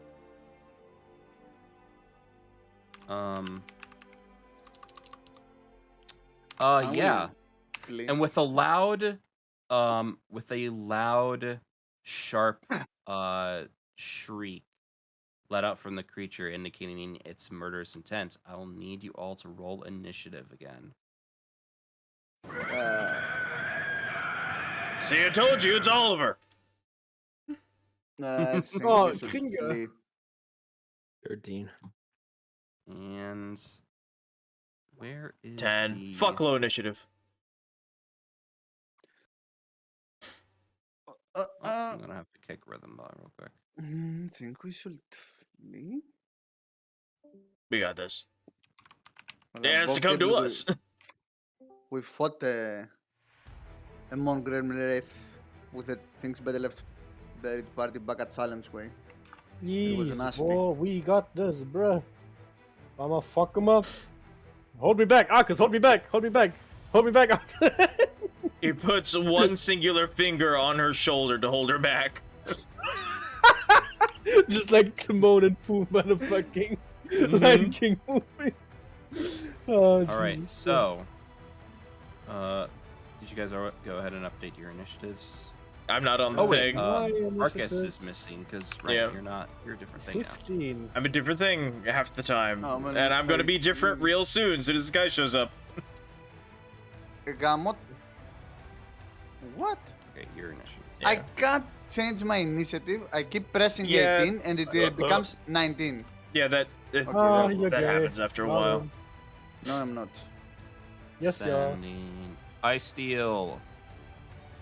yeah. Flee. And with a loud sharp shriek let out from the creature indicating its murderous intent, I'll need you all to roll initiative again. See, I told you, it's Oliver. I think Oh, we should Kringer. flee. 13. And where is 10. the... Fuck low initiative. Oh, I'm gonna have to kick rhythm bar real quick. I think we should flee. We got this. Well, It has to come to obviously us. We fought a mongrel wraith with the things better left buried party back at Salem's Way. It was Easy, nasty. boy, we got this, bruh. I'ma fuck him up. Hold me back, Arcus, hold me back, hold me back. Hold me back, Arcus. He puts one singular finger on her shoulder to hold her back. Just like Timon and Pumbaa in a fucking Lion King movie. Oh, All right, jeez. so, did you guys go ahead and update your initiatives? I'm not on the Oh wait, thing. My Marcus initiative. is missing because Yeah. you're a different thing now. 15. I'm a different thing half the time, Oh, man, and I'm gonna be different 18. real soon as this guy shows up. Gamot. What? Okay, your initiative. Yeah. I can't change my initiative. I keep pressing Yeah. 18 and it becomes 19. Yeah, that Oh, you're that gay. happens after a while. Marlon. No, I'm not. Yes, you are. Sending Ice Steel.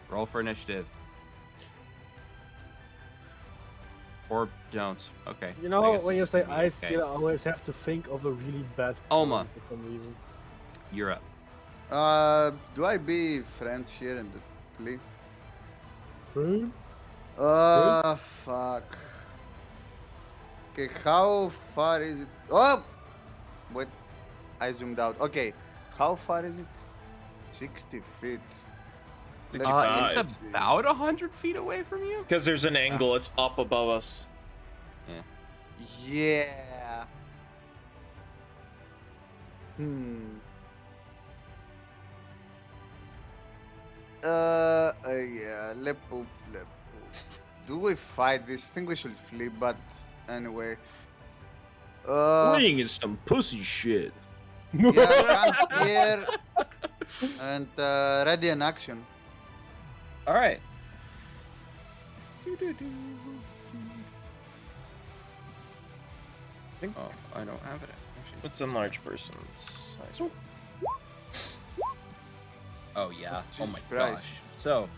Roll for initiative. Or don't. Okay. You I know, guess when you this say is gonna be ice okay. steel, I always have to think of a really bad Alma. person for some reason. You're up. Do I be friends here and play? Friend? Fuck. Okay, how far is it? Oh! Wait, I zoomed out. Okay, how far is it? 60 feet. It's It's Let's see. about 100 feet away from you. Because there's an angle, it's up above us. Yeah. Hmm. Yeah, Lepo. Do we fight this? I think we should flee, but anyway. Fleeing is some pussy shit. Yeah, come here and ready in action. All right. Oh, I don't have it. Actually. What's enlarged person's size? Oh yeah. Oh my Jesus Christ. gosh. So,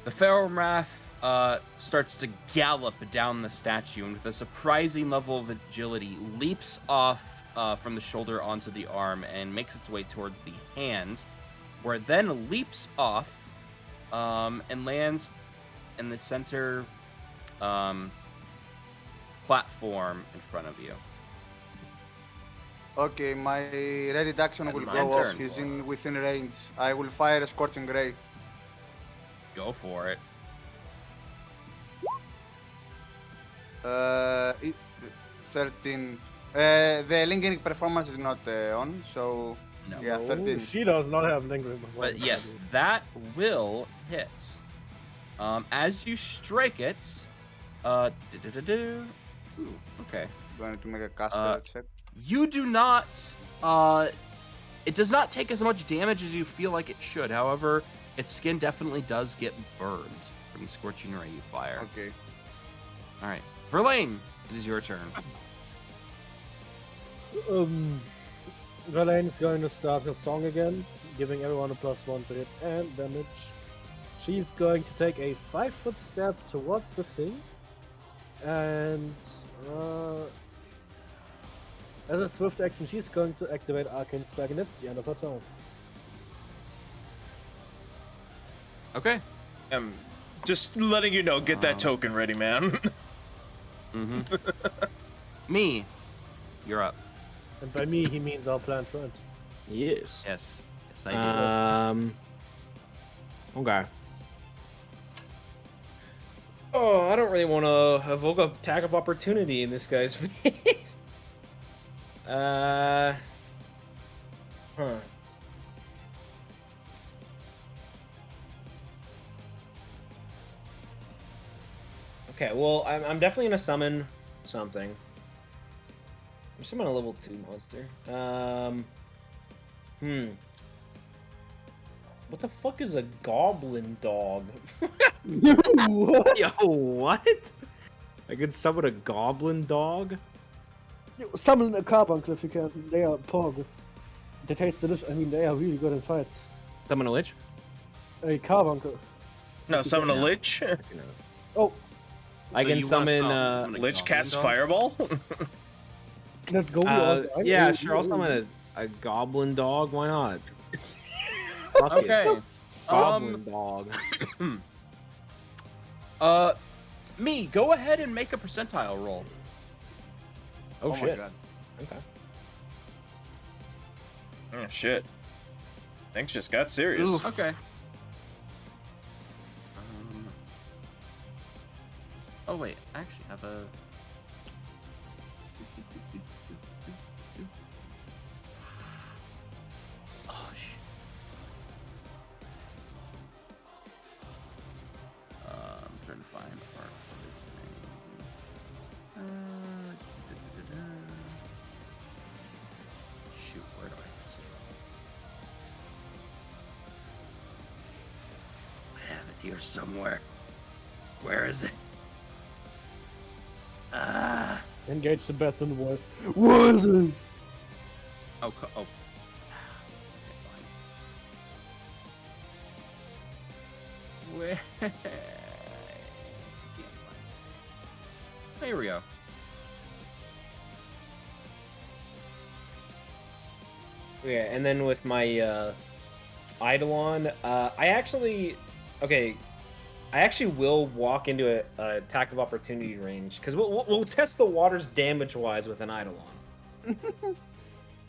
the Ferromath starts to gallop down the statue, and with a surprising level of agility, leaps off from the shoulder onto the arm and makes its way towards the hand, where it then leaps off and lands in the center platform in front of you. Okay, my ready action And will my go off. turn. He's within range. I will fire a scorching ray. Go for it. 13. The lingering performance is not on, so No. yeah, Oh, 13. she does not have lingering performance. But yes, that will hit. As you strike it, Ooh, okay. Do I need to make a caster check? You do not. It does not take as much damage as you feel like it should. However, its skin definitely does get burned from the scorching ray you fire. Okay. All right, Verlaine, it is your turn. Verlaine is going to start her song again, giving everyone a +1 to hit and damage. She's going to take a 5-foot step towards the thing, and as a swift action, she's going to activate Arcane Strike, and that's the end of her turn. Okay. Just letting you know, get that token ready, man. Mm-hmm. Me, you're up. And by me, he means our planned friend. Yes. Yes. Yes, I did. Okay. Oh, I don't really want to evoke a attack of opportunity in this guy's face. Huh. Okay, well, I'm definitely gonna summon something. I'm summoning a level 2 monster. What the fuck is a goblin dog? What? Yo, what? I could summon a goblin dog? Summon a carbuncle if you can. They are pog. They taste delicious. I mean, they are really good in fights. Summon a lich? A carbuncle. No, summon a lich. Oh, I So can you wanna summon, summon a Lich goblin cast dog? fireball. let's go. we all die. yeah, Ooh, sure, I'll ooh, summon a goblin dog. Why not? Fuck it. Okay. Goblin dog. Me, go ahead and make a percentile roll. Oh, my shit. god. Okay. Oh shit. Things just got serious. Oof. Okay. Oh wait, I actually have a. find art for this thing. Shoot, where do I see it? I have it here somewhere. Where is it? Ah. Engage the Batman voice. What is it? Oh, oh. Okay, fine. Where? Here we go. Yeah, and then with my Eidolon, I actually will walk into a attack of opportunity range because we'll test the waters damage wise with an Eidolon.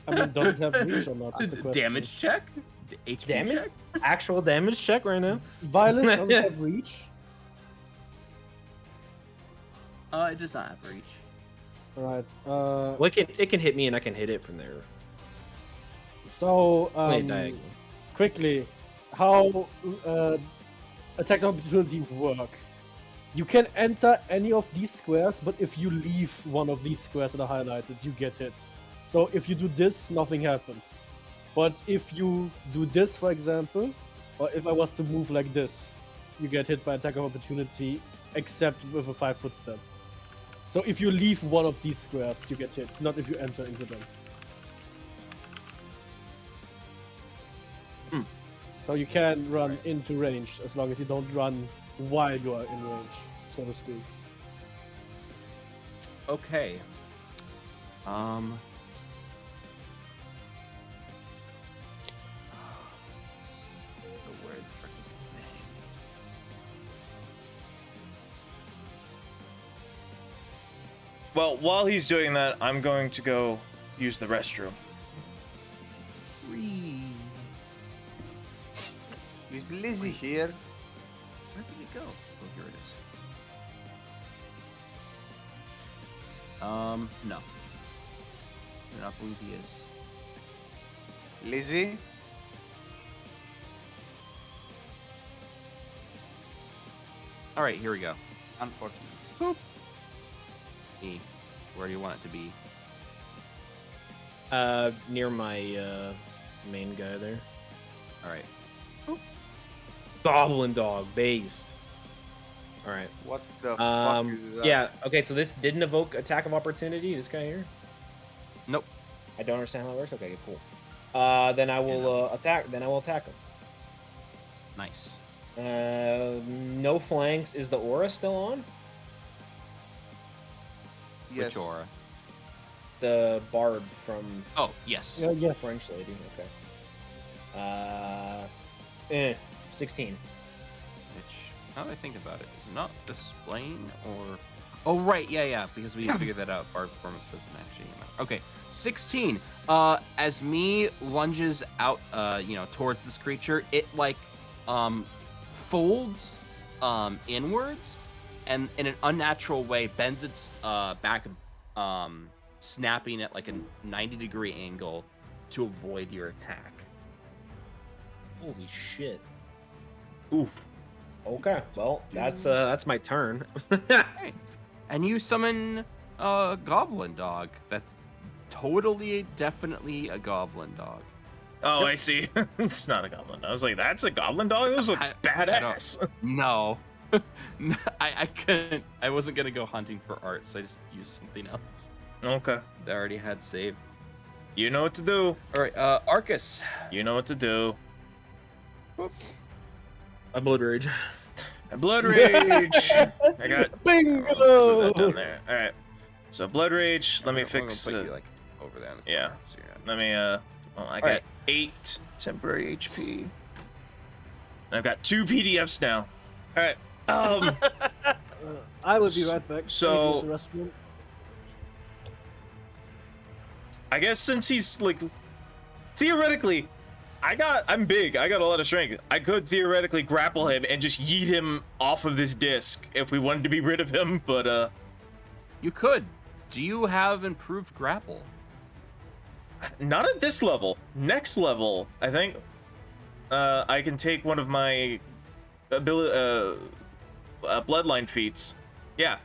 I mean, does it have reach or not? is the question. Damage check? The HP Damage? check? Actual damage check right now. Violet doesn't have reach. It does not have reach. Right. Well, it can hit me and I can hit it from there. So, Wait, diagonal. quickly, how attacks of opportunity work? You can enter any of these squares, but if you leave one of these squares that are highlighted, you get hit. So if you do this, nothing happens. But if you do this, for example, or if I was to move like this, you get hit by attack of opportunity, except with a 5-foot step. So if you leave one of these squares, you get hit, not if you enter into them. So you can run into range as long as you don't run while you are in range, so to speak. Okay. Where the frick is this thing? Well, while he's doing that, I'm going to go use the restroom. Is Lizzie here? Where did it go? Oh, here it is. No. I do not believe he is. Lizzie? All right, here we go. Unfortunately. Boop. E. Where do you want it to be? Near my main guy there. All right. Goblin dog based. All right. What the fuck is that? Yeah. Okay. So this didn't evoke attack of opportunity. This guy here. Nope. I don't understand how that works. Okay. Cool. Then I will attack. Then I will attack him. Nice. No flanks. Is the aura still on? Yes. Which aura? The bard from Oh, yes. Yeah, yes. French lady. Okay. 16. Which, now that I think about it, is it not displaying or... Oh, right, yeah, because we figured that out. Bard performance doesn't actually matter. Okay, 16. As me lunges out, towards this creature, it, folds, inwards, and in an unnatural way bends its, back, snapping at, a 90-degree angle to avoid your attack. Holy shit. Oof. Okay, well, that's my turn. Hey. And you summon a goblin dog. That's totally, definitely a goblin dog. Oh, I see. It's not a goblin. I was like, that's a goblin dog? Those look badass. No. No, I couldn't. I wasn't going to go hunting for art, so I just used something else Okay. that I already had saved. You know what to do. All right, Arcus. You know what to do. A blood rage. A blood rage. I got Bingo! that down there. All right. So blood rage. Let me I'm gonna fix put it. you, over there. In the Yeah. corner, so you're not- Let me. Well, I got right. 8 temporary HP. And I've got 2 PDFs now. All right. I will be right back. So- I use the restroom. I guess since he's theoretically, I'm big. I got a lot of strength. I could theoretically grapple him and just yeet him off of this disc if we wanted to be rid of him. But You could. Do you have improved grapple? not at this level. Next level, I think. I can take one of my bloodline feats. Yeah.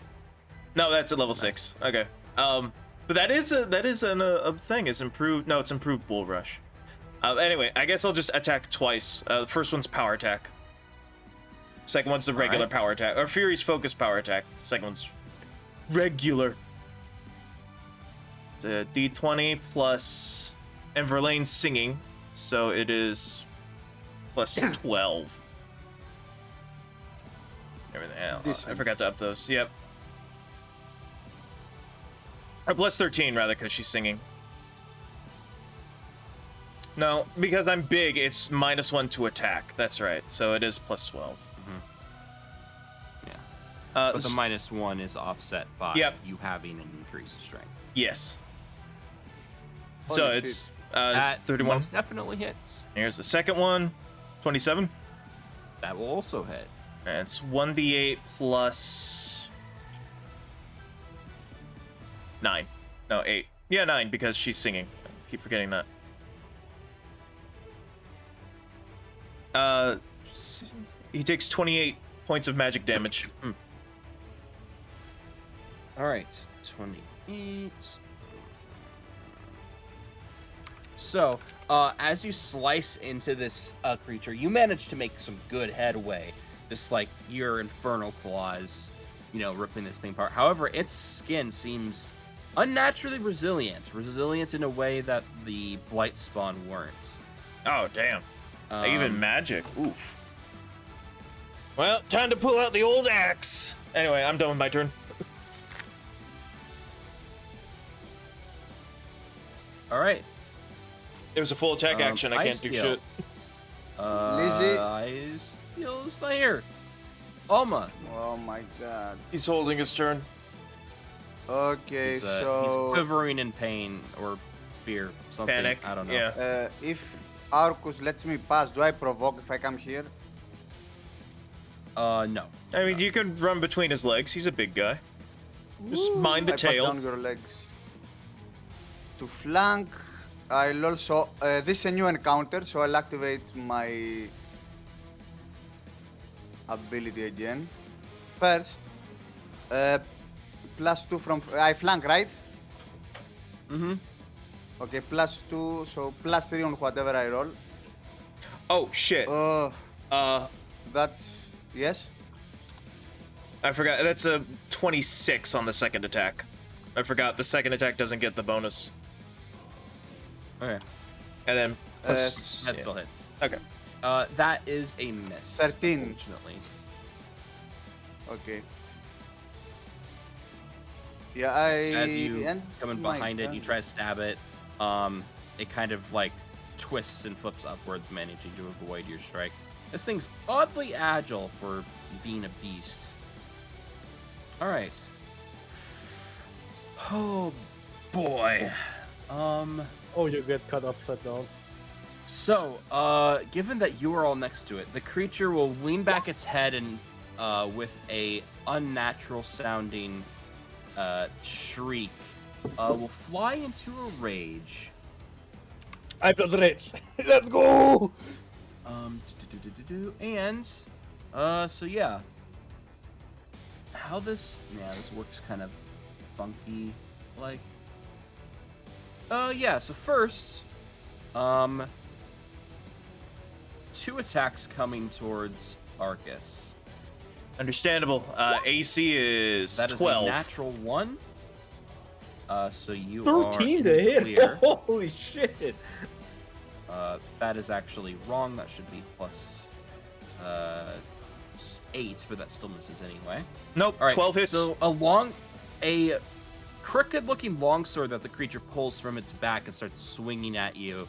No, that's at level 6. Okay. But that is a thing. Is improved. No, it's improved bull rush. Anyway, I guess I'll just attack twice. The first one's power attack. Second one's the regular power attack, or Fury's focus power attack. The second one's regular. It's a D20 plus, and Verlaine's singing, so it is plus 12. Everything else. I forgot to up those. Yep. Or plus 13 rather, because she's singing. No, because I'm big, it's -1 to attack. That's right. So it is plus 12. Yeah. But the -1 is offset by you having an increased strength. Yes. Holy So shit. it's That 31. most definitely hits. Here's the second one. 27. That will also hit. And it's 1d8 plus 9. No, 8. Yeah, 9 because she's singing. I keep forgetting that. He takes 28 points of magic damage. All right, 28. So, as you slice into this creature, you manage to make some good headway. Just like your infernal claws, ripping this thing apart. However, its skin seems unnaturally resilient in a way that the Blightspawn weren't. Oh, damn. Even magic. Oof. Well, time to pull out the old axe. Anyway, I'm done with my turn. All right. It was a full attack action. I can't do shit. Lizzie. Ice Steel Slayer. Alma. Oh my god. He's holding his turn. Okay, He's so quivering in pain or fear. Something. Panic. I don't know. Yeah. if Arcus lets me pass, do I provoke if I come here? No. I mean, you can run between his legs. He's a big guy. Just mind the I tail. Pass down your legs. To flank, I'll also. This is a new encounter, so I'll activate my ability again. First, +2 from. I flank, right? Mm-hmm. Okay, +2, so +3 on whatever I roll. Oh shit. That's yes. I forgot. That's a 26 on the second attack. I forgot the second attack doesn't get the bonus. Okay. And then plus, That still hits. Okay. That is a miss. 13. Unfortunately. Okay. Yeah, I. As you end come in my behind it, you turn. try to stab it. It kind of like twists and flips upwards, managing to avoid your strike. This thing's oddly agile for being a beast. All right. Oh boy. Oh, you get cut upside down. So, given that you are all next to it, the creature will lean back its head and, with a unnatural sounding, shriek, will fly into a rage. I've got the rage. Let's go! And, so yeah. How this works kind of funky, like. Yeah, so first, 2 attacks coming towards Arcus. Understandable. AC is That is 12. a natural 1. So you 13 are to in the hit. clear. Holy shit. That is actually wrong. That should be plus 8, but that still misses anyway. Nope. All right, 12 hits. So a crooked-looking longsword that the creature pulls from its back and starts swinging at you,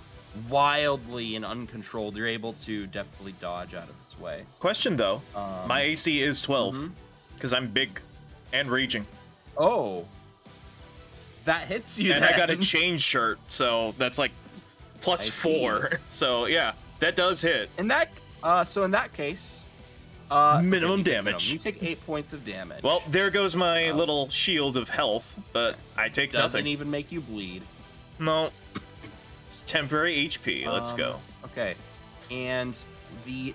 wildly and uncontrolled. You're able to definitely dodge out of its way. Question though. My AC is 12 because I'm big and raging, Oh, that hits you. and I got a then. chain shirt, so that's like plus I 4. So yeah, that does hit. In that case, Minimum you take damage. You take 8 points of damage. Well, there goes my little shield of health, but I take doesn't nothing. even make you bleed. No. It's temporary HP. Let's go. Okay, and the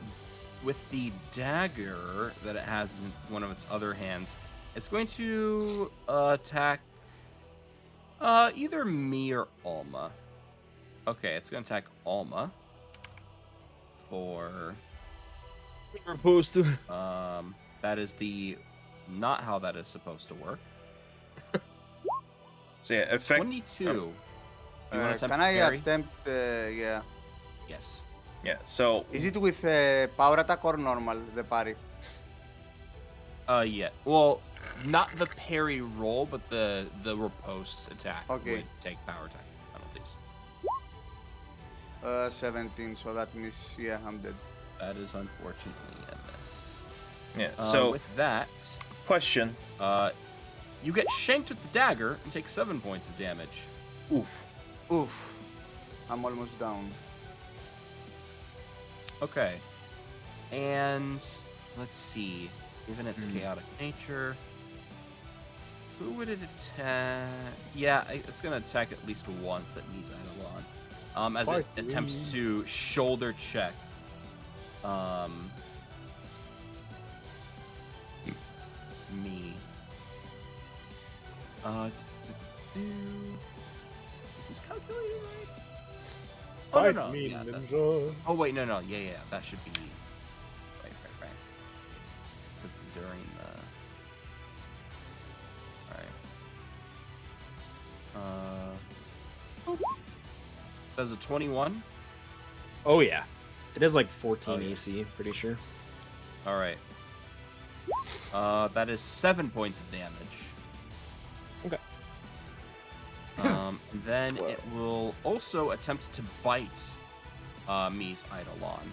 with the dagger that it has in one of its other hands, it's going to attack either me or Alma. Okay, it's going to attack Alma for We're supposed to. that is the not how that is supposed to work. So yeah, effect. 22. You want to attempt Can I parry? attempt? Yeah. Yes. Yeah. So Is it with power attack or normal? The parry. Yeah. Well, not the parry roll, but the riposte attack Okay. would take power attack penalties. 17. So that means I'm dead. That is unfortunately a miss. yeah. So with that, question. you get shanked with the dagger and take 7 points of damage. Oof. Oof. I'm almost down. Okay. And let's see. Given its chaotic nature, who would it attack? Yeah, it's gonna attack at least once at Mies Eidolon. As it Fight attempts to shoulder check. Me. Is this calculated right? Oh, Fight no, no. me, Yeah, ninja. oh wait, no, yeah, that should be right. Since during the does a 21? Oh yeah, it is like 14 Oh, yeah. AC, pretty sure. All right. That is 7 points of damage. Okay. And then it will also attempt to bite Mies Eidolon.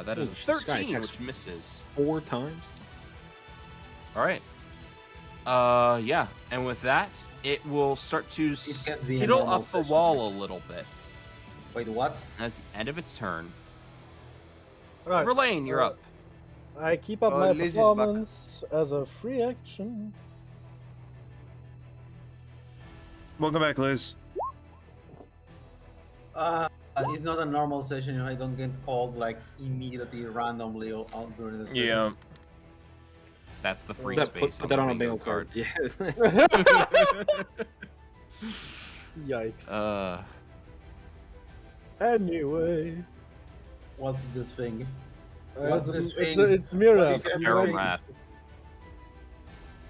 That is a Ooh, this guy 13, attacks which misses. 4 times. All right. Yeah. And with that, it will start to can be a skittle normal up the session. wall a little bit. Wait, what? That's the end of its turn. Right. Verlaine, you're up. I keep up Oh, my Liz is back. performance as a free action. Welcome back, Liz. It's not a normal session if I don't get called like immediately randomly out during the session. Yeah. That's the free Put space. that on a bingo bingo card. Yeah. Yikes. Anyway. What's this thing? It's, this it's, thing? it's Mira. What is that Feral thing? Wrath.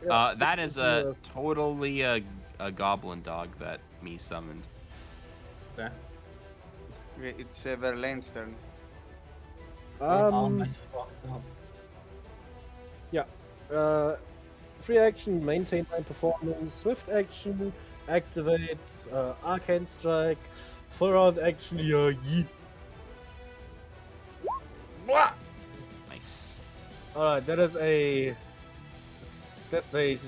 Yeah, That it's is a Mira. totally a goblin dog that me summoned. Okay. It's Verlaine's turn. Almost fucked up. Free action, maintain my performance. Swift action, activate, arcane strike. Full round action, yeet. Nice. Alright, that's a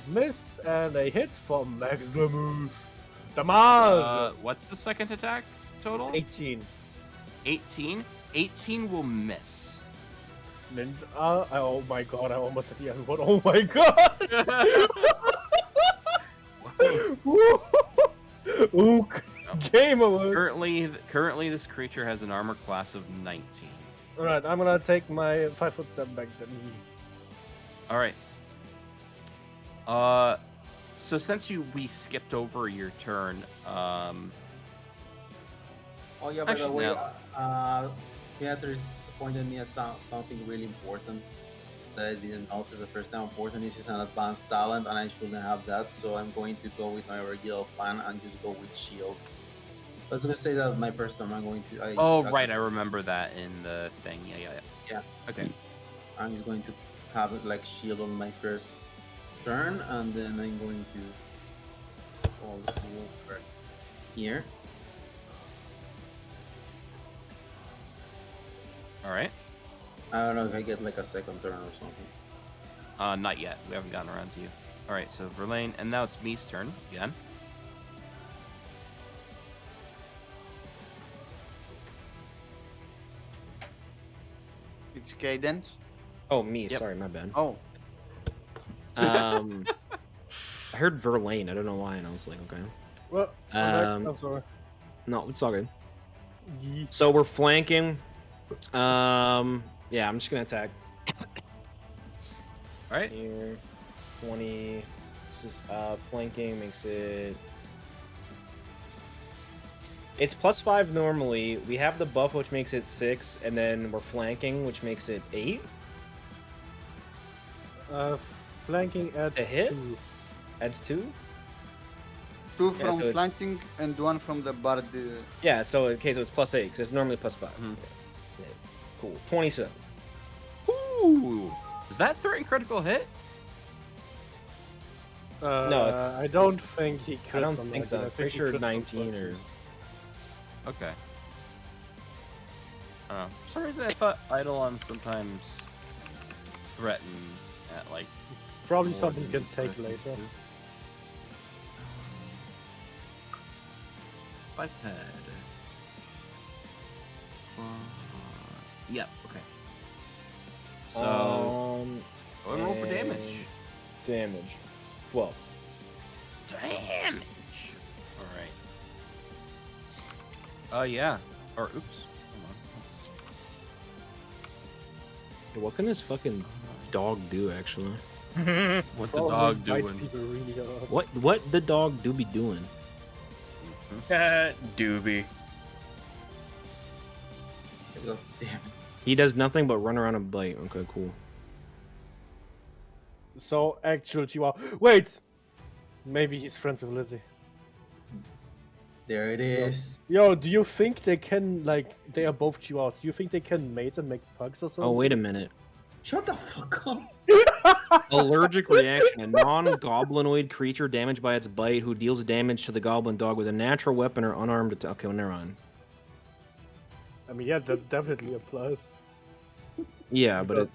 miss and a hit for max damage. What's the second attack total? 18. 18. 18 will miss. Ninja. Oh my god, I almost hit the other one. Oh my god! Ooh, game over. Currently, this creature has an armor class of 19. Alright, I'm gonna take my 5-foot step back then. All right. So since we skipped over your turn, Oh yeah, by the Actually, way, no. Beatrice pointed me at something really important that I didn't notice the first time. Important is an advanced talent, and I shouldn't have that, so I'm going to go with my regular plan and just go with shield. Let's just say that my first time I'm going to. right, I remember that in the thing. Yeah. Yeah. Okay. I'm just going to have it like shield on my first turn, and then I'm going to call over here. All right. I don't know if I get like a second turn or something. Not yet. We haven't gotten around to you. All right. So Verlaine, and now it's me's turn again. It's Cadence. Oh, me. Yep. Sorry, my bad. Oh, I heard Verlaine. I don't know why, and I was like, okay. Well, I'm sorry. No, it's all good. Yeet. So we're flanking. Yeah, I'm just gonna attack. All right. Here, 20. Flanking makes it. It's +5 normally. We have the buff, which makes it 6, and then we're flanking, which makes it 8. Flanking adds A hit? 2. Adds 2. 2 from so it- flanking and 1 from the bard. Yeah. So okay, so it's +8 because it's normally +5. Yeah, cool. 27. Ooh. Is that threat critical hit? No, it's- I don't think he crits I don't on think that, so. I I'm think pretty he sure crits on 19 or. punches. Okay. I don't know. For some reason, I thought Eidolon sometimes threaten at like. It's probably more something you than can take threaten later. to. Biped. Yep. Okay. So go and roll for damage. Damage. 12. Damage. All right. Yeah. Or oops. Hold on. What can this fucking dog do actually? What the Probably dog bites doing? people really hard. What the dog do be doing? Doobie. God damn it. He does nothing but run around and bite. Okay, cool. So actual Chihuahua. Wait. Maybe he's friends with Lizzie. There it is. Yo, do you think they can they are both Chihuahuas? Do you think they can mate and make pugs or something? Oh, wait a minute. Shut the fuck up. Allergic reaction. A non-goblinoid creature damaged by its bite who deals damage to the goblin dog with a natural weapon or unarmed attack. Okay, well, never mind. I mean, yeah, that definitely applies. Yeah, but Because-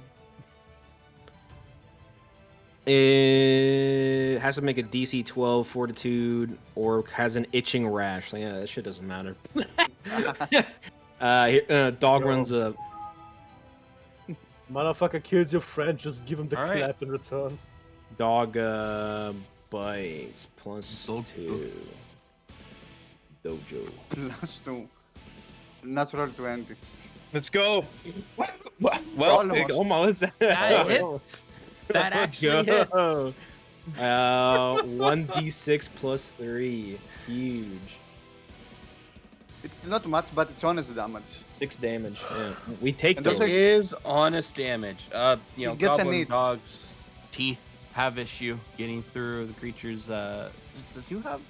it has to make a DC 12 fortitude or has an itching rash. Like, yeah, that shit doesn't matter. Dog Yo. runs a. Motherfucker kills your friend, just give him the Alright. clap in return. Dog bites +2. Dojo. +2. Natural 20. Let's go. Well, Almost. almost. That hits. That actually hits. 1d6 +3. Huge. It's not much, but it's honest damage. 6 damage. Yeah. We take And those. also- It is honest damage. You know, It gets a goblin need. dogs' teeth have issue getting through the creature's. Does you have?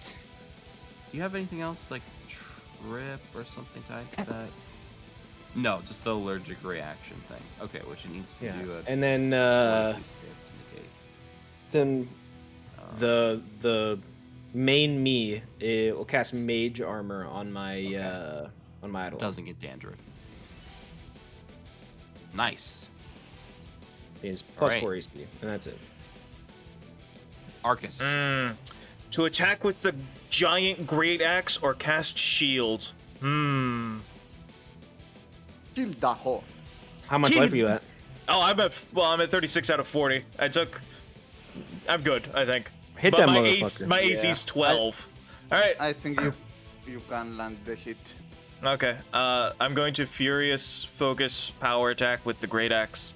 Do you have anything else like trip or something tied to that? No, just the allergic reaction thing. Okay, which it needs to Yeah. do. And then the main me will cast mage armor on my idol. Doesn't get dandruff. Nice. Is +4 Alright. AC, and that's it. Arcus. To attack with the giant great axe or cast shield. Kill the whore. How much life are you at? Oh, I'm at 36 out of 40. I'm good, I think. Hit But that my motherfucker. my AC's 12. All right. I think you can land the hit. Okay. I'm going to furious focus power attack with the great axe.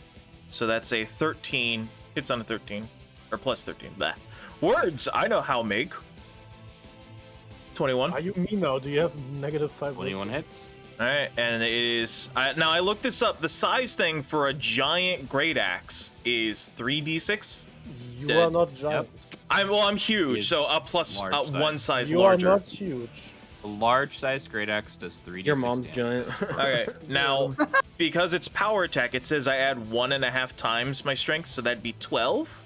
So that's a 13. Hits on a 13 or +13. Blah. Words I know how make. 21. Are you me now? Do you have -5? 21 hits. All right, and it is now I looked this up. The size thing for a giant great axe is 3d6. You Dead. are not giant. I'm huge, Is so a plus large size. one size You larger. are not huge. A large-sized great axe does 3d6 Your mom's damage. giant. Okay, now because it's power attack, it says I add 1.5 times my strength, so that'd be 12.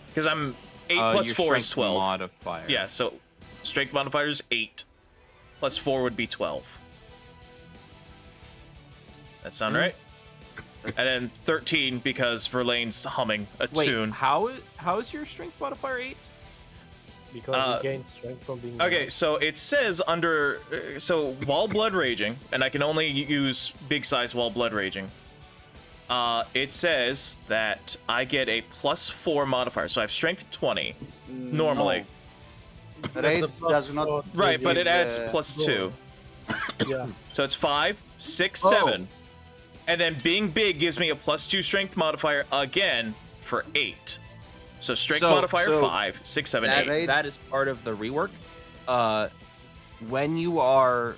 Because I'm 8 plus your 4 is strength 12. Modifier. Yeah, so strength modifier is 8. Plus 4 would be 12. That sound right? And then 13 because Verlaine's humming a Wait, tune. how is your strength modifier 8? Because you gain strength from being. Okay, so it says under so while blood raging, and I can only use big size while blood raging. It says that I get a +4 modifier, so I have strength 20 normally. No. Rage That's a does not. +4. Right, but it adds uh, +2, Yeah. so it's 5, 6, Oh. 7. And then being big gives me a +2 strength modifier again for 8. So strength modifier 5, 6, 7, 8. That is part of the rework. When you are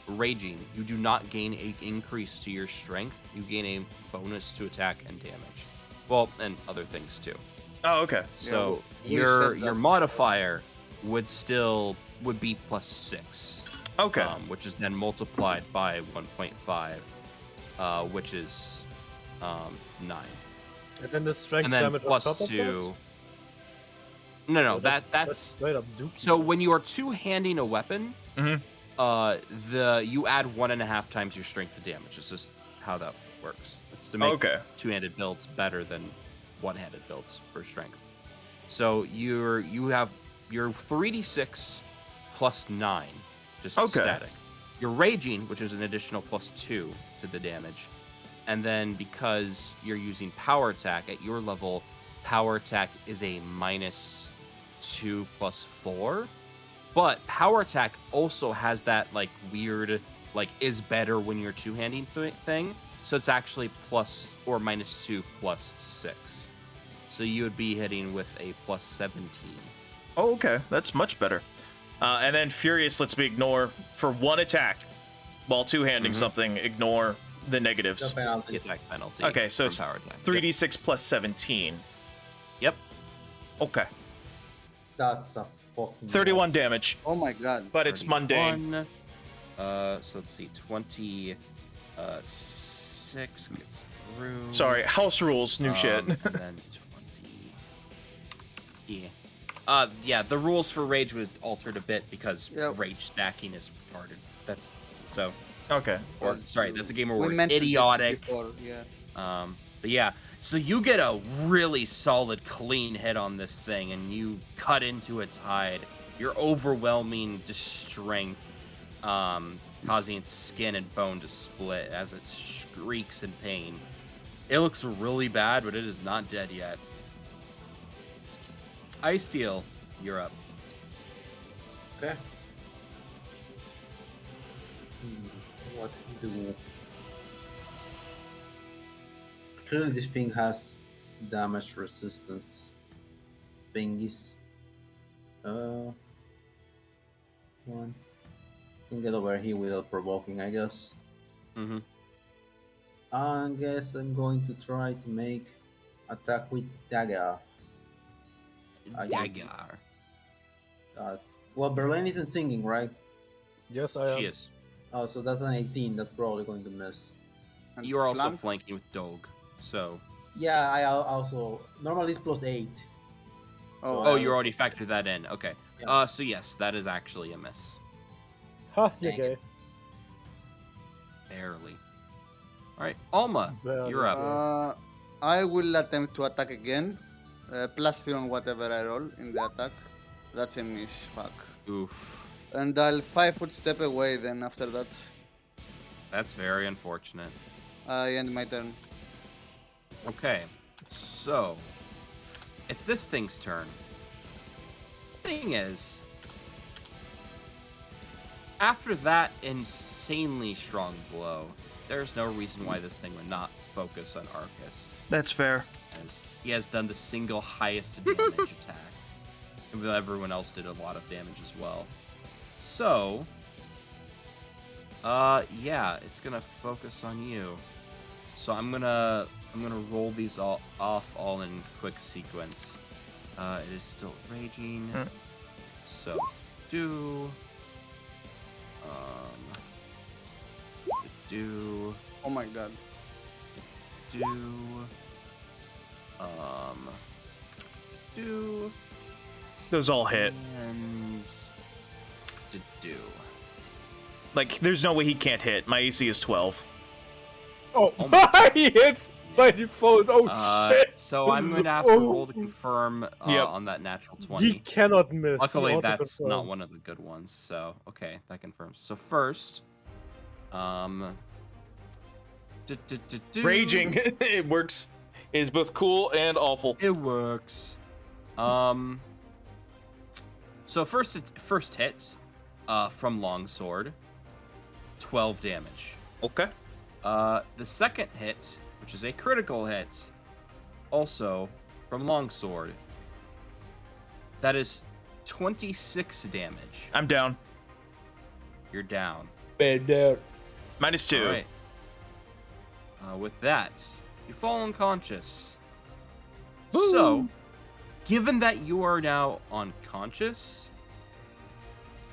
raging, you do not gain an increase to your strength. You gain a bonus to attack and damage. Well, and other things too. Oh, okay. So we your said that. modifier would be +6. Okay. Which is then multiplied by 1.5, which is 9. And then the strength And then damage on top of +2. that? No, So that's straight up dookie. so when you are two-handing a weapon, Mhm. you add 1.5 times your strength to damage. It's just how that works. It's to make Okay. two-handed builds better than one-handed builds for strength. So you have your 3d6 plus 9, just Okay. static. Your raging, which is an additional +2 to the damage, and then because you're using power attack at your level, power attack is a -2 + 4. But power attack also has that like weird, like is better when you're two-handing thing. So it's actually -2 + 6. So you would be hitting with a +17. Oh, okay. That's much better. And then Furious lets me ignore for one attack while two-handing something, ignore the The negatives. The penalties. attack penalty. Okay, so from it's power attack. 3d6 plus 17. Yep. Okay. That's a fucking 31 damage, Oh my god. but it's mundane. 31. So let's see, 26 gets through. Sorry, house rules, new shit. And then 20. Yeah. Yeah, the rules for rage would altered a bit because Yep. rage stacking is retarded. That, so, Okay. or sorry, that's a game where We we're mentioned it idiotic. before, yeah. But yeah, so you get a really solid, clean hit on this thing, and you cut into its hide. Your overwhelming strength, causing its skin and bone to split as it shrieks in pain. It looks really bad, but it is not dead yet. Ice Steel, you're up. Okay. What do? Clearly, this thing has damage resistance. Thingies. One. Can get over here without provoking, I guess. Mm-hmm. I guess I'm going to try to make attack with dagger. Dagger. Well, Berlin isn't singing, right? Yes, I am. She is. Oh, so that's an 18. That's probably going to miss. And You are also flank? flanking with Dog, so... Yeah, I also normally it's +8. Oh, Oh, you already factored that in. Okay. Yeah. So yes, that is actually a miss. Ha, you're Dang gay. it. Barely. Alright, Alma, Barely. you're up. I will attempt to attack again. +3 on whatever I roll in the attack. That's a miss, fuck. Oof. And I'll 5-foot step away then after that. That's very unfortunate. I end my turn. Okay, so it's this thing's turn. Thing is, after that insanely strong blow, there's no reason why this thing would not focus on Arcus, That's fair. as he has done the single highest damage attack. And everyone else did a lot of damage as well. So, yeah, it's gonna focus on you. So I'm gonna roll these all off all in quick sequence. It is still raging. So do Oh my god. do Those all hit. and do. Like, there's no way he can't hit. My AC is 12. Oh, Oh he hits by default. Oh shit! So I'm going to have to Oh. roll to confirm Yep. on that natural He 20. cannot miss. He Luckily, that's auto-confirms. not one of the good ones. So, okay, that confirms. So first, Raging. It works. It is both cool and awful. It works. So first hits, from longsword, 12 damage. Okay. The second hit, which is a critical hit, also from longsword. That is 26 damage. I'm down. You're down. Bad down. -2. All right. With that, you fall unconscious. So, given that you are now unconscious,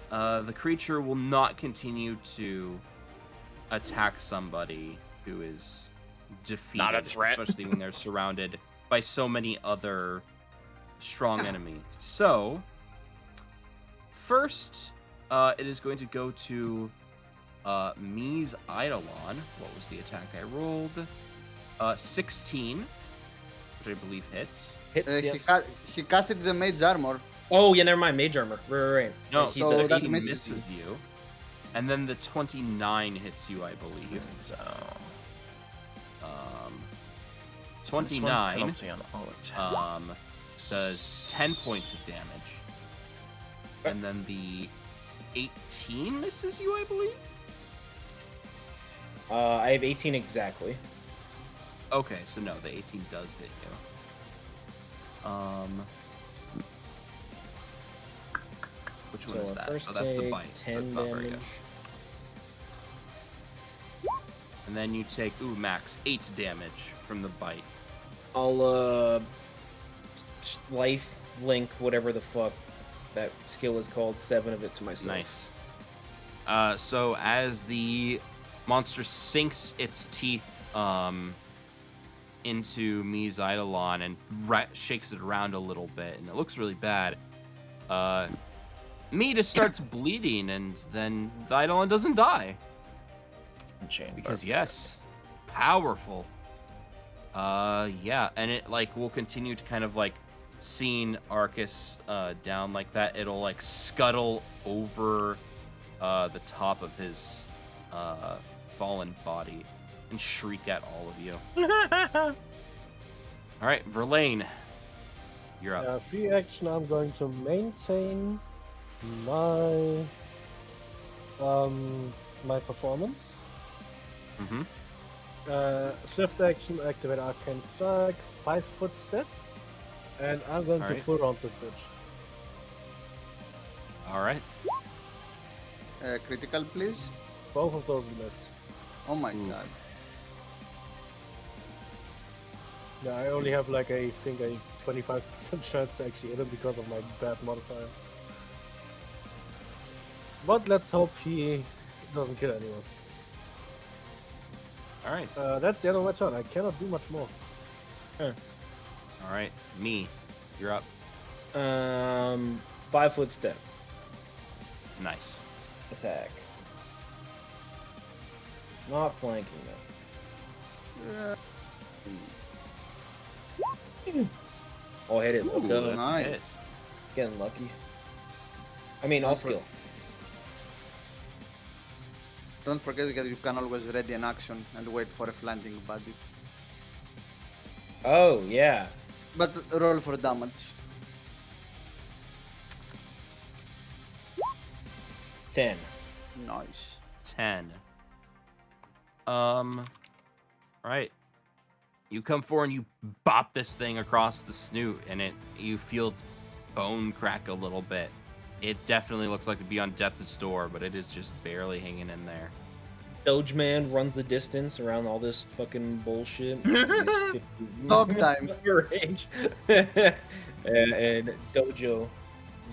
the creature will not continue to attack somebody who is defeated, Not a threat. especially when they're surrounded by so many other strong enemies. So, first, it is going to go to Mies Eidolon. What was the attack I rolled? 16, which I believe hits. Hits, yeah. He casted the mage armor. Oh, yeah, never mind. Mage armor. Right. No, He's so a- that 16 misses misses you. And then the 29 hits you, I believe. So, Um, this one 29 penalty on all attack. does 10 points of damage. And then the 18 misses you, I believe? I have 18 exactly. Okay, so no, the 18 does hit you. Which one So is I that? first Oh, that's the take bite, so 10 it's not very good. damage. And then you take, max 8 damage from the bite. I'll life link whatever the fuck that skill is called, 7 of it to myself. Nice. So as the monster sinks its teeth into Mies Eidolon and shakes it around a little bit, and it looks really bad. Mie just starts bleeding, and then the Eidolon doesn't die. Chain Because barb. yes, powerful. Yeah, and it will continue to kind of seeing Arcus down like that. It'll scuttle over the top of his fallen body and shriek at all of you. All right, Verlaine, you're up. Free action. I'm going to maintain my my performance. Mm-hmm. Swift action, activate Arcane Strike, 5-foot step, and I'm going to Alright. full round this bitch. All right. Critical, please. Both of those miss. Oh my Ooh. god. Yeah, I only have a 25% chance to actually hit him because of my bad modifier. But let's hope he doesn't kill anyone. All right. That's the end of my turn. I cannot do much more. All right. Me, you're up. 5-foot step Nice. attack. Not flanking though. Oh, hit it. Let's Ooh, go. that's a Nice. hit. Getting lucky. I mean, all Don't for- skill. Don't forget that you can always ready an action and wait for a flanking body. Oh, yeah. But roll for damage. 10. Nice. 10. Right. You come forward and you bop this thing across the snoot, and you feel its bone crack a little bit. It definitely looks like to be on death's door, but it is just barely hanging in there. Doge Man runs the distance around all this fucking bullshit. Dog time. Range. and Dojo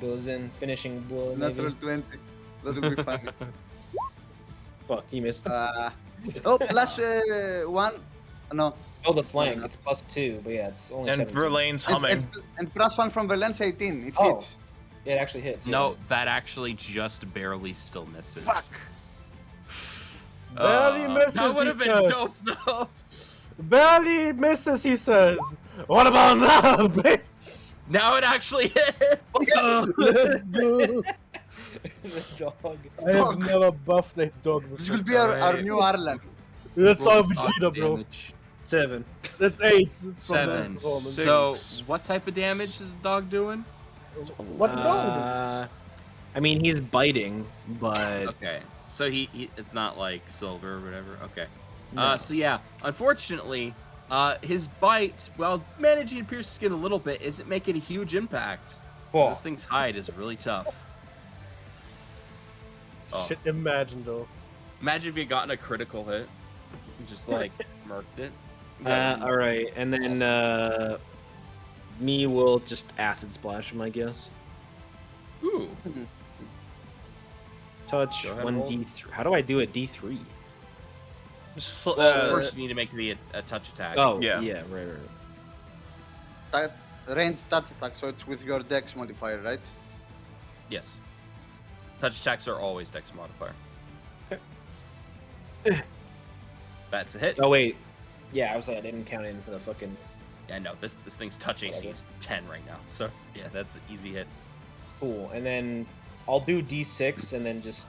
goes in, finishing blow. Natural Maybe. 20. That will be funny. Fuck, he missed. Oh, plus 1. No. Oh, the flank. enough. It's +2, but yeah, it's only And 17. Verlaine's humming. And plus 1 from Valence 18. It Oh. hits. Yeah, it actually hits. Yeah. No, that actually just barely still misses. Fuck. Barely misses, That would have he been says. dope, though. Barely misses, he says. What about now, bitch? Now it actually hit. Let's go. The dog. I have Dog. never buffed a dog This before. will be our Alright. new Arlan. That's Roll our dog Vegeta, bro. damage. 7. That's 8 from that 7. performance. So, Six. what type of damage is the dog doing? What dog? I mean, he's biting, but Okay. So he it's not like silver or whatever. Okay. No. So yeah, unfortunately, his bite, while managing to pierce skin a little bit, isn't making a huge impact. 'Cause this thing's hide is really tough. Oh. Shit, imagine though. Imagine if you gotten a critical hit. And just like murked it. All right, and then me will just acid splash him, I guess. Ooh. Touch Go ahead, one roll. D3. How do I do it? D3. Well, first you need to make the a touch attack. Oh, yeah. yeah, right. Range touch attack, so it's with your dex modifier, right? Yes. Touch attacks are always dex modifier. That's a hit. Oh wait, yeah, I was like, I didn't count in for the fucking. Yeah, no, this thing's touch AC is 10 right now. So yeah, that's an easy hit. Cool, and then I'll do D6 and then just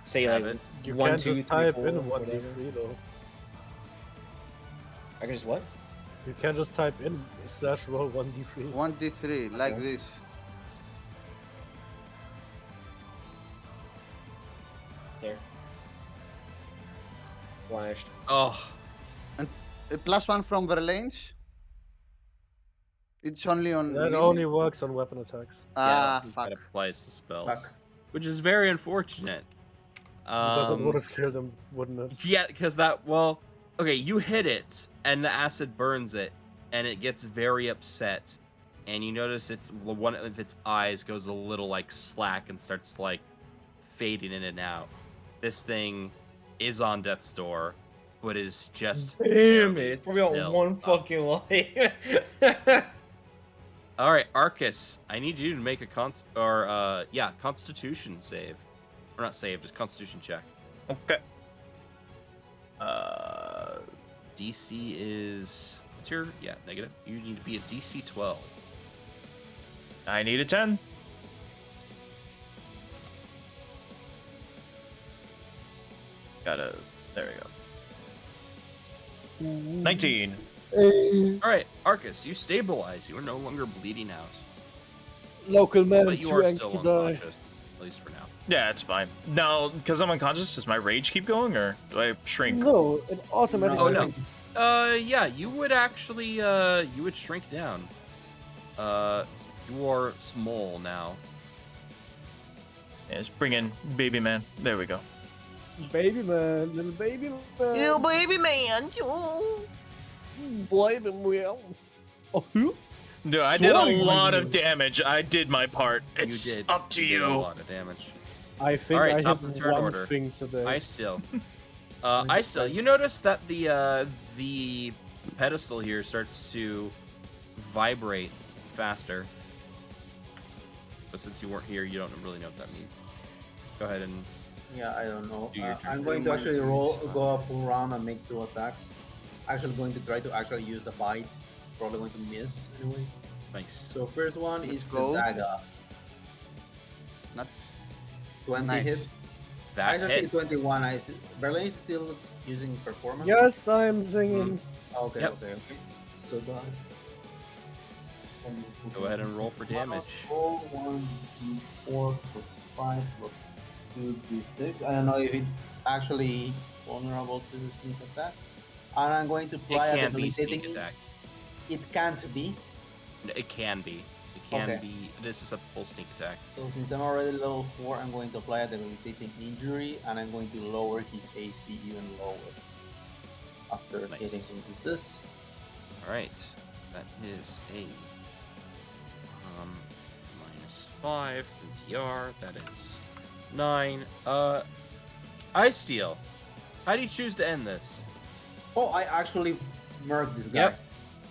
say Have like it. You 1, can't 2, just 3, type 4, in a whatever. 1d3 though. I can just what? You can just type in / roll 1d3. 1d3, like Okay. this. There. Flashed. Oh, +1 from Verlane's. It's only on. That melee? only works on weapon attacks. Ah, yeah, fuck. that applies to spells, Fuck. which is very unfortunate. Because it would have killed him, wouldn't it? Yeah, because okay, you hit it, and the acid burns it, and it gets very upset, and you notice one of its eyes goes a little like slack and starts like fading in and out. This thing is on death's door, but is just Damn it! It's probably got still one up. fucking life. All right, Arcus, I need you to make a Constitution save, or not save, just Constitution check. Okay. DC is what's your negative? You need to be a DC 12. I need a 10. There we go. 19. All right, Arcus, you stabilize. You are no longer bleeding out, Local man, but you too are angry still to die. unconscious, at least for now. Yeah, it's fine. Now, because I'm unconscious, does my rage keep going, or do I shrink? No, it automatically. Oh, no. ends. Yeah, you would actually, you would shrink down. You are small now. Yeah, let's bring in baby man. There we go. Baby man, little baby man. baby man. Baby man. Oh, who? Dude, I did a Sorry, lot baby. of damage. I did my part. It's you did. up to You did a you. lot of damage. I think Alright, I top hit of the turn one order. thing today. Isil, you notice that the pedestal here starts to vibrate faster. But since you weren't here, you don't really know what that means. Go ahead and Yeah, I don't know. Do your turn. I'm going to actually go a full round and make 2 attacks. Actually going to try to actually use the bite. Probably going to miss anyway. nice. So first one Let's is go. the dagger. Not 20 nice. hits. That I hit. just 21. Berlin is still using performance. Yes, I'm singing. Okay, Yep. okay. So that's. Go ahead and roll for damage. 1, 4 plus 5 plus 2d6. I don't know if it's actually vulnerable to sneak attack. And I'm going to It apply a can be debilitating. sneak attack. It can't be. It can be. It can Okay. be. This is a full sneak attack. So since I'm already level 4, I'm going to apply a debilitating injury, and I'm going to lower his AC even lower. After Nice. hitting him with this. All right. That is a -5 from TR. That is 9. Ice Steel. How do you choose to end this? Oh, I actually murked this guy. Yep.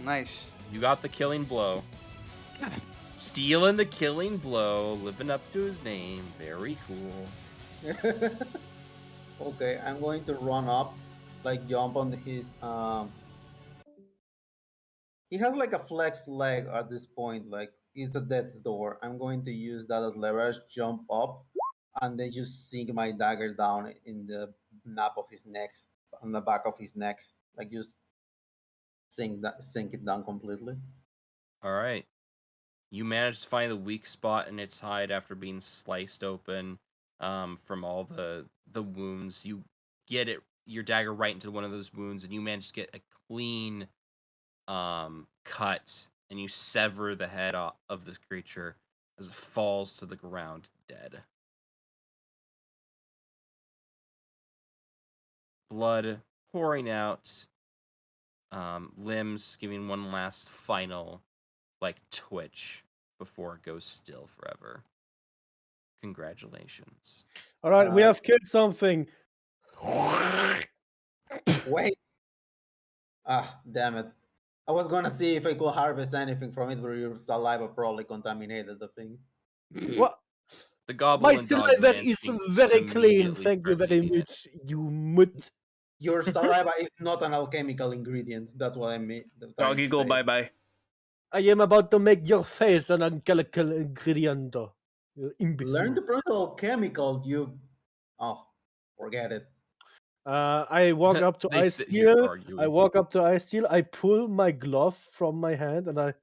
Nice. You got the killing blow. Stealing the killing blow, living up to his name. Very cool. Okay, I'm going to run up, like jump on his he has like a flex leg at this point, like it's a death's door. I'm going to use that as leverage, jump up, and then just sink my dagger down in the nape of his neck, on the back of his neck, like just sink it down completely. All right. You managed to find the weak spot in its hide after being sliced open from all the wounds. You get it your dagger right into one of those wounds, and you manage to get a clean cut, and you sever the head of this creature as it falls to the ground dead. Blood pouring out, limbs giving one last final twitch before it goes still forever. Congratulations. All right, we have killed something. Wait. Ah, damn it. I was gonna see if I could harvest anything from it, but your saliva probably contaminated the thing. What? The goblin My dog saliva managed is to very clean. immediately Thank you starts very eating it. much, you mutt. Your saliva is not an alchemical ingredient. That's what I mean. Dog eagle, bye bye. I am about to make your face an alchemical ingredient. You imbecile. Learn to pronounce alchemical, you. Oh, forget it. I walk up to They Ice sit here Steel. arguing. I walk up to Ice Steel. I pull my glove from my hand and I.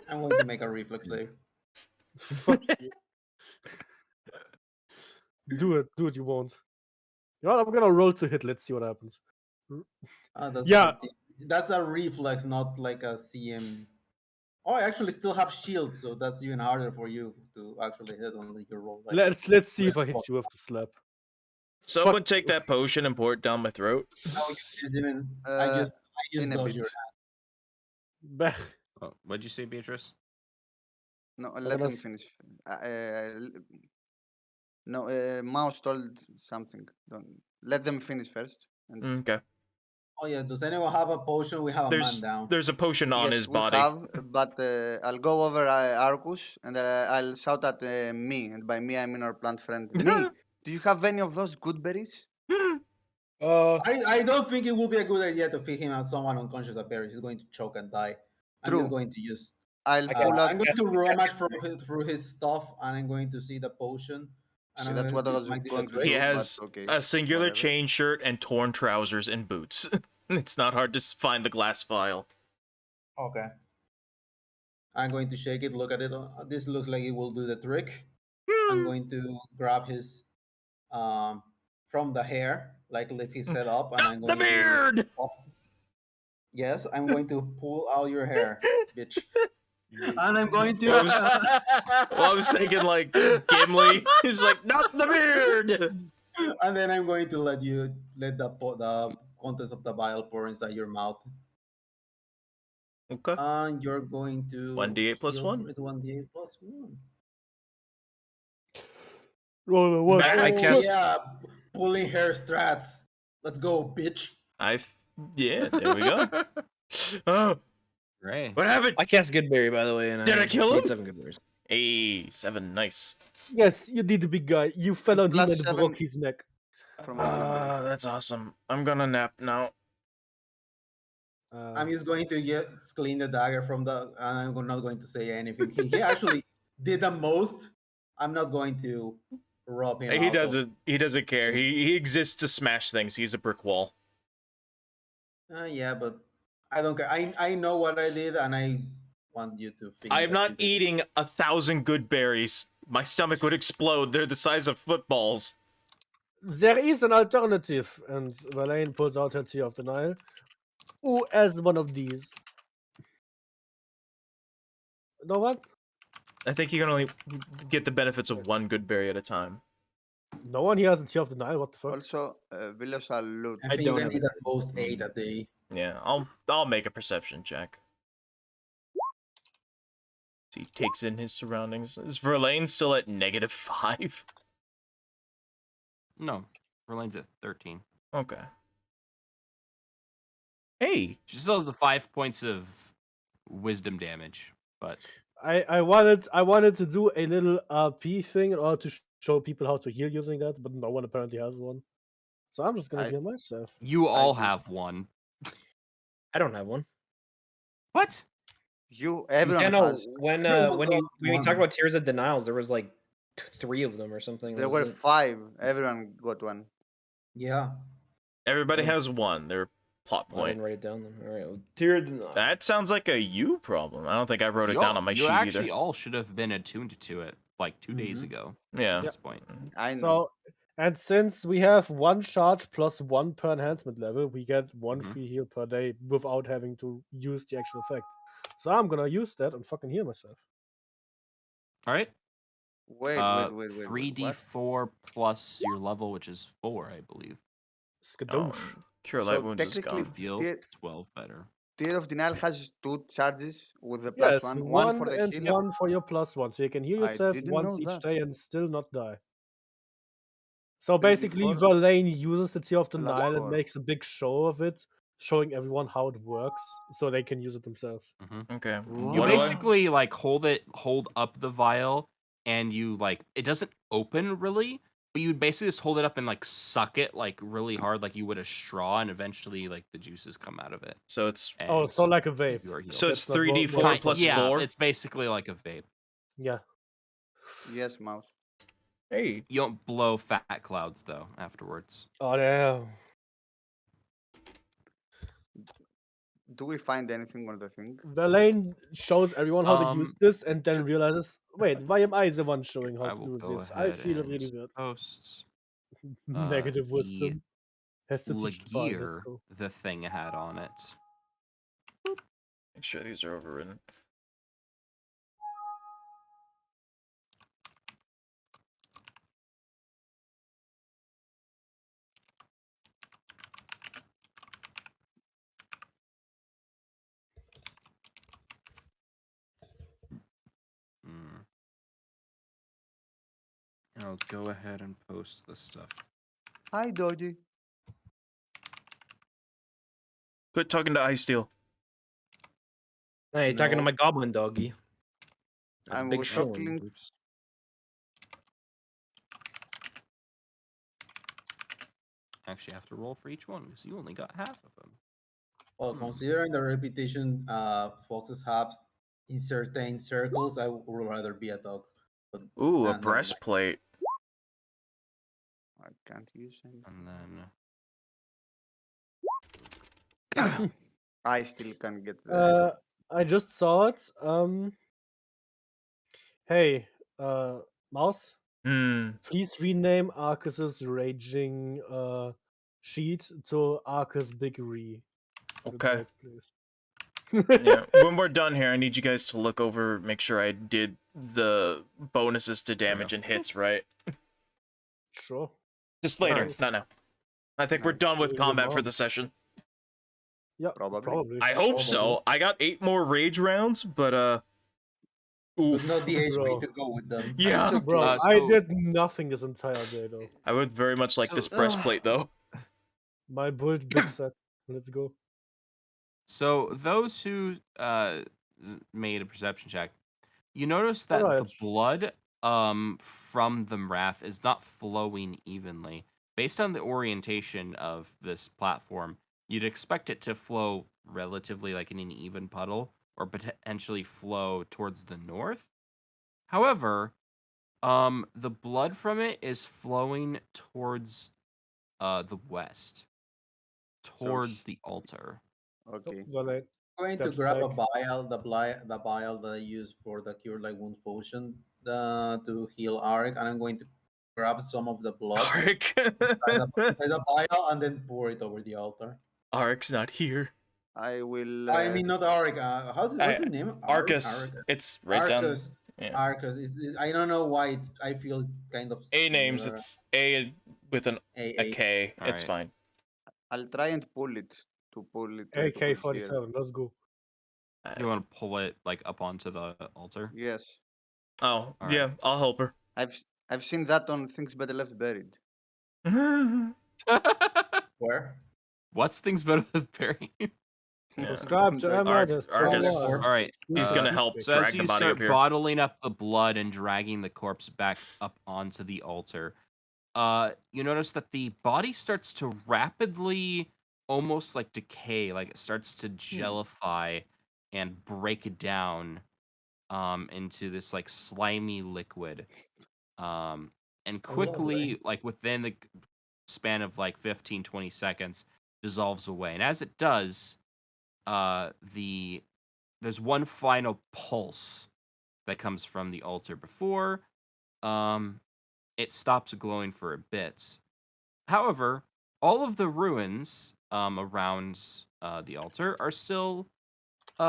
I'm going to make a reflex save. Fuck you. Do it. Do it. You won't. You know what? I'm gonna roll to hit. Let's see what happens. That's Yeah. 14. That's a reflex, not like a CM. Oh, I actually still have shield, so that's even harder for you to actually hit on your roll. Like Let's see if I hit you with the slap. Someone Fuck take you. that potion and pour it down my throat. No, you didn't even. I just in a dodged bit. your Bah. Oh, what'd you say, Beatrice? No, I'm let gonna them finish. No, Mouse told something. Don't let them finish first. And Okay. Oh yeah, does anyone have a potion? We have a man down. There's a potion on yes, his we body. have, but I'll go over Arcus and I'll shout at me, and by me I mean our plant friend. Me, do you have any of those good berries? I don't think it would be a good idea to feed him on someone unconscious at berries. He's going to choke and die. I'm True. just going to use. I'll pull out. I'm going to rummage through his stuff, and I'm going to see the potion. And See, I'm that's going what to I use was my going to trick. He do. has but okay, a singular whatever. chain shirt and torn trousers and boots. It's not hard to find the glass vial. Okay. I'm going to shake it, look at it. This looks like it will do the trick. I'm going to grab his from the hair, like lift his head up, and I'm going The beard! to. Yes, I'm going to pull out your hair, bitch. And I'm going to. I was thinking like Gimli. He's like, not the beard! And then I'm going to let the contents of the vial pour inside your mouth. Okay. And you're going to 1d8 plus heal 1? for it, 1d8 plus 1. Roll a one. I Oh, cast- yeah, pulling hair strats. Let's go, bitch. Yeah, there we go. Oh, Right. what happened? I cast Goodberry, by the way, and Did I kill him? made 7 Goodberries. Hey, 7, nice. Yes, you did, the big guy. You fell on him Plus and 7 broke his neck. from one good berry. That's awesome. I'm gonna nap now. I'm just going to clean the dagger from the. I'm not going to say anything. He actually did the most. I'm not going to rob him. He out of- doesn't care. He exists to smash things. He's a brick wall. Yeah, but I don't care. I know what I did, and I want you to think. I'm that not you did. eating 1,000 good berries. My stomach would explode. They're the size of footballs. There is an alternative, and Verlaine pulls out her Tear of the Nile. Who has one of these? You know what? I think you can only get the benefits of one good berry at a time. No one here has a Tear of the Nile. What the fuck? Also, villas are loot. I I think don't I have need it. at most 8 a day. Yeah, I'll make a perception check. So he takes in his surroundings. Is Verlaine still at -5? No, Verlaine's at 13. Okay. Hey, She still has the 5 points of wisdom damage, but I wanted to do a little RP thing in order to show people how to heal using that, but no one apparently has one. So I'm just gonna I- heal myself. you all do. have one. I don't have one. What? Everyone Yeah, no. has. When Everyone when got we one. talked about Tears of Denials, there was like 3 of them or something. There was were it? 5. Everyone got one. Yeah. everybody Oh. has one. They're plot I point. didn't write it down then. All right. Well, Tear of Denials. That sounds like a you problem. I don't think I wrote it You down all- on my you sheet actually either. all should have been attuned to it like 2 days ago Yeah. at this point. I know. So And since we have 1 charge plus 1 per enhancement level, we get 1 Mhm. free heal per day without having to use the actual effect. So I'm gonna use that and fucking heal myself. All right. Wait. What? 3d4 plus your level, which is 4, I believe. Skadoosh. Cure So light wounds is technically, You gone. feel Tear, 12 better. Tear of Denial has 2 charges with the Yes, +1. 1 1 for the and heal. 1 for your +1. So you can heal I yourself didn't once know each that. day and still not die. So 3d4 basically, Verlaine uses the Tear of plus Denial and 4. makes a big show of it, showing everyone how it works, so they can use it themselves. Okay. You What do I? basically like hold up the vial, and you like it doesn't open really, but you basically just hold it up and like suck it like really hard, like you would a straw, and eventually like the juices come out of it. So it's Oh, And so like a vape. you are healed. so it's That's not what- 3d4 what- plus yeah, 4. it's basically like a vape. Yeah. Yes, mouse. Hey. You don't blow fat clouds though afterwards. Oh, damn. Do we find anything on the thing? Verlaine shows everyone how to use this and then should- realizes, wait, why am I the one showing how I to will do go this? I ahead feel and really weird. post Negative the wisdom. Has to teach fine, let's Lagear go. the thing had on it. Make sure these are overridden. Mm. I'll go ahead and post the stuff. Hi, doggy. Quit talking to Ice Steel. Hey, you're talking to No. my goblin doggy. That's I a big was showing. talking. Oops. Actually, I have to roll for each one because you only got half of them. Well, considering the reputation foxes have in certain circles, I would rather be a dog. But Ooh, nah, a never mind. breastplate. I can't use anything. And then I still can't get the. I just saw it. Hey, Mouse, please rename Arcus's raging sheet to Arcus Big Re. for the Okay. dog, please. Yeah. When we're done here, I need you guys to look over, make sure I did the bonuses to damage and hits right. Sure. Just later, Nice. not now. I think we're Nice. done with Doing combat them for all. the session. Yeah, Probably. probably. I hope so. I got 8 more rage rounds, but But oof. not the HP Bro. to go with them. Yeah. It's okay. Bro, Uh, I so- did nothing this entire day though. I would very much like So- this breastplate though. My build big set. Let's go. So those who made a perception check, you notice that the Alright. blood from the wrath is not flowing evenly. Based on the orientation of this platform, you'd expect it to flow relatively like in an even puddle or potentially flow towards the north. However, the blood from it is flowing towards the west, towards the altar. Okay. Verlaine. I'm going to Steps grab a back. vial, the vial that I use for the Cure Light Wounds potion to heal Arik, and I'm going to grab some of the blood Arik. inside the vial and then pour it over the altar. Arik's not here. I will. I mean, not Arik. What's the name? Arcus. It's right down. Arcus. Yeah. Arcus. I don't know why. I feel it's kind of A names. similar. It's A with a K. All It's right. fine. I'll try and pull it to pull it. to put it here. AK-47, let's go. You want to pull it like up onto the altar? Yes. Oh, All yeah. right. I'll help her. I've seen that on Things Better Left Buried. Where? What's things better than burying? Subscribe to Sorry. Emeritus. Arcus. All right. He's gonna help So as drag the you body start up here. bottling up the blood and dragging the corpse back up onto the altar, you notice that the body starts to rapidly, almost like decay, like it starts to jellify and break down, into this like slimy liquid, and quickly, like within the span of like 15, 20 seconds, dissolves away. And as it does, there's one final pulse that comes from the altar before it stops glowing for a bit. However, all of the ruins around the altar are still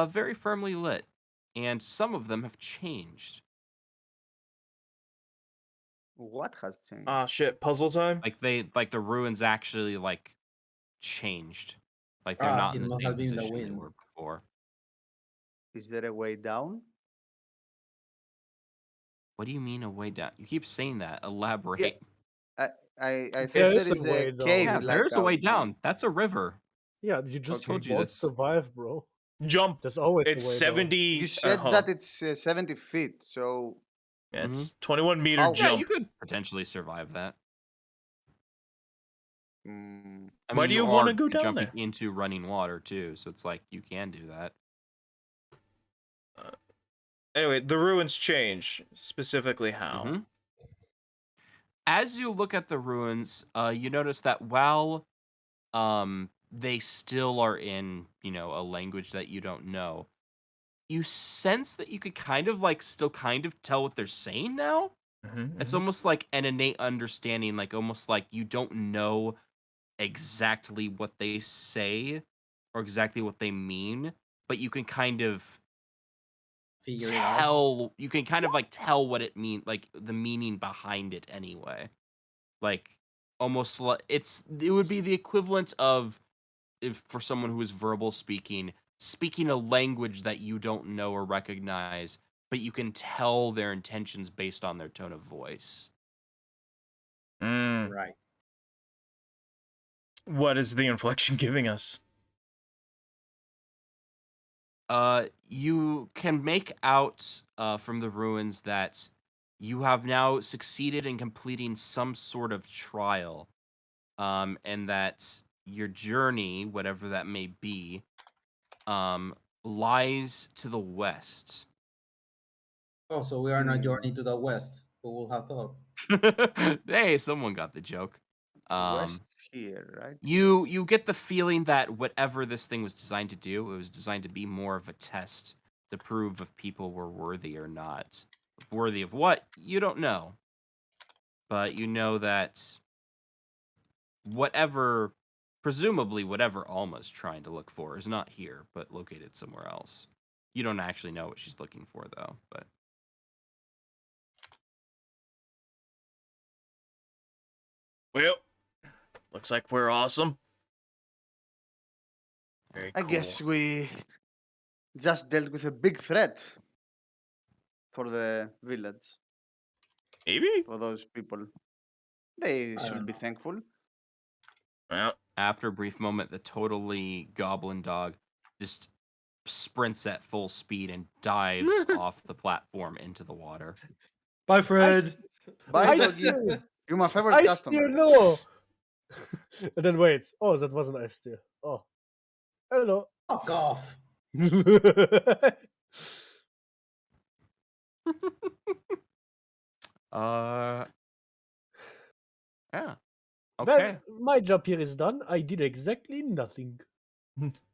very firmly lit, and some of them have changed. What has changed? Ah, shit. Puzzle time? Like the ruins actually like changed. Like they're not It in the must same have been the position they wind. were before. Is there a way down? What do you mean a way down? You keep saying that. Yeah, Elaborate. I thought There there is a is way a down. cave Yeah, like there's a way out there. down. That's a river. Yeah, you just Okay. Told you won't this. survive, bro. Jump. There's always It's a way 70. You said hold that on. it's 70 feet, so Yeah, it's 21-meter How- Yeah, jump. you could potentially survive that. mm, I Why mean, do you you wanna are go down jumping there? into running water too, so it's like you can do that. Anyway, the ruins change. Specifically how? Mhm. As you look at the ruins, you notice that while they still are in, a language that you don't know, you sense that you could kind of like still kind of tell what they're saying now. It's almost like an innate understanding, like almost like you don't know exactly what they say or exactly what they mean, but you can kind of Figure it out. tell what it mean, like the meaning behind it anyway. Like almost like it would be the equivalent of if for someone who is verbal speaking a language that you don't know or recognize, but you can tell their intentions based on their tone of voice. Mm. Right. What is the inflection giving us? You can make out from the ruins that you have now succeeded in completing some sort of trial, and that your journey, whatever that may be, lies to the west. Oh, so we are on a journey to the west. Who would have thought? Hey, someone got the joke. west here, right? You get the feeling that whatever this thing was designed to do, it was designed to be more of a test to prove if people were worthy or not. Worthy of what? You don't know. But you know that whatever, presumably whatever Alma's trying to look for is not here, but located somewhere else. You don't actually know what she's looking for, though, but... Well, looks like we're awesome. Very I cool. guess we just dealt with a big threat for the village, Maybe? for those people. They I should don't be know. thankful. Well, After a brief moment, the totally goblin dog just sprints at full speed and dives off the platform into the water. Bye, Fred. Bye, I doggy. steer, You're my favorite I customer. steer no. And then wait. Oh, that wasn't I steer. Oh, hello. Fuck off. Yeah. Well, Okay. my job here is done. I did exactly nothing.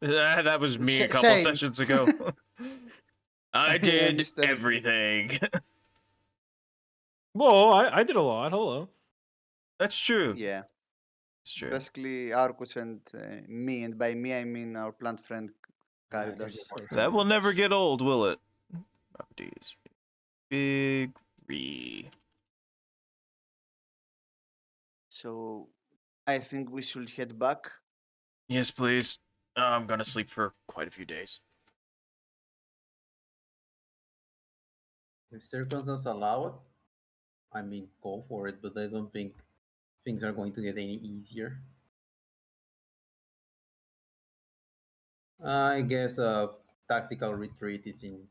that was me a couple Same. sessions ago. I I did understand. everything. Whoa, I did a lot. Hello. That's true. Yeah, That's true. basically Arcus and me, and by me I mean our plant friend Caritas. That will never get old, will it? Properties. Big re. So I think we should head back. Yes, please. I'm gonna sleep for quite a few days. If circumstances allow it, I mean, go for it, but I don't think things are going to get any easier. I guess a tactical retreat is in.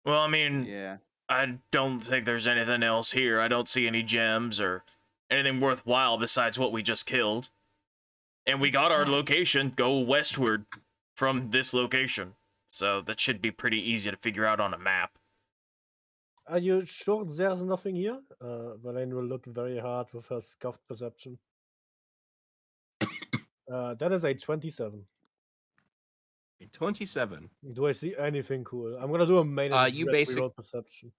Well, I mean, Yeah. I don't think there's anything else here. I don't see any gems or anything worthwhile besides what we just killed. And we got our location. Go westward from this location. So that should be pretty easy to figure out on a map. Are you sure there's nothing here? Verlaine will look very hard with her scuffed perception. That is a 27. 27. Do I see anything cool? I'm gonna do a main You basic- reroll perception.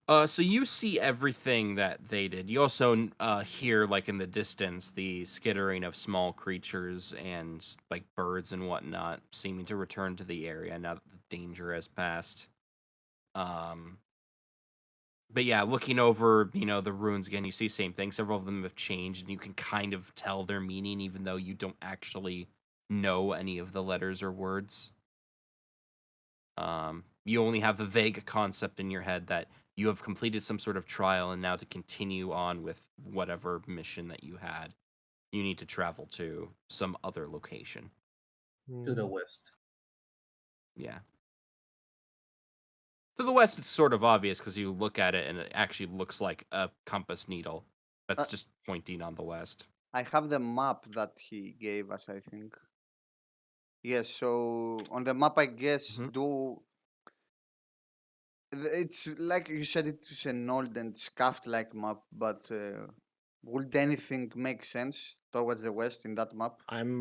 So you see everything that they did. You also hear, like in the distance, the skittering of small creatures and like birds and whatnot, seeming to return to the area now that the danger has passed. Um, but yeah, looking over, the runes again, you see same thing. Several of them have changed, and you can kind of tell their meaning, even though you don't actually know any of the letters or words. You only have a vague concept in your head that you have completed some sort of trial, and now to continue on with whatever mission that you had, you need to travel to some other location. To the Hmm. west. Yeah. To the west, it's sort of obvious because you look at it and it actually looks like a compass needle that's Uh, just pointing on the west. I have the map that he gave us, I think. Yes, so on the map, I guess, Mhm. it's like you said, it's an old and scuffed-like map, but would anything make sense towards the west in that map? I'm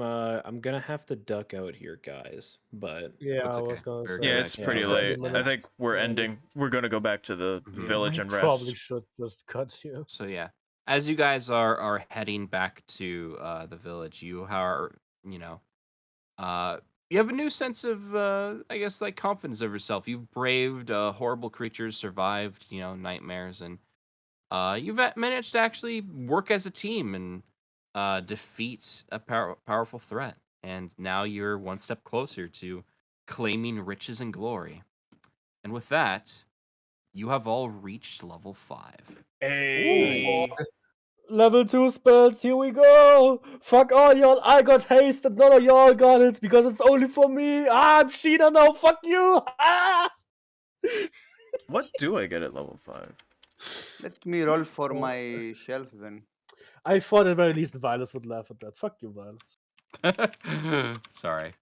gonna have to duck out here, guys. But Yeah, That's I okay. was gonna We're say. Yeah, gonna it's Yeah, pretty we're 20 late. wrapping I up. minutes. think we're Yeah, ending. We're gonna go back to the Mhm. village I and probably rest. should just cut you. So yeah, as you guys are heading back to the village, you are uh you have a new sense of I guess like confidence of yourself. You've braved horrible creatures, survived nightmares, and you've managed to actually work as a team and defeat a powerful threat. And now you're one step closer to claiming riches and glory. And with that, you have all reached level 5. Hey. Level 2 spells, here we go! Fuck all y'all, I got haste and none of y'all got it because it's only for me! Ah, I'm cheater now, fuck you! Ah! What do I get at level 5? Let me roll for Oh. my health then. I thought at very least Violence would laugh at that. Fuck you, Violence. Sorry.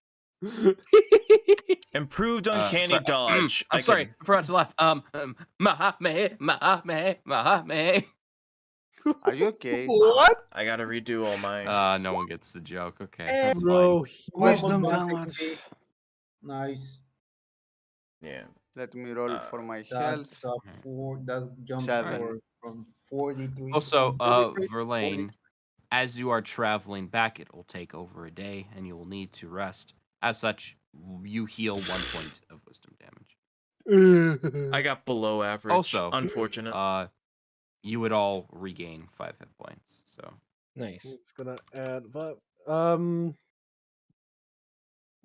Improved uncanny Sorry. dodge. I'm I sorry. can. I forgot to laugh. Mahame. Are you okay? What? I gotta redo all my. No one gets the joke. Okay, Eh, that's fine. Bro, Wisdom Almost damage. 160. Nice. Yeah. Let me roll Uh, for my That's health. four. That jumps Alright. for 7. from 43 Also, from 33 to 40. Verlaine, as you are traveling back, it will take over a day, and you will need to rest. As such, you heal 1 point of wisdom damage. I got below average. Also, Unfortunate. you would all regain 5 hit points. So Nice. it's gonna add five.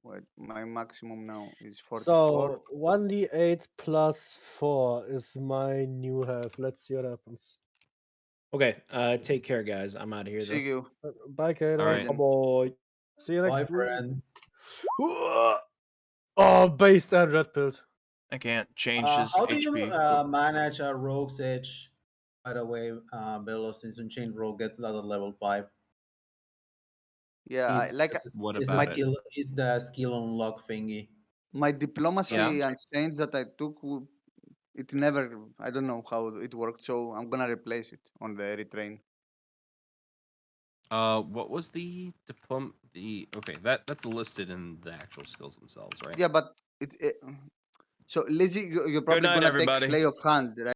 Wait, my maximum now is 44. So 1d8 plus 4 is my new health. Let's see what happens. Okay. Take care, guys. I'm out of here See though. you. Bye, Kato. Alright. Bye boy. See you Bye, next week. friend. Oh, based and red pilled. I can't change his How do you HP. manage a rogue's edge? By the way, Bello, since Unchained Rogue gets that at level 5. Yeah, It's like just What it's the about it? skill. It's the skill unlock thingy. my Yeah. diplomacy and change that I took, it never, I don't know how it worked, so I'm gonna replace it on the retrain. What was the diploma? Okay, that's listed in the actual skills themselves, right? Yeah, but so Lizzie, you're Good probably night, gonna take everybody. Slay of Hand, right?